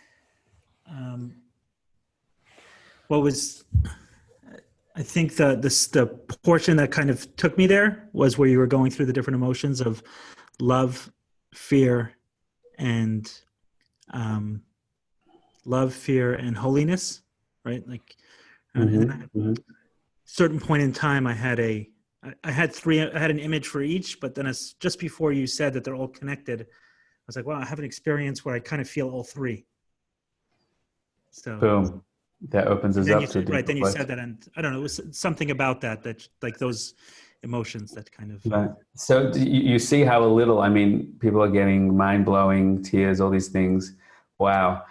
What was I think the portion that kind of took me there was where you were going through the different emotions of love, fear, and love, fear, and holiness, right? Like, and then at a certain point in time, I had an image for each, but then as just before you said that they're all connected, I was like, wow, I have an experience where I kind of feel all three. So Boom. That opens us up to a deeper right. Then you question. said that, and I don't know, it was something about that like those emotions that kind of. Right. So you see how a little, I mean, people are getting mind-blowing tears, all these things. Wow.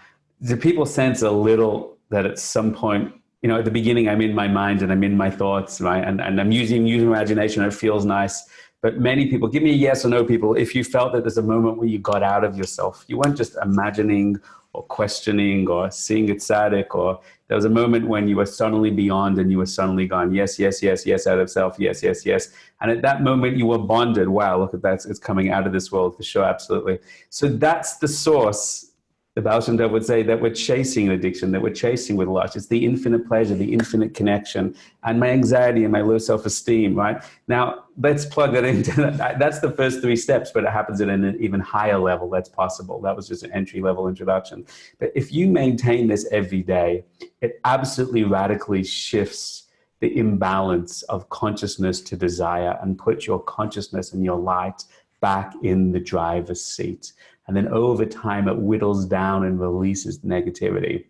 Do people sense a little that at some point, at the beginning, I'm in my mind and I'm in my thoughts, right? And I'm using imagination, it feels nice. But many people, give me a yes or no, people, if you felt that there's a moment where you got out of yourself, you weren't just imagining or questioning or seeing it ecstatic, or there was a moment when you were suddenly beyond and you were suddenly gone, yes, yes, yes, yes, out of self, yes, yes, yes. And at that moment you were bonded. Wow, look at that. It's coming out of this world for sure. Absolutely. So that's the source. The Baal Shem Tov would say that we're chasing an addiction, that we're chasing with lust. It's the infinite pleasure, the infinite connection, and my anxiety and my low self-esteem, right? Now, let's plug that into that. That's the first 3 steps, but it happens at an even higher level. That's possible. That was just an entry-level introduction. But if you maintain this every day, it absolutely radically shifts the imbalance of consciousness to desire and puts your consciousness and your light back in the driver's seat. And then over time, it whittles down and releases negativity.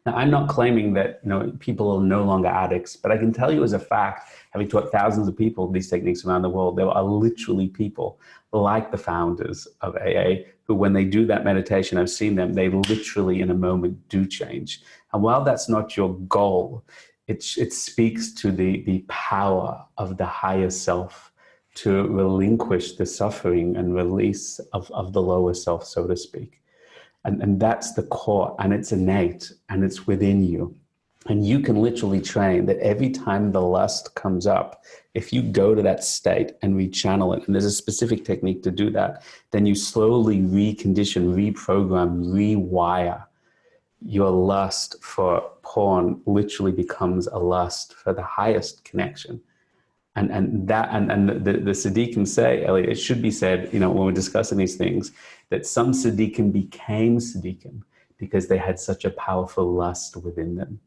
Now, I'm not claiming that people are no longer addicts, but I can tell you as a fact, having taught thousands of people these techniques around the world, there are literally people like the founders of AA who, when they do that meditation, I've seen them, they literally in a moment do change. And while that's not your goal, it speaks to the power of the higher self to relinquish the suffering and release of the lower self, so to speak. And that's the core, and it's innate, and it's within you. And you can literally train that every time the lust comes up, if you go to that state and rechannel it, and there's a specific technique to do that, then you slowly recondition, reprogram, rewire. Your lust for porn literally becomes a lust for the highest connection. And the Siddiqim say, Elliot, it should be said, when we're discussing these things, that some Siddiqim became Siddiqim because they had such a powerful lust within them.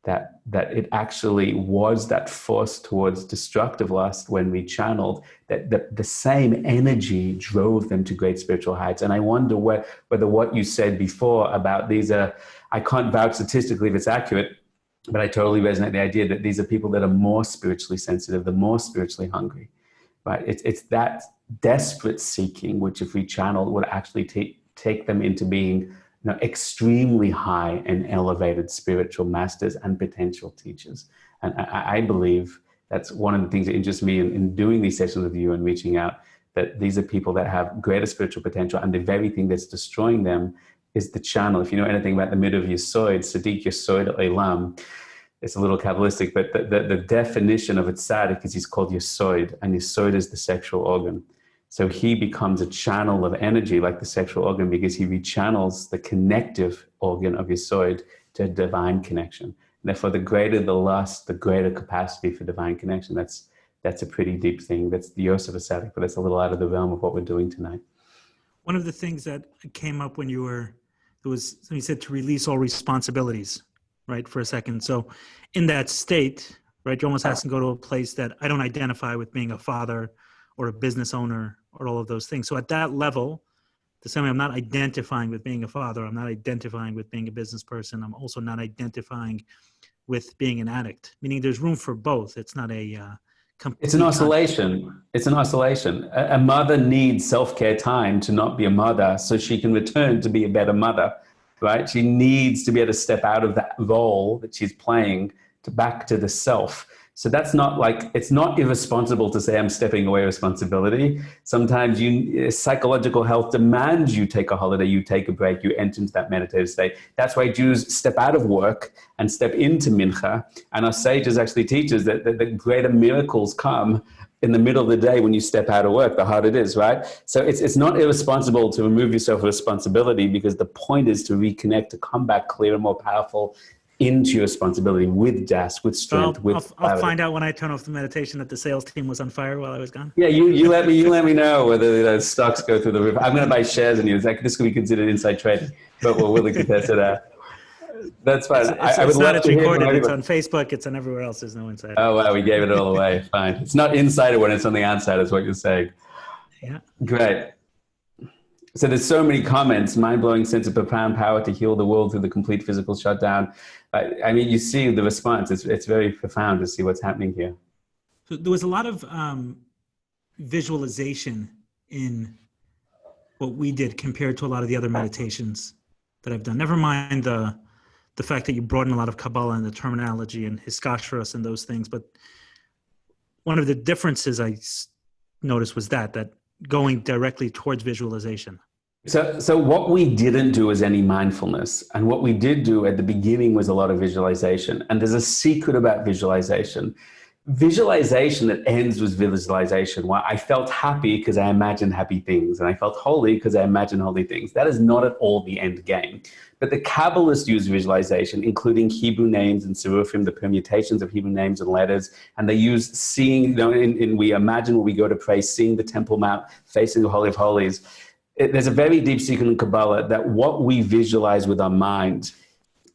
That it actually was that force towards destructive lust when we channeled, that the same energy drove them to great spiritual heights. And I wonder whether what you said before about these are, I can't vouch statistically if it's accurate, but I totally resonate the idea that these are people that are more spiritually sensitive, they're more spiritually hungry, right? It's that desperate seeking, which if we channeled would actually take them into being extremely high and elevated spiritual masters and potential teachers. And I believe that's one of the things that interests me in doing these sessions with you and reaching out, that these are people that have greater spiritual potential, and the very thing that's destroying them is the channel. If you know anything about the middle of Yesod, Sadiq Yesod Elam, it's a little Kabbalistic, but the definition of a tzaddik is he's called Yesod, and Yesod is the sexual organ. So he becomes a channel of energy like the sexual organ because he rechannels the connective organ of Yesod to divine connection. And therefore, the greater the lust, the greater capacity for divine connection. That's a pretty deep thing. That's the Yosef Ascetic, but that's a little out of the realm of what we're doing tonight. One of the things that came up when you said to release all responsibilities, right, for a second. So in that state, right, you almost have to go to a place that I don't identify with being a father or a business owner or all of those things. So at that level, the same way I'm not identifying with being a father, I'm not identifying with being a business person, I'm also not identifying with being an addict, meaning there's room for both. It's not a it's an oscillation. It's an oscillation. A mother needs self-care time to not be a mother so she can return to be a better mother, right? She needs to be able to step out of that role that she's playing back to the self. So that's not like, it's not irresponsible to say I'm stepping away responsibility. Sometimes psychological health demands you take a holiday, you take a break, you enter into that meditative state. That's why Jews step out of work and step into mincha. And our sages actually teach us that the greater miracles come in the middle of the day when you step out of work, the harder it is, right? So it's not irresponsible to remove yourself of responsibility, because the point is to reconnect, to come back clearer, more powerful, into your responsibility with dash, with strength, I'll find out when I turn off the meditation that the sales team was on fire while I was gone. Yeah, you let me know whether those stocks go through the roof. I'm going to buy shares in you. This could be considered inside trading, but we're willing to test it out. That's fine. I would love to hear from everybody. It's on Facebook. It's on everywhere else. There's no insider. Oh, wow. We gave it all away. Fine. It's not insider when it's on the outside is what you're saying. Yeah. Great. So there's so many comments, mind-blowing sense of profound power to heal the world through the complete physical shutdown. I mean, you see the response. It's very profound to see what's happening here. So there was a lot of visualization in what we did compared to a lot of the other meditations that I've done. Never mind the fact that you brought in a lot of Kabbalah and the terminology and hiskashrus and those things. But one of the differences I noticed was that going directly towards visualization. So what we didn't do is any mindfulness. And what we did do at the beginning was a lot of visualization. And there's a secret about visualization. Visualization that ends with visualization. Well, I felt happy because I imagined happy things, and I felt holy because I imagined holy things. That is not at all the end game. But the Kabbalists use visualization, including Hebrew names and Seraphim, the permutations of Hebrew names and letters, and they use seeing, we imagine when we go to pray, seeing the Temple Mount, facing the Holy of Holies. There's a very deep secret in Kabbalah that what we visualize with our mind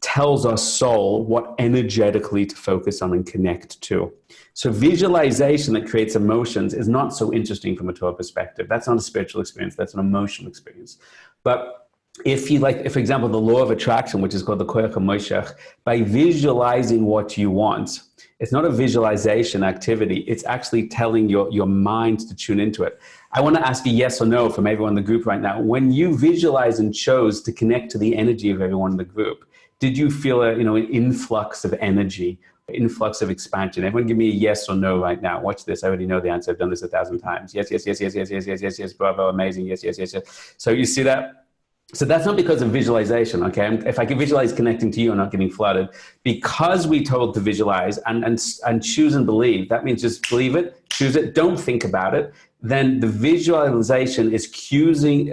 tells our soul what energetically to focus on and connect to. So visualization that creates emotions is not so interesting from a Torah perspective. That's not a spiritual experience. That's an emotional experience. But if you like, for example, the law of attraction, which is called the Koyach HaMoshech, by visualizing what you want, it's not a visualization activity. It's actually telling your mind to tune into it. I want to ask a yes or no from everyone in the group right now. When you visualize and chose to connect to the energy of everyone in the group, did you feel an influx of energy, influx of expansion? Everyone give me a yes or no right now. Watch this. I already know the answer. I've done this 1,000 times. Yes, yes, yes, yes, yes, yes, yes, yes, yes. Bravo, amazing. Yes, yes, yes, yes. So you see that? So that's not because of visualization, okay? If I can visualize connecting to you and not getting flooded, because we told to visualize and choose and believe, that means just believe it, choose it, don't think about it, then the visualization is cueing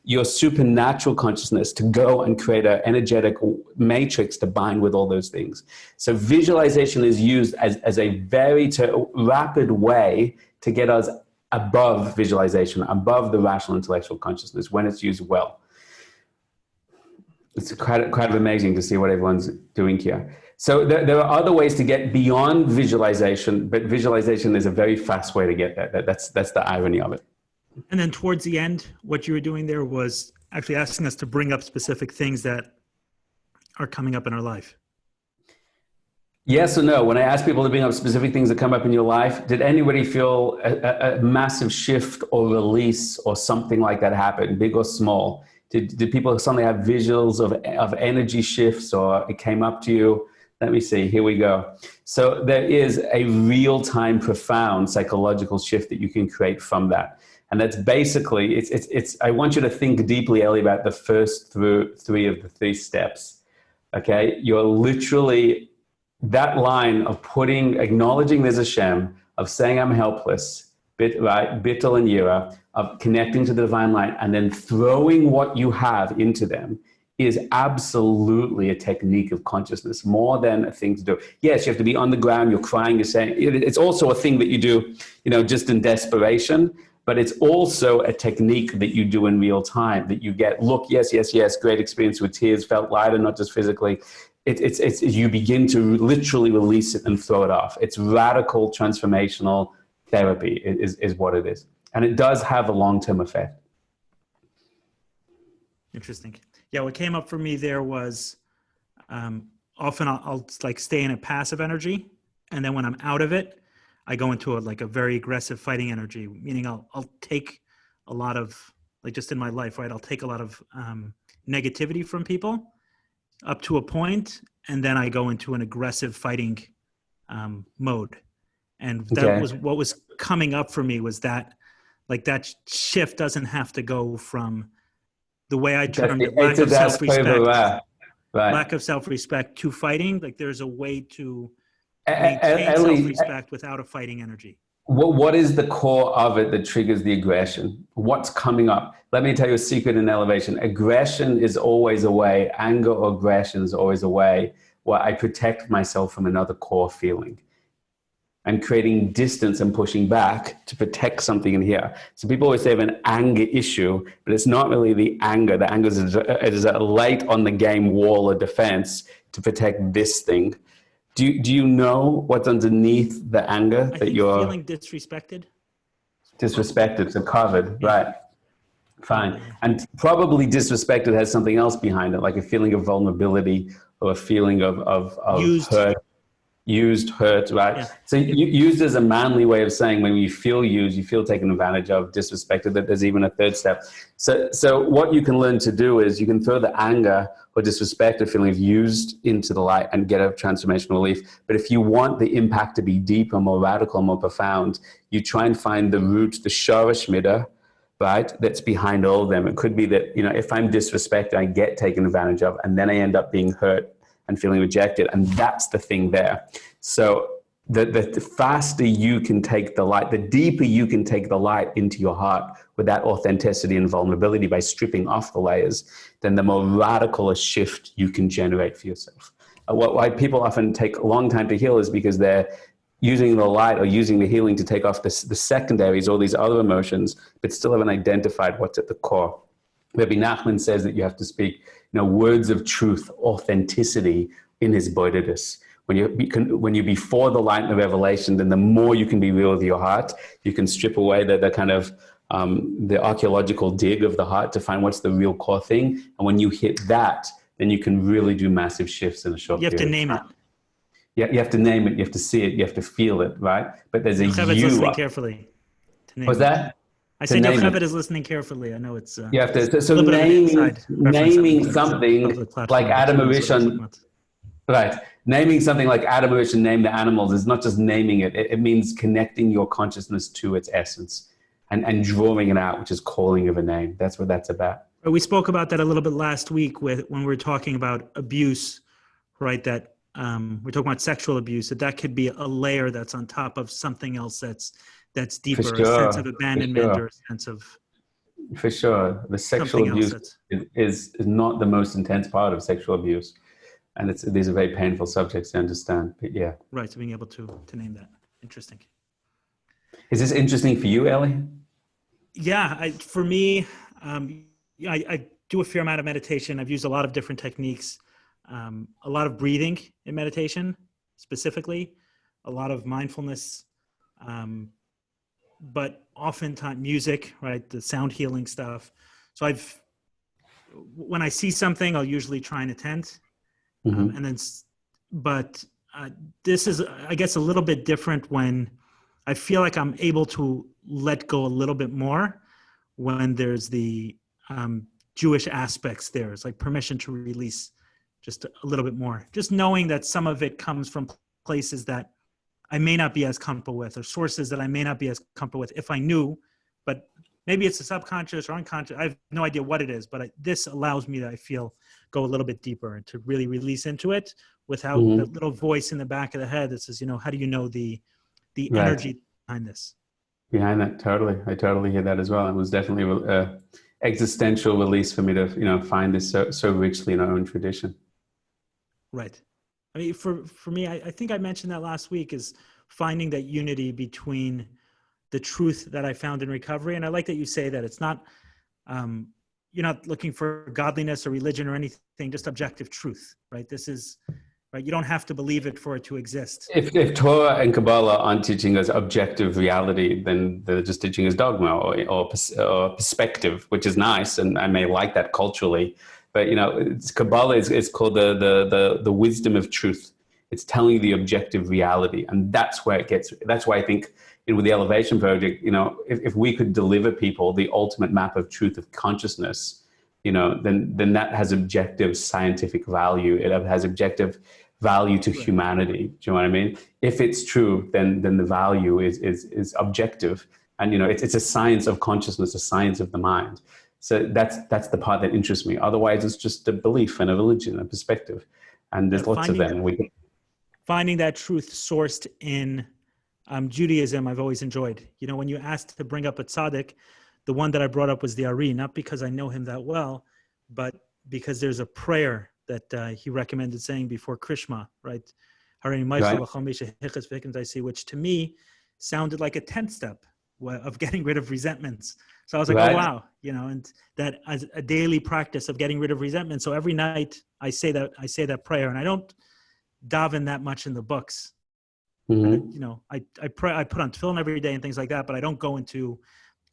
your supernatural consciousness to go and create an energetic matrix to bind with all those things. So visualization is used as a very rapid way to get us above visualization, above the rational intellectual consciousness when it's used well. It's kind of amazing to see what everyone's doing here. So there are other ways to get beyond visualization, but visualization is a very fast way to get there. That's the irony of it. And then towards the end, what you were doing there was actually asking us to bring up specific things that are coming up in our life. Yes or no? When I ask people to bring up specific things that come up in your life, did anybody feel a massive shift or release or something like that happen, big or small? Did people suddenly have visuals of energy shifts, or it came up to you? Let me see. Here we go. So there is a real-time, profound psychological shift that you can create from that. And that's basically, I want you to think deeply, Eli, about the first three of the 3 steps. Okay? You're literally... that line of acknowledging there's a Shem, of saying I'm helpless, bittul and yira, of connecting to the divine light, and then throwing what you have into them is absolutely a technique of consciousness, more than a thing to do. Yes, you have to be on the ground, you're crying, you're saying, it's also a thing that you do, just in desperation, but it's also a technique that you do in real time, that you get, look, yes, yes, yes, great experience with tears, felt lighter, not just physically. It's you begin to literally release it and throw it off. It's radical transformational therapy is what it is. And it does have a long-term effect. Interesting. Yeah, what came up for me there was often I'll like stay in a passive energy. And then when I'm out of it, I go into a very aggressive fighting energy, meaning I'll take a lot of, like just in my life, right? I'll take a lot of negativity from people up to a point, and then I go into an aggressive fighting mode. And that was what was coming up for me, was that that shift doesn't have to go from the way I termed it, lack of self-respect, lack of self-respect to fighting. Like there's a way to maintain self-respect without a fighting energy. What is the core of it that triggers the aggression? What's coming up? Let me tell you a secret in elevation. Aggression is always a way, anger or aggression is always a way where I protect myself from another core feeling and creating distance and pushing back to protect something in here. So people always say I have an anger issue, but it's not really the anger. The anger is a light on the game wall of defense to protect this thing. Do you know what's underneath the anger I that think you're feeling disrespected. disrespected? So covered, Yeah. right? Fine. And probably disrespected has something else behind it, like a feeling of vulnerability or a feeling of used, hurt, right? Yeah. So used as a manly way of saying when you feel used, you feel taken advantage of, disrespected, that there's even a third step. So what you can learn to do is you can throw the anger or disrespect or feeling of used into the light and get a transformational relief. But if you want the impact to be deeper, more radical, more profound, you try and find the root, the shorish midah, right, that's behind all of them. It could be that, if I'm disrespected, I get taken advantage of, and then I end up being hurt and feeling rejected. And that's the thing there. So the faster you can take the light, the deeper you can take the light into your heart with that authenticity and vulnerability by stripping off the layers, then the more radical a shift you can generate for yourself. Why people often take a long time to heal is because they're using the light or using the healing to take off the secondaries, all these other emotions, but still haven't identified what's at the core. Rabbi Nachman says that you have to speak, words of truth, authenticity in his bodhidus. When you're before the light and the revelation, then the more you can be real with your heart, you can strip away the kind of the archaeological dig of the heart to find what's the real core thing. And when you hit that, then you can really do massive shifts in a short period. You have to name it. Yeah, you have to name it, you have to see it, you have to feel it, right? But there's a Yocheved you. listening carefully. What's that? I said Yocheved is listening carefully. I know it's. You have to. So naming something like Adam Arishon, right? Naming something like Adam Arishon named the animals is not just naming it. It means connecting your consciousness to its essence and drawing it out, which is calling of a name. That's what that's about. We spoke about that a little bit last week when we were talking about abuse, right? That we're talking about sexual abuse. That could be a layer that's on top of something else that's deeper, For sure. a sense of abandonment or a sense of. For sure, the sexual abuse is not the most intense part of sexual abuse, and these are very painful subjects to understand. But yeah, right. So being able to name that, interesting. Is this interesting for you, Eli? Yeah, for me, I do a fair amount of meditation. I've used a lot of different techniques, a lot of breathing in meditation, specifically, a lot of mindfulness, but oftentimes music, right? The sound healing stuff. So when I see something, I'll usually try and attend. And then, but this is, I guess, a little bit different when I feel like I'm able to let go a little bit more when there's the Jewish aspects there. It's like permission to release just a little bit more. Just knowing that some of it comes from places that I may not be as comfortable with, or sources that I may not be as comfortable with if I knew, but maybe it's a subconscious or unconscious. I have no idea what it is, but this allows me to, I feel, go a little bit deeper and to really release into it without that little voice in the back of the head that says, how do you know the energy behind this? Behind that, totally. I totally hear that as well. It was definitely an existential release for me to, find this so richly in our own tradition. Right. I mean, for me, I think I mentioned that last week, is finding that unity between the truth that I found in recovery. And I like that you say that it's not, you're not looking for godliness or religion or anything, just objective truth, right? This is, right? You don't have to believe it for it to exist. If Torah and Kabbalah aren't teaching us objective reality, then they're just teaching us dogma or perspective, which is nice. And I may like that culturally. But, Kabbalah is called the wisdom of truth. It's telling you the objective reality. And that's where that's why I think with the Elevation Project, if we could deliver people the ultimate map of truth of consciousness, then that has objective scientific value. It has objective value to humanity. Do you know what I mean? If it's true, then the value is objective. And, it's a science of consciousness, a science of the mind. So that's the part that interests me. Otherwise, it's just a belief and a religion, a perspective. And there's lots of them. Finding that truth sourced in Judaism I've always enjoyed. You know, when you asked to bring up a tzaddik, the one that I brought up was the Ari, not because I know him that well, but because there's a prayer that he recommended saying before Krishma, right? Which to me sounded like a 10th step of getting rid of resentments. So I was like, oh, wow, you know, and that as a daily practice of getting rid of resentment. So every night I say that prayer, and I don't daven that much in the books. Mm-hmm. You know, I pray, I put on tefillin every day and things like that, but I don't go into,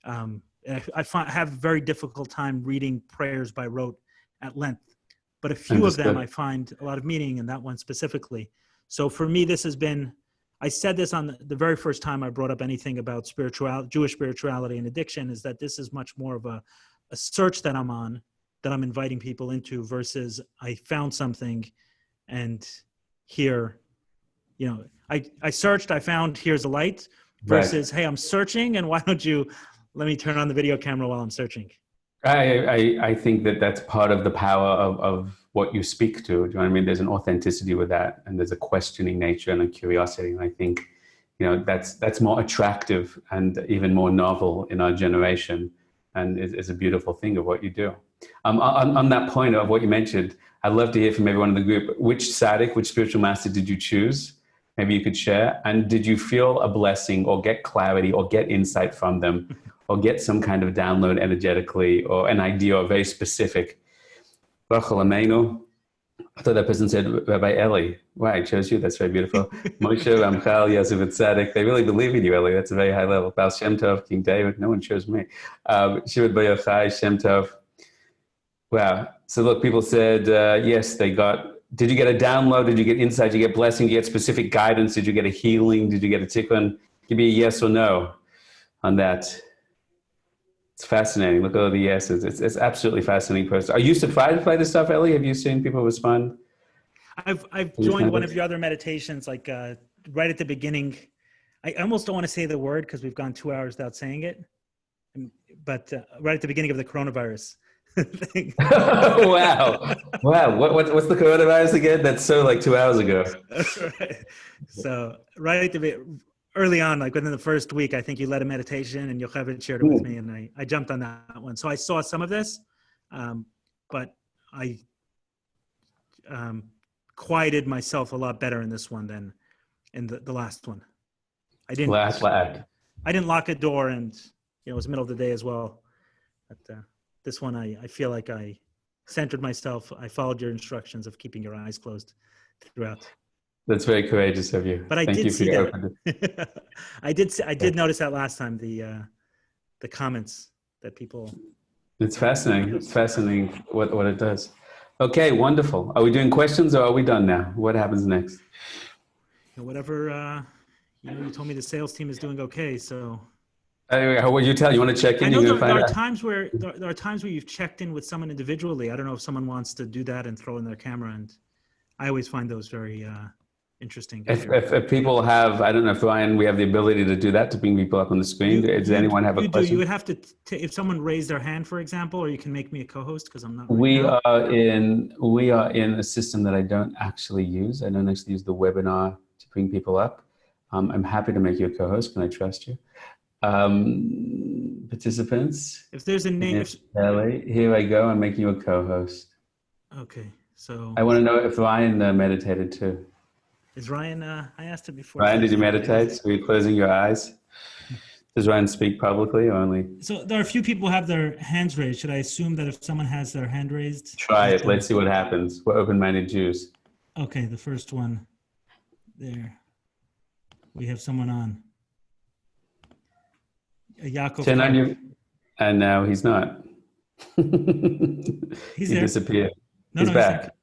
I have a very difficult time reading prayers by rote at length, but a few of them I find a lot of meaning in that one specifically. So for me, this has been, I said this on the very first time I brought up anything about Jewish spirituality and addiction, is that this is much more of a search that I'm on, that I'm inviting people into, versus I found something and here, you know, I searched, I found, here's a light, versus, hey, I'm searching, and why don't you let me turn on the video camera while I'm searching? I think that's part of the power of what you speak to. Do you know what I mean? There's an authenticity with that, and there's a questioning nature and a curiosity. And I think, you know, that's more attractive and even more novel in our generation, and is a beautiful thing of what you do. On that point of what you mentioned, I'd love to hear from everyone in the group. Which tzaddik, which spiritual master did you choose? Maybe you could share. And did you feel a blessing or get clarity or get insight from them or get some kind of download energetically or an idea or very specific? I thought that person said Rabbi Eli. Wow, I chose you. That's very beautiful. Moshe, Ramchal, Yosef Tzaddik. They really believe in you, Eli. That's a very high level. Baal Shem Tov, King David. No one chose me. Shimon Bar Yochai, Shem Tov. Wow. So look, people said, yes, they got. Did you get a download? Did you get insight? Did you get blessing? Did you get specific guidance? Did you get a healing? Did you get a tikkun? Give me a yes or no on that. It's fascinating. Look at all the yeses. It's absolutely fascinating process. Are you surprised by this stuff, Ellie? Have you seen people respond? I've joined one of your other meditations, like right at the beginning. I almost don't want to say the word because we've gone 2 hours without saying it. But right at the beginning of the coronavirus. Wow. What's the coronavirus again? That's so like 2 hours ago. Right. So right at the early on, like within the first week, I think you led a meditation and Yocheved shared it with me, and I jumped on that one. So I saw some of this, but I quieted myself a lot better in this one than in the last one. I didn't lock a door, and it was middle of the day as well. But this one, I feel like I centered myself. I followed your instructions of keeping your eyes closed throughout. That's very courageous of you. But I did see that. I did notice that last time, the comments that people. It's fascinating. It's fascinating what it does. Okay, wonderful. Are we doing questions or are we done now? What happens next? Whatever. You told me the sales team is doing okay, so. What would you tell? You want to check in? I know there are times where you've checked in with someone individually. I don't know if someone wants to do that and throw in their camera, and I always find those very interesting. If people have, I don't know if Ryan, we have the ability to do that, to bring people up on the screen. Does anyone have a question? You would have to, if someone raised their hand, for example, or you can make me a co-host because I'm not. We are in a system that I don't actually use. I don't actually use the webinar to bring people up. I'm happy to make you a co-host. Can I trust you? Participants. If there's a name. Here I go. I'm making you a co-host. Okay. So. I want to know if Ryan meditated too. Is Ryan, I asked him before. Ryan, did you meditate? So you're closing your eyes? Does Ryan speak publicly or only? So there are a few people who have their hands raised. Should I assume that if someone has their hand raised? Try it. Let's see what happens. We're open-minded Jews. Okay, the first one. There. We have someone on. Yaakov. Turn on your... And now he's not. He disappeared. He's back.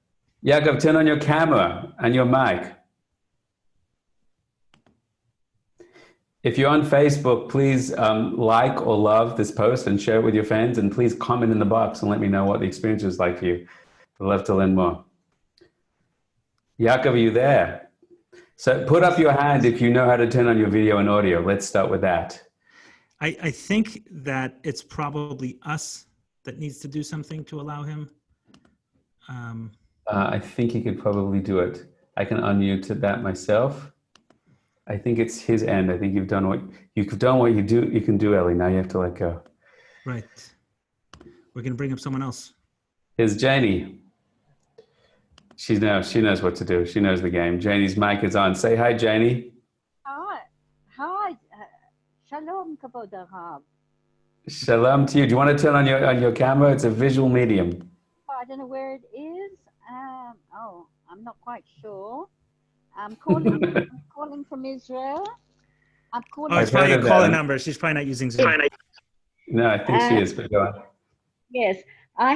Yaakov, turn on your camera and your mic. If you're on Facebook, please like or love this post and share it with your friends. And please comment in the box and let me know what the experience was like for you. I'd love to learn more. Yaakov, are you there? So put up your hand if you know how to turn on your video and audio. Let's start with that. I think that it's probably us that needs to do something to allow him. I think he could probably do it. I can unmute that myself. I think it's his end. I think you've done what you can do, Ellie. Now you have to let go. Right. We're going to bring up someone else. Here's Janie. She knows what to do. She knows the game. Janie's mic is on. Say hi, Janie. Hi. Shalom, Kavod Arav. Shalom to you. Do you want to turn on your camera? It's a visual medium. Oh, I don't know where it is. I'm not quite sure. I'm calling from Israel. I'm calling. Oh, it's probably a calling number. She's probably not using Zoom. No, I think she is. But go on. Yes, I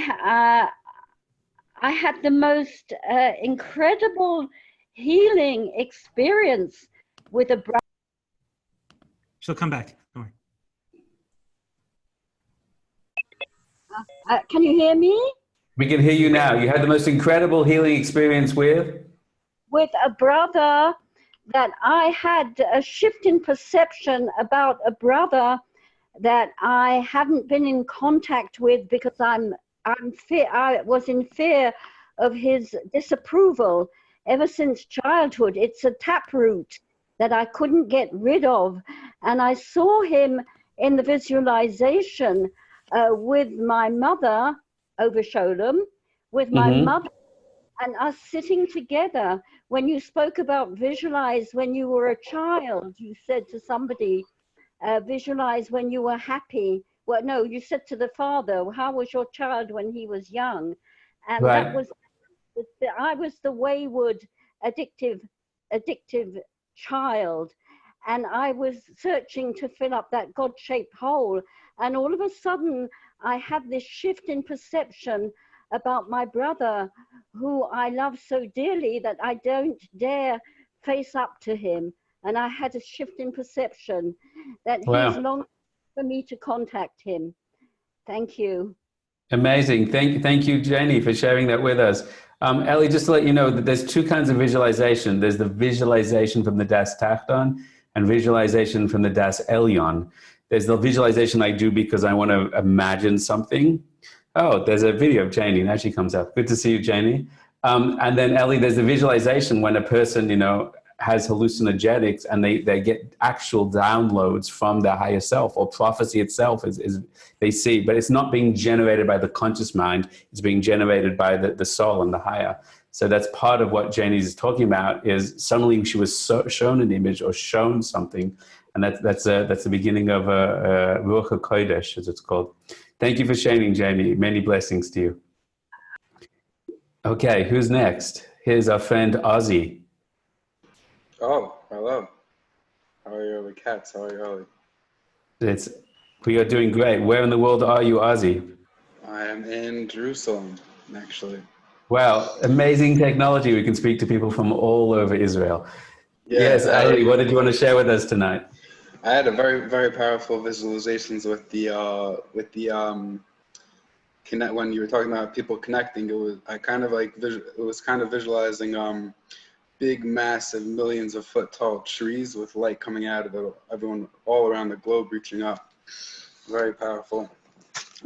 had the most incredible healing experience with a brother. She'll come back. Don't worry. Can you hear me? We can hear you now. You had the most incredible healing experience with a brother that I had a shift in perception about a brother that I hadn't been in contact with because I was in fear of his disapproval ever since childhood. It's a taproot that I couldn't get rid of. And I saw him in the visualization with my mother over Sholem, with my mother and us sitting together. When you spoke about visualize when you were a child, you said to somebody, visualize when you were happy. Well, no, you said to the father, how was your child when he was young? And right. I was the wayward, addictive child. And I was searching to fill up that God-shaped hole. And all of a sudden, I had this shift in perception about my brother, who I love so dearly that I don't dare face up to him. And I had a shift in perception that he's longing for me to contact him. Thank you. Amazing. Thank you, Jenny, for sharing that with us. Ellie, just to let you know that there's two kinds of visualization. There's the visualization from the Das Tachton and visualization from the Das Elyon. There's the visualization I do because I want to imagine something. Oh, there's a video of Janie. Now she comes up. Good to see you, Janie. And then Ellie, there's the visualization when a person, has hallucinogenics and they get actual downloads from their higher self, or prophecy itself is they see, but it's not being generated by the conscious mind. It's being generated by the soul and the higher. So that's part of what Janie's talking about, is suddenly she was shown an image or shown something. And that's the beginning of a Ruach HaKodesh, as it's called. Thank you for sharing, Jamie. Many blessings to you. Okay, who's next? Here's our friend Ozzy. Oh, hello. How are you, Rav Katz? How are you, Eli? We are doing great. Where in the world are you, Ozzy? I am in Jerusalem, actually. Wow, amazing technology. We can speak to people from all over Israel. Yeah, yes, Eli, what did you want to share with us tonight? I had a very, very powerful visualizations with the when you were talking about people connecting. It was kind of visualizing big, massive, millions of foot tall trees with light coming out of it. Everyone all around the globe reaching up. Very powerful.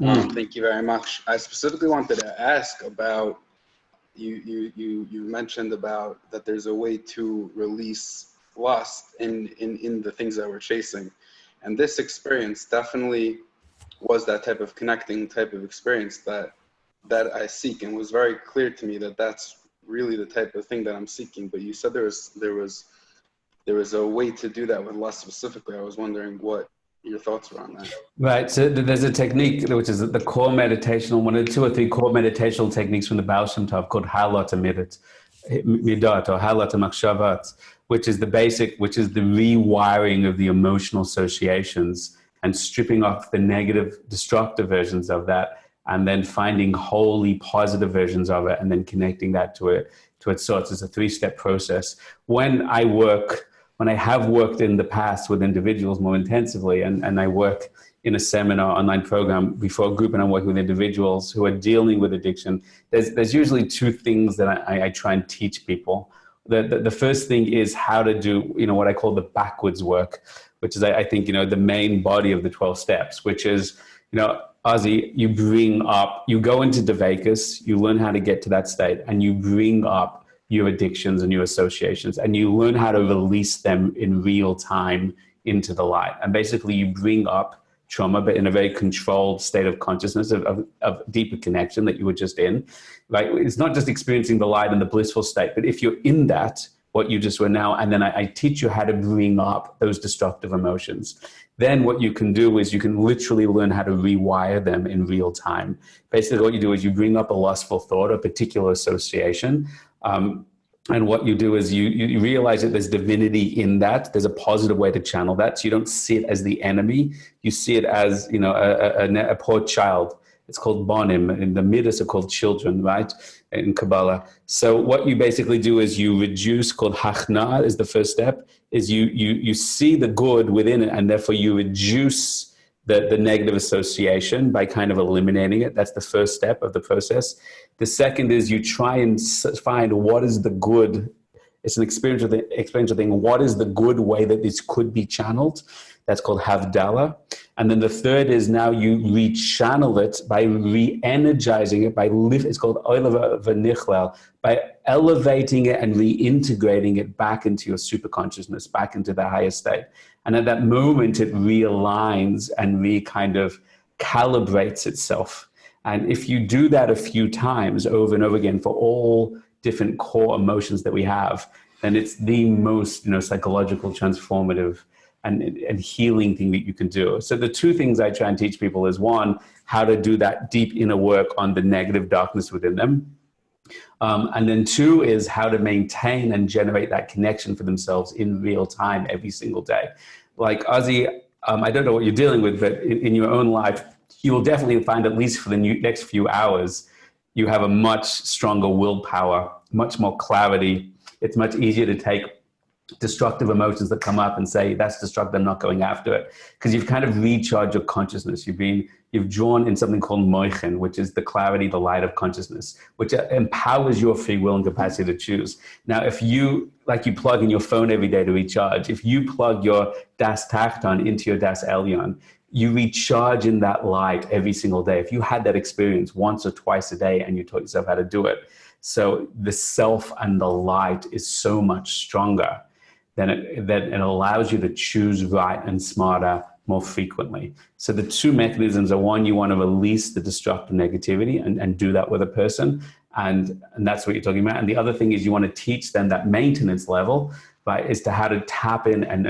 Thank you very much. I specifically wanted to ask about you mentioned about that there's a way to release lust in the things that we're chasing, and this experience definitely was that type of connecting type of experience that I seek, and was very clear to me that that's really the type of thing that I'm seeking. But you said there was a way to do that with lust specifically. I was wondering what your thoughts were on that. Right. So there's a technique which is the core meditational, one of the 2 or 3 core meditational techniques from the Baal Shem Tov called Halot Midot or Halot Machshavat, which is the rewiring of the emotional associations and stripping off the negative, destructive versions of that, and then finding wholly positive versions of it, and then connecting that to its source. It's a 3-step process. When I have worked in the past with individuals more intensively, and I work in a seminar online program before a group, and I'm working with individuals who are dealing with addiction, there's usually 2 things that I try and teach people. The first thing is how to do, what I call the backwards work, which is, I think, the main body of the 12 steps, which is, Ozzy, you go into Deveikus, you learn how to get to that state, and you bring up your addictions and your associations, and you learn how to release them in real time into the light. And basically you bring up trauma, but in a very controlled state of consciousness, of deeper connection that you were just in, right? It's not just experiencing the light and the blissful state, but if you're in that, what you just were now, and then I teach you how to bring up those destructive emotions. Then what you can do is you can literally learn how to rewire them in real time. Basically what you do is you bring up a lustful thought, a particular association, and what you do is you realize that there's divinity in that. There's a positive way to channel that. So you don't see it as the enemy. You see it as, you know, a poor child. It's called bonim. In the Midas are called children, right? In Kabbalah. So what you basically do is you reduce, called hachna is the first step, is you see the good within it, and therefore you reduce the negative association by kind of eliminating it. That's the first step of the process. The second is you try and find what is the good. It's an experiential thing. What is the good way that this could be channeled? That's called Havdalah. And then the third is now you rechannel it by re-energizing it, it's called Oila V'Nichlal, by elevating it and reintegrating it back into your superconsciousness, back into the higher state. And at that moment, it realigns and kind of calibrates itself. And if you do that a few times over and over again for all different core emotions that we have, then it's the most, you know, psychological, transformative, and healing thing that you can do. So the two things I try and teach people is, one, how to do that deep inner work on the negative darkness within them. And then two is how to maintain and generate that connection for themselves in real time every single day. Like Ozzy, I don't know what you're dealing with, but in your own life, you will definitely find, at least for the next few hours, you have a much stronger willpower, much more clarity. It's much easier to take destructive emotions that come up and say, that's destructive, I'm not going after it. Because you've kind of recharged your consciousness. You've drawn in something called moichin, which is the clarity, the light of consciousness, which empowers your free will and capacity to choose. Now, if you plug in your phone every day to recharge, if you plug your Das Tachton into your Das Elyon, you recharge in that light every single day. If you had that experience once or twice a day and you taught yourself how to do it, so the self and the light is so much stronger. Then it allows you to choose right and smarter more frequently. So the two mechanisms are, one, you want to release the destructive negativity and do that with a person. And that's what you're talking about. And the other thing is you want to teach them that maintenance level, right, is to how to tap in and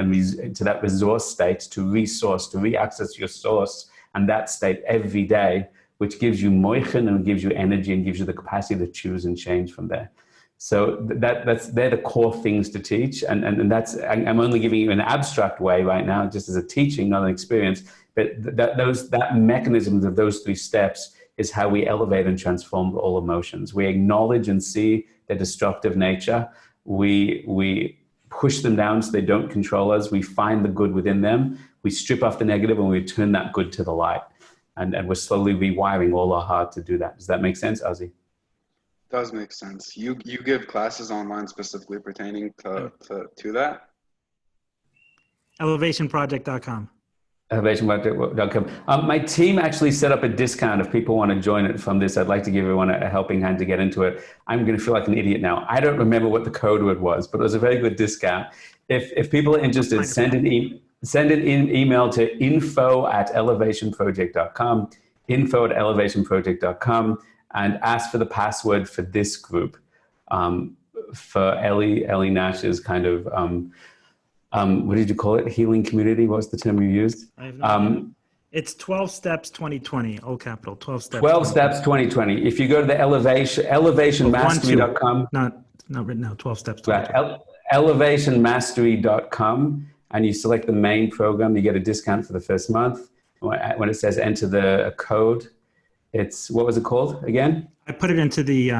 to that resource state, to re-access your source and that state every day, which gives you moichin and gives you energy and gives you the capacity to choose and change from there. So they're the core things to teach, and that's, I'm only giving you an abstract way right now, just as a teaching, not an experience. But that mechanisms of those three steps is how we elevate and transform all emotions. We acknowledge and see their destructive nature. We push them down so they don't control us. We find the good within them. We strip off the negative and we turn that good to the light. And we're slowly rewiring all our heart to do that. Does that make sense, Ozzy? Does make sense. You give classes online specifically pertaining to that? Elevationproject.com. Elevationproject.com. My team actually set up a discount if people want to join it from this. I'd like to give everyone a helping hand to get into it. I'm going to feel like an idiot now. I don't remember what the code word was, but it was a very good discount. If people are interested, send an email to info@elevationproject.com, info@elevationproject.com. and ask for the password for this group, for Eli Nash's kind of, what did you call it? Healing community? What was the term you used? I have no idea. It's 12 Steps 2020, all capital, 12 Steps. 12 Steps 2020. If you go to the elevationmastery.com. Not written out, 12 Steps 2020. Right, elevationmastery.com, and you select the main program, you get a discount for the first month. When it says enter the code, it's, what was it called again? I put it into the...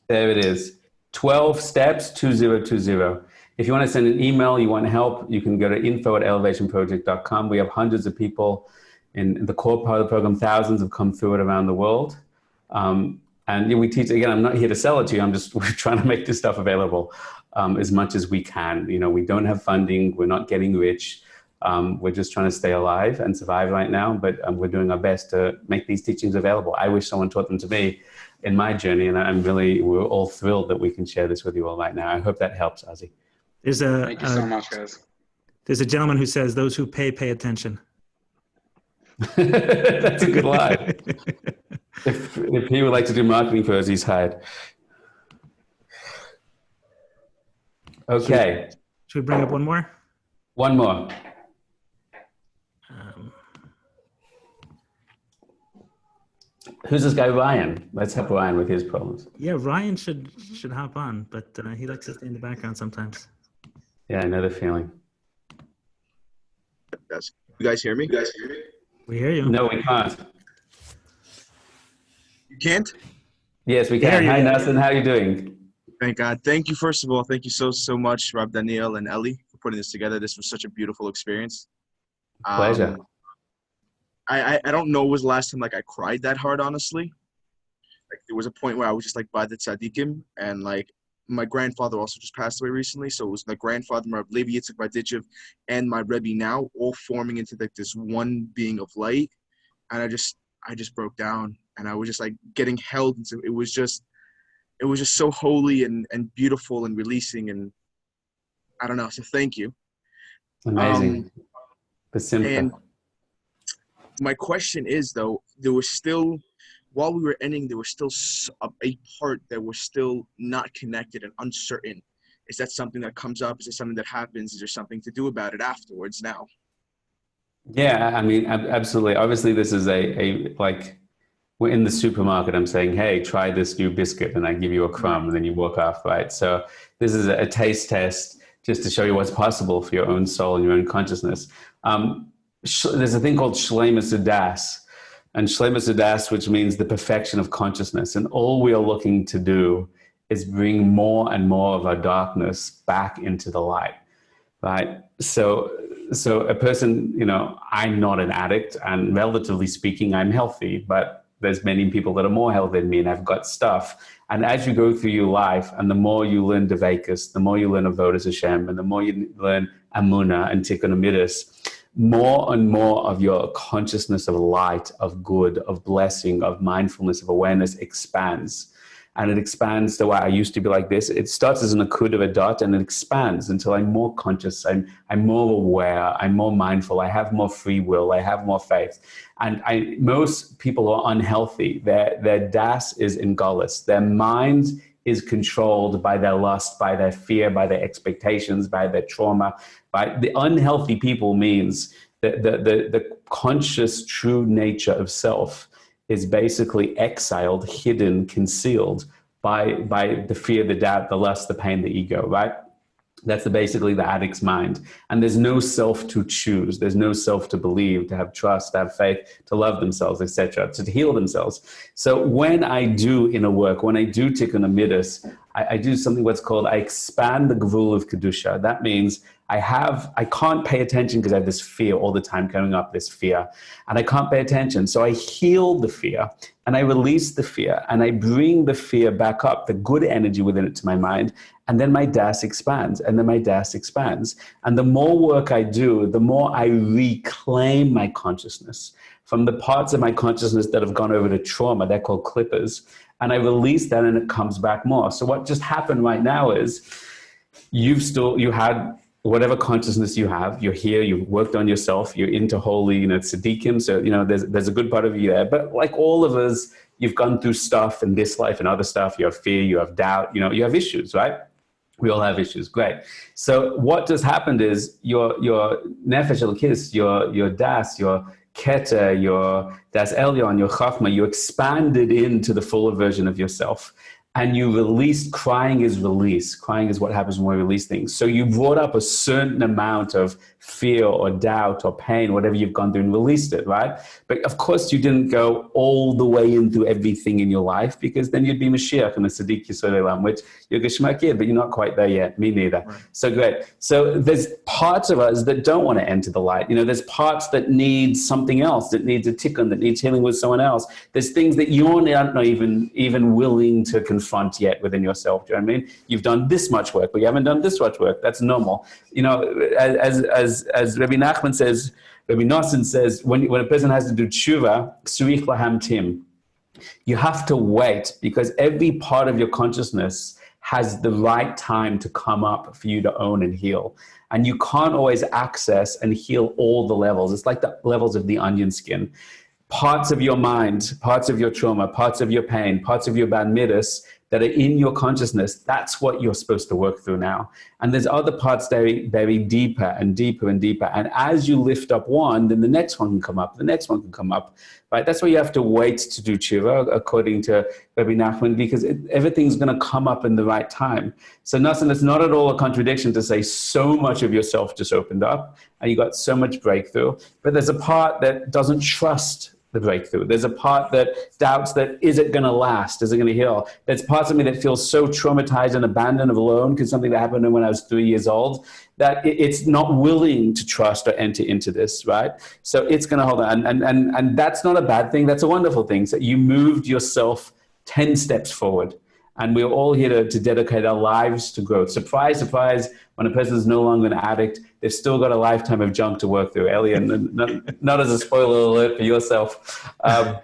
There it is. 12 Steps 2020. If you want to send an email, you want help, you can go to info@elevationproject.com. We have hundreds of people in the core part of the program. Thousands have come through it around the world. And we teach, again, I'm not here to sell it to you. We're trying to make this stuff available as much as we can. You know, we don't have funding. We're not getting rich. We're just trying to stay alive and survive right now, but we're doing our best to make these teachings available. I wish someone taught them to me in my journey, and we're all thrilled that we can share this with you all right now. I hope that helps, Ozzy. Thank you so much, guys. There's a gentleman who says, those who pay attention. That's a good line. If he would like to do marketing for us, he's hired. Okay. Should we bring up one more? One more. Who's this guy, Ryan? Let's help Ryan with his problems. Yeah, Ryan should hop on, but he likes to stay in the background sometimes. Yeah, I know the feeling. You guys hear me? We hear you. No, we can't. You can't? Yes, we can. Hi, Nelson. How are you doing? Thank God. Thank you, first of all. Thank you so much, Rav Doniel and Eli, for putting this together. This was such a beautiful experience. Pleasure. I don't know when was the last time like I cried that hard, honestly. Like there was a point where I was just like by the tzaddikim, and like my grandfather also just passed away recently, so it was my grandfather, my Levi Yitzchak Badichev, and my Rebbe now all forming into like this one being of light, and I just broke down, and I was just like getting held into it was just so holy and beautiful and releasing, and I don't know. So thank you. Amazing. The simple. And my question is, though, there was still, while we were ending, there was still a part that was still not connected and uncertain. Is that something that comes up? Is it something that happens? Is there something to do about it afterwards now? Yeah, I mean, absolutely. Obviously, this is like, we're in the supermarket. I'm saying, hey, try this new biscuit, and I give you a crumb, and then you walk off, right? So this is a taste test just to show you what's possible for your own soul and your own consciousness. There's a thing called Shleimus Hadas, and Shleimus Hadas, which means the perfection of consciousness. And all we are looking to do is bring more and more of our darkness back into the light, right? So a person, I'm not an addict, and relatively speaking, I'm healthy, but there's many people that are more healthy than me, and I've got stuff. And as you go through your life, and the more you learn Deveikus, the more you learn Avodas Hashem, and the more you learn Amunah and Tikkun Midas, more and more of your consciousness of light, of good, of blessing, of mindfulness, of awareness expands. And it expands the way I used to be like this. It starts as an akud of a dot, and it expands until I'm more conscious, I'm more aware, I'm more mindful, I have more free will, I have more faith. And most people are unhealthy. Their das is in galus. Their mind is controlled by their lust, by their fear, by their expectations, by their trauma. By the unhealthy people means that the conscious true nature of self is basically exiled, hidden, concealed by the fear, the doubt, the lust, the pain, the ego, right? That's basically the addict's mind. And there's no self to choose. There's no self to believe, to have trust, to have faith, to love themselves, etc., to heal themselves. So when I do inner work, when I do Tikkun Midas, I do something what's called, I expand the gvul of Kedusha. That means I can't pay attention because I have this fear all the time coming up, this fear, and I can't pay attention. So I heal the fear, and I release the fear, and I bring the fear back up, the good energy within it, to my mind, and then my das expands, and then my das expands. And the more work I do, the more I reclaim my consciousness from the parts of my consciousness that have gone over to trauma. They're called clippers. And I release that, and it comes back more. So what just happened right now is you had whatever consciousness you have, you're here, you've worked on yourself, you're into holy, tzaddikim. So, there's a good part of you there. But like all of us, you've gone through stuff in this life and other stuff. You have fear, you have doubt, you have issues, right? We all have issues. Great. So what just happened is your nefesh elokis, your das, your keter, your das elyon, your chachma, you expanded into the fuller version of yourself. And you released, crying is release. Crying is what happens when we release things. So you brought up a certain amount of fear or doubt or pain, whatever you've gone through, and released it, right? But of course you didn't go all the way into everything in your life, because then you'd be Mashiach and a Sadiq Yisod Olam, which you're Geshmak Yid, but you're not quite there yet. Me neither. Right. So great. So there's parts of us that don't want to enter the light. There's parts that need something else, that needs a tikkun, that needs healing with someone else. There's things that you're not even willing to confront front yet within yourself. Do you know what I mean? You've done this much work, but you haven't done this much work. That's normal. You know, as Rabbi Nachman says, Rabbi Nosson says, when a person has to do tshuva, tzrich lahamtim, you have to wait, because every part of your consciousness has the right time to come up for you to own and heal. And you can't always access and heal all the levels. It's like the levels of the onion skin. Parts of your mind, parts of your trauma, parts of your pain, parts of your bad midas that are in your consciousness, that's what you're supposed to work through now. And there's other parts that are very deeper and deeper and deeper. And as you lift up one, then the next one can come up, the next one can come up, right? That's why you have to wait to do tshuva, according to Rabbi Nachman, because everything's going to come up in the right time. So Nassim, it's not at all a contradiction to say so much of yourself just opened up and you got so much breakthrough, but there's a part that doesn't trust the breakthrough. There's a part that doubts that, is it going to last? Is it going to heal? There's parts of me that feels so traumatized and abandoned and alone because something that happened when I was 3 years old, that it's not willing to trust or enter into this, right? So it's going to hold on. And that's not a bad thing. That's a wonderful thing. So you moved yourself 10 steps forward. And we're all here to dedicate our lives to growth. Surprise, surprise, when a person is no longer an addict, they've still got a lifetime of junk to work through. Ellie, and not as a spoiler alert for yourself. And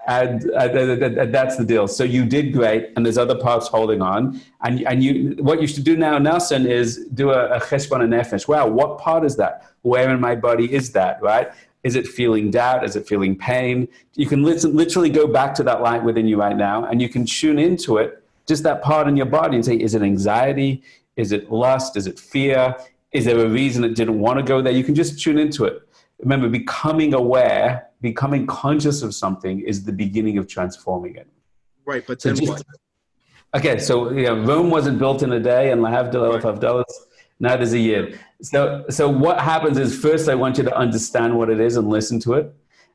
that's the deal. So you did great, and there's other parts holding on. And you, what you should do now, Nelson, is do a cheshbon nefesh. Wow, what part is that? Where in my body is that, right? Is it feeling doubt? Is it feeling pain? You can literally go back to that light within you right now, and you can tune into it, just that part in your body, and say, is it anxiety? Is it lust? Is it fear? Is there a reason it didn't want to go there? You can just tune into it. Remember, becoming aware, becoming conscious of something is the beginning of transforming it. Right, but then what? Okay, so Rome wasn't built in a day, and Lahavdil Havdalas, now there's a year. So what happens is, first I want you to understand what it is and listen to it.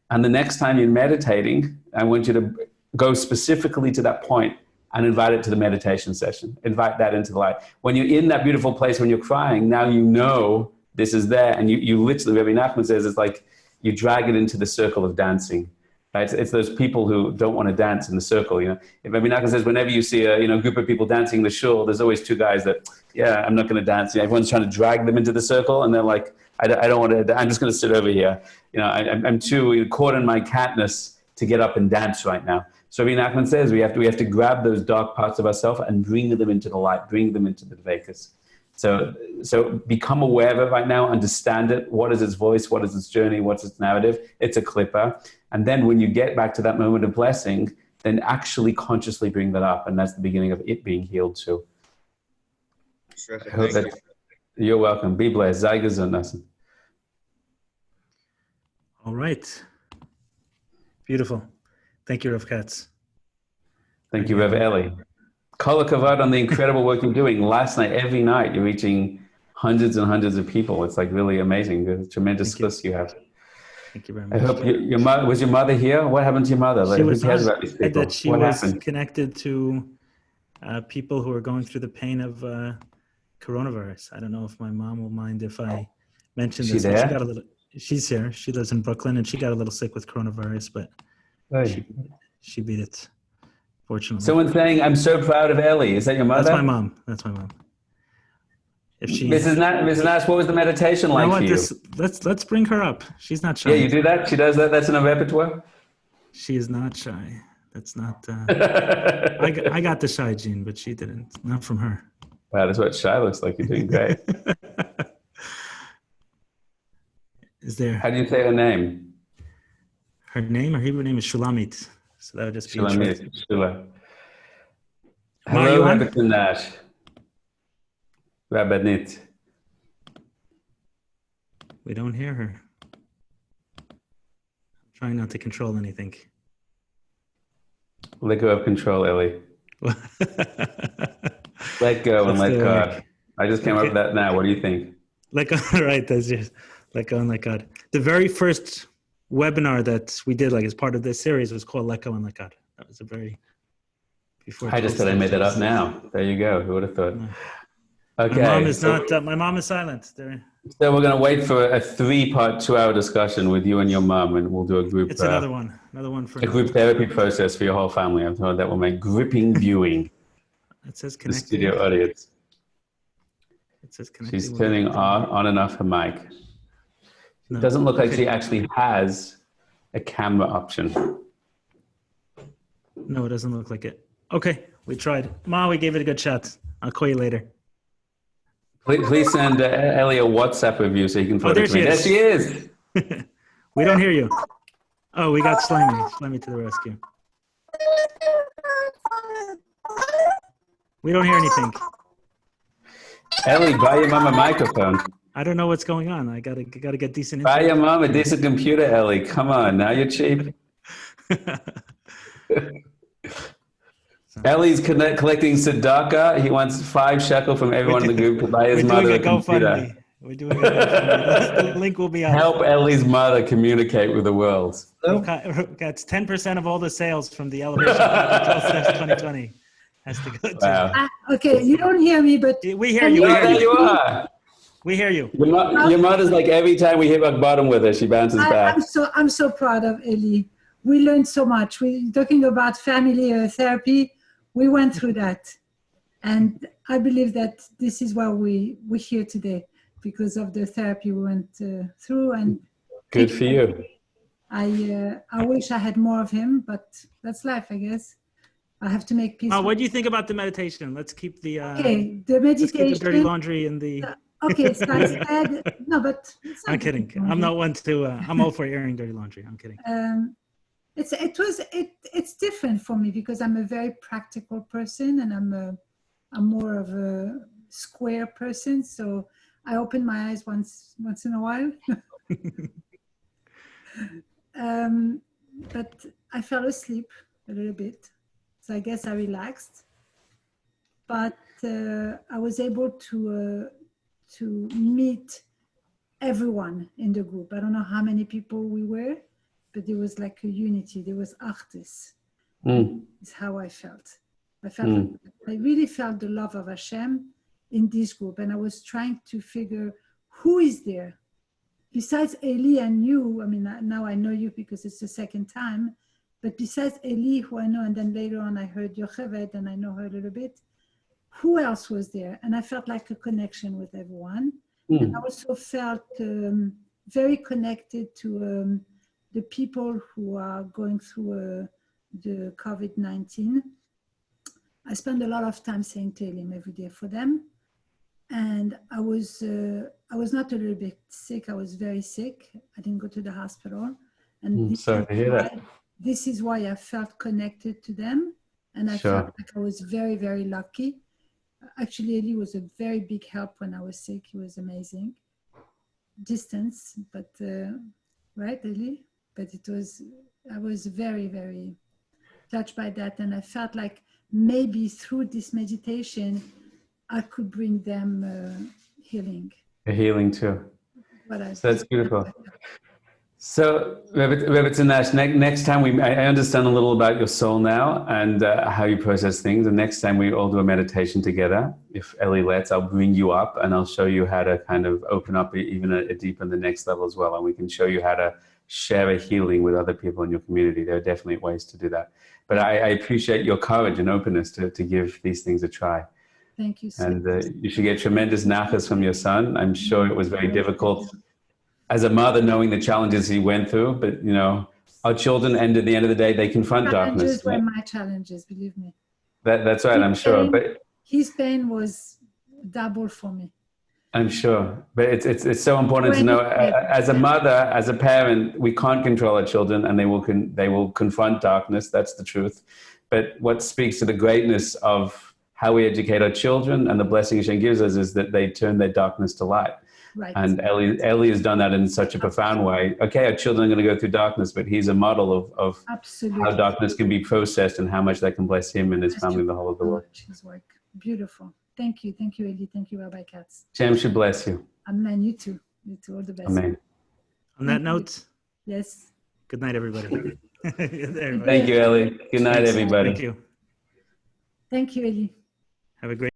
And the next time you're meditating, I want you to go specifically to that point and invite it to the meditation session. Invite that into the light. When you're in that beautiful place, when you're crying, now you know this is there. And you literally, Rabbi Nachman says, it's like you drag it into the circle of dancing. Right? It's those people who don't want to dance in the circle. If Rabbi Nachman says, whenever you see a group of people dancing in the shul, there's always two guys that, I'm not going to dance. Everyone's trying to drag them into the circle, and they're like, I don't want to. I'm just going to sit over here. I'm too caught in my catness to get up and dance right now. So Rabbi Nachman says we have to grab those dark parts of ourselves and bring them into the light, bring them into the dveikus. So become aware of it right now, understand it. What is its voice? What is its journey? What's its narrative? It's a clipper. And then when you get back to that moment of blessing, then actually consciously bring that up. And that's the beginning of it being healed too. I hope that you're welcome. Be blessed. Sei gesund, Nassim. All right. Beautiful. Thank you, Rav Katz. Thank you, Rav Eli. Kol hakavod on the incredible work you're doing. Last night, every night, you're reaching hundreds and hundreds of people. It's like really amazing. The tremendous skills you have. Thank you very much. I hope your mother, was your mother here? What happened to your mother? She was happened? Connected to people who are going through the pain of coronavirus. I don't know if my mom will mind if I mention this. She's here. She lives in Brooklyn, and she got a little sick with coronavirus, but she beat it, fortunately. Someone's saying, I'm so proud of Ellie. Is that your mother? That's my mom. If she, Mrs. Nash, what was the meditation like for you? Let's bring her up. She's not shy. Yeah, you do that? She does that? That's in her repertoire? She is not shy. That's not... I got the shy gene, but she didn't. Not from her. Wow, that's what shy looks like. You're doing great. Is there... How do you say her name? Her Hebrew name is Shulamit. So that would just be... Shulamit. Shula. Hello, Rabbi Nash. Rabbanit. We don't hear her. I'm trying not to control anything. Let go of control, Ellie. Let go and let God. I just came up with that now. What do you think? Let go. Right. That's just let go and let God. The very first webinar that we did, as part of this series, was called Let Go and Let God. That was a very... I just said I made that up now. There you go. Who would have thought? Okay. My mom is not. My mom is silent. So we're going to wait for a 3-part, 2-hour discussion with you and your mom, and we'll do a group. It's another one for a group therapy process for your whole family. I'm told that will make gripping viewing. It says The connecting. studio audience. It says connecting. She's turning on and off her mic. No. It doesn't look like she actually has a camera option. No, it doesn't look like it. Okay, we tried. Ma, we gave it a good shot. I'll call you later. Please send Ellie a WhatsApp review so you can forward it to me. There she is. We don't hear you. Oh, we got Slimy. Slimy to the rescue. We don't hear anything. Ellie, buy your mom a microphone. I don't know what's going on. I gotta get decent. Buy your mom a decent computer, Ellie. Come on, now you're cheap. Ellie's collecting tzedakah. He wants 5 shekel from everyone in the group to buy his mother a computer. We're doing a GoFundMe. The link will be up. Help Ellie's mother communicate with the world. That's 10% of all the sales from the Elevation 12 Steps 2020 has to go to. Wow. Okay, you don't hear me, but we hear you. There you are. We hear you. Your mother's like every time we hit rock bottom with her, she bounces back. I'm so proud of Eli. We learned so much. We're talking about family therapy. We went through that, and I believe that this is why we're here today, because of the therapy we went through. And good for you. I wish I had more of him, but that's life, I guess. I have to make peace. What do you think about the meditation? Let's keep the the meditation. Let's keep the dirty laundry in the. Okay, it's not bad. No, but it's not I'm kidding. I'm not one to. I'm all for airing dirty laundry. I'm kidding. It's different for me because I'm a very practical person, and I'm more of a square person. So I open my eyes once in a while. But I fell asleep a little bit, so I guess I relaxed. But I was able to meet everyone in the group. I don't know how many people we were, but there was like a unity. There was Achtis. Is how I felt. I really felt the love of Hashem in this group, and I was trying to figure who is there besides Eli and you. I mean, now I know you because it's the second time, but besides Eli, who I know, and then later on I heard Yocheved, and I know her a little bit. Who else was there? And I felt like a connection with everyone. And I also felt very connected to the people who are going through the COVID-19. I spend a lot of time saying Tehillim every day for them. And I was not a little bit sick. I was very sick. I didn't go to the hospital. And sorry to hear that. This is why I felt connected to them. And I felt like I was very, very lucky. Actually, Eli was a very big help when I was sick. He was amazing. Distance, but right, Eli? But I was very, very touched by that. And I felt like maybe through this meditation, I could bring them healing. A healing too. So that's beautiful. So, Rav Nash, next time I understand a little about your soul now and how you process things. And next time we all do a meditation together, if Eli lets, I'll bring you up and I'll show you how to kind of open up even a deeper the next level as well. And we can show you how to share a healing with other people in your community. There are definitely ways to do that. But I appreciate your courage and openness to give these things a try. Thank you so much. And you should get tremendous nachas from your son. I'm sure it was very difficult as a mother, knowing the challenges he went through, but our children, and at the end of the day, they confront darkness. Challenges were my challenges, believe me. That's right, I'm sure. But his pain was double for me. I'm sure, but it's so important to know. As a mother, as a parent, we can't control our children, and they will confront darkness. That's the truth. But what speaks to the greatness of how we educate our children and the blessing Hashem gives us is that they turn their darkness to light. Right. And Eli has done that in such a profound way. Okay, our children are going to go through darkness, but he's a model of how darkness can be processed and how much that can bless him and his family and the whole of the world. His work. Beautiful. Thank you, Eli. Thank you, Rabbi Katz. Hashem should bless you. Amen. You too. You too. All the best. Amen. On that note, yes. Good night, everybody. Thank you, Eli. Good night, everybody. Thank you. Thank you, Eli. Have a great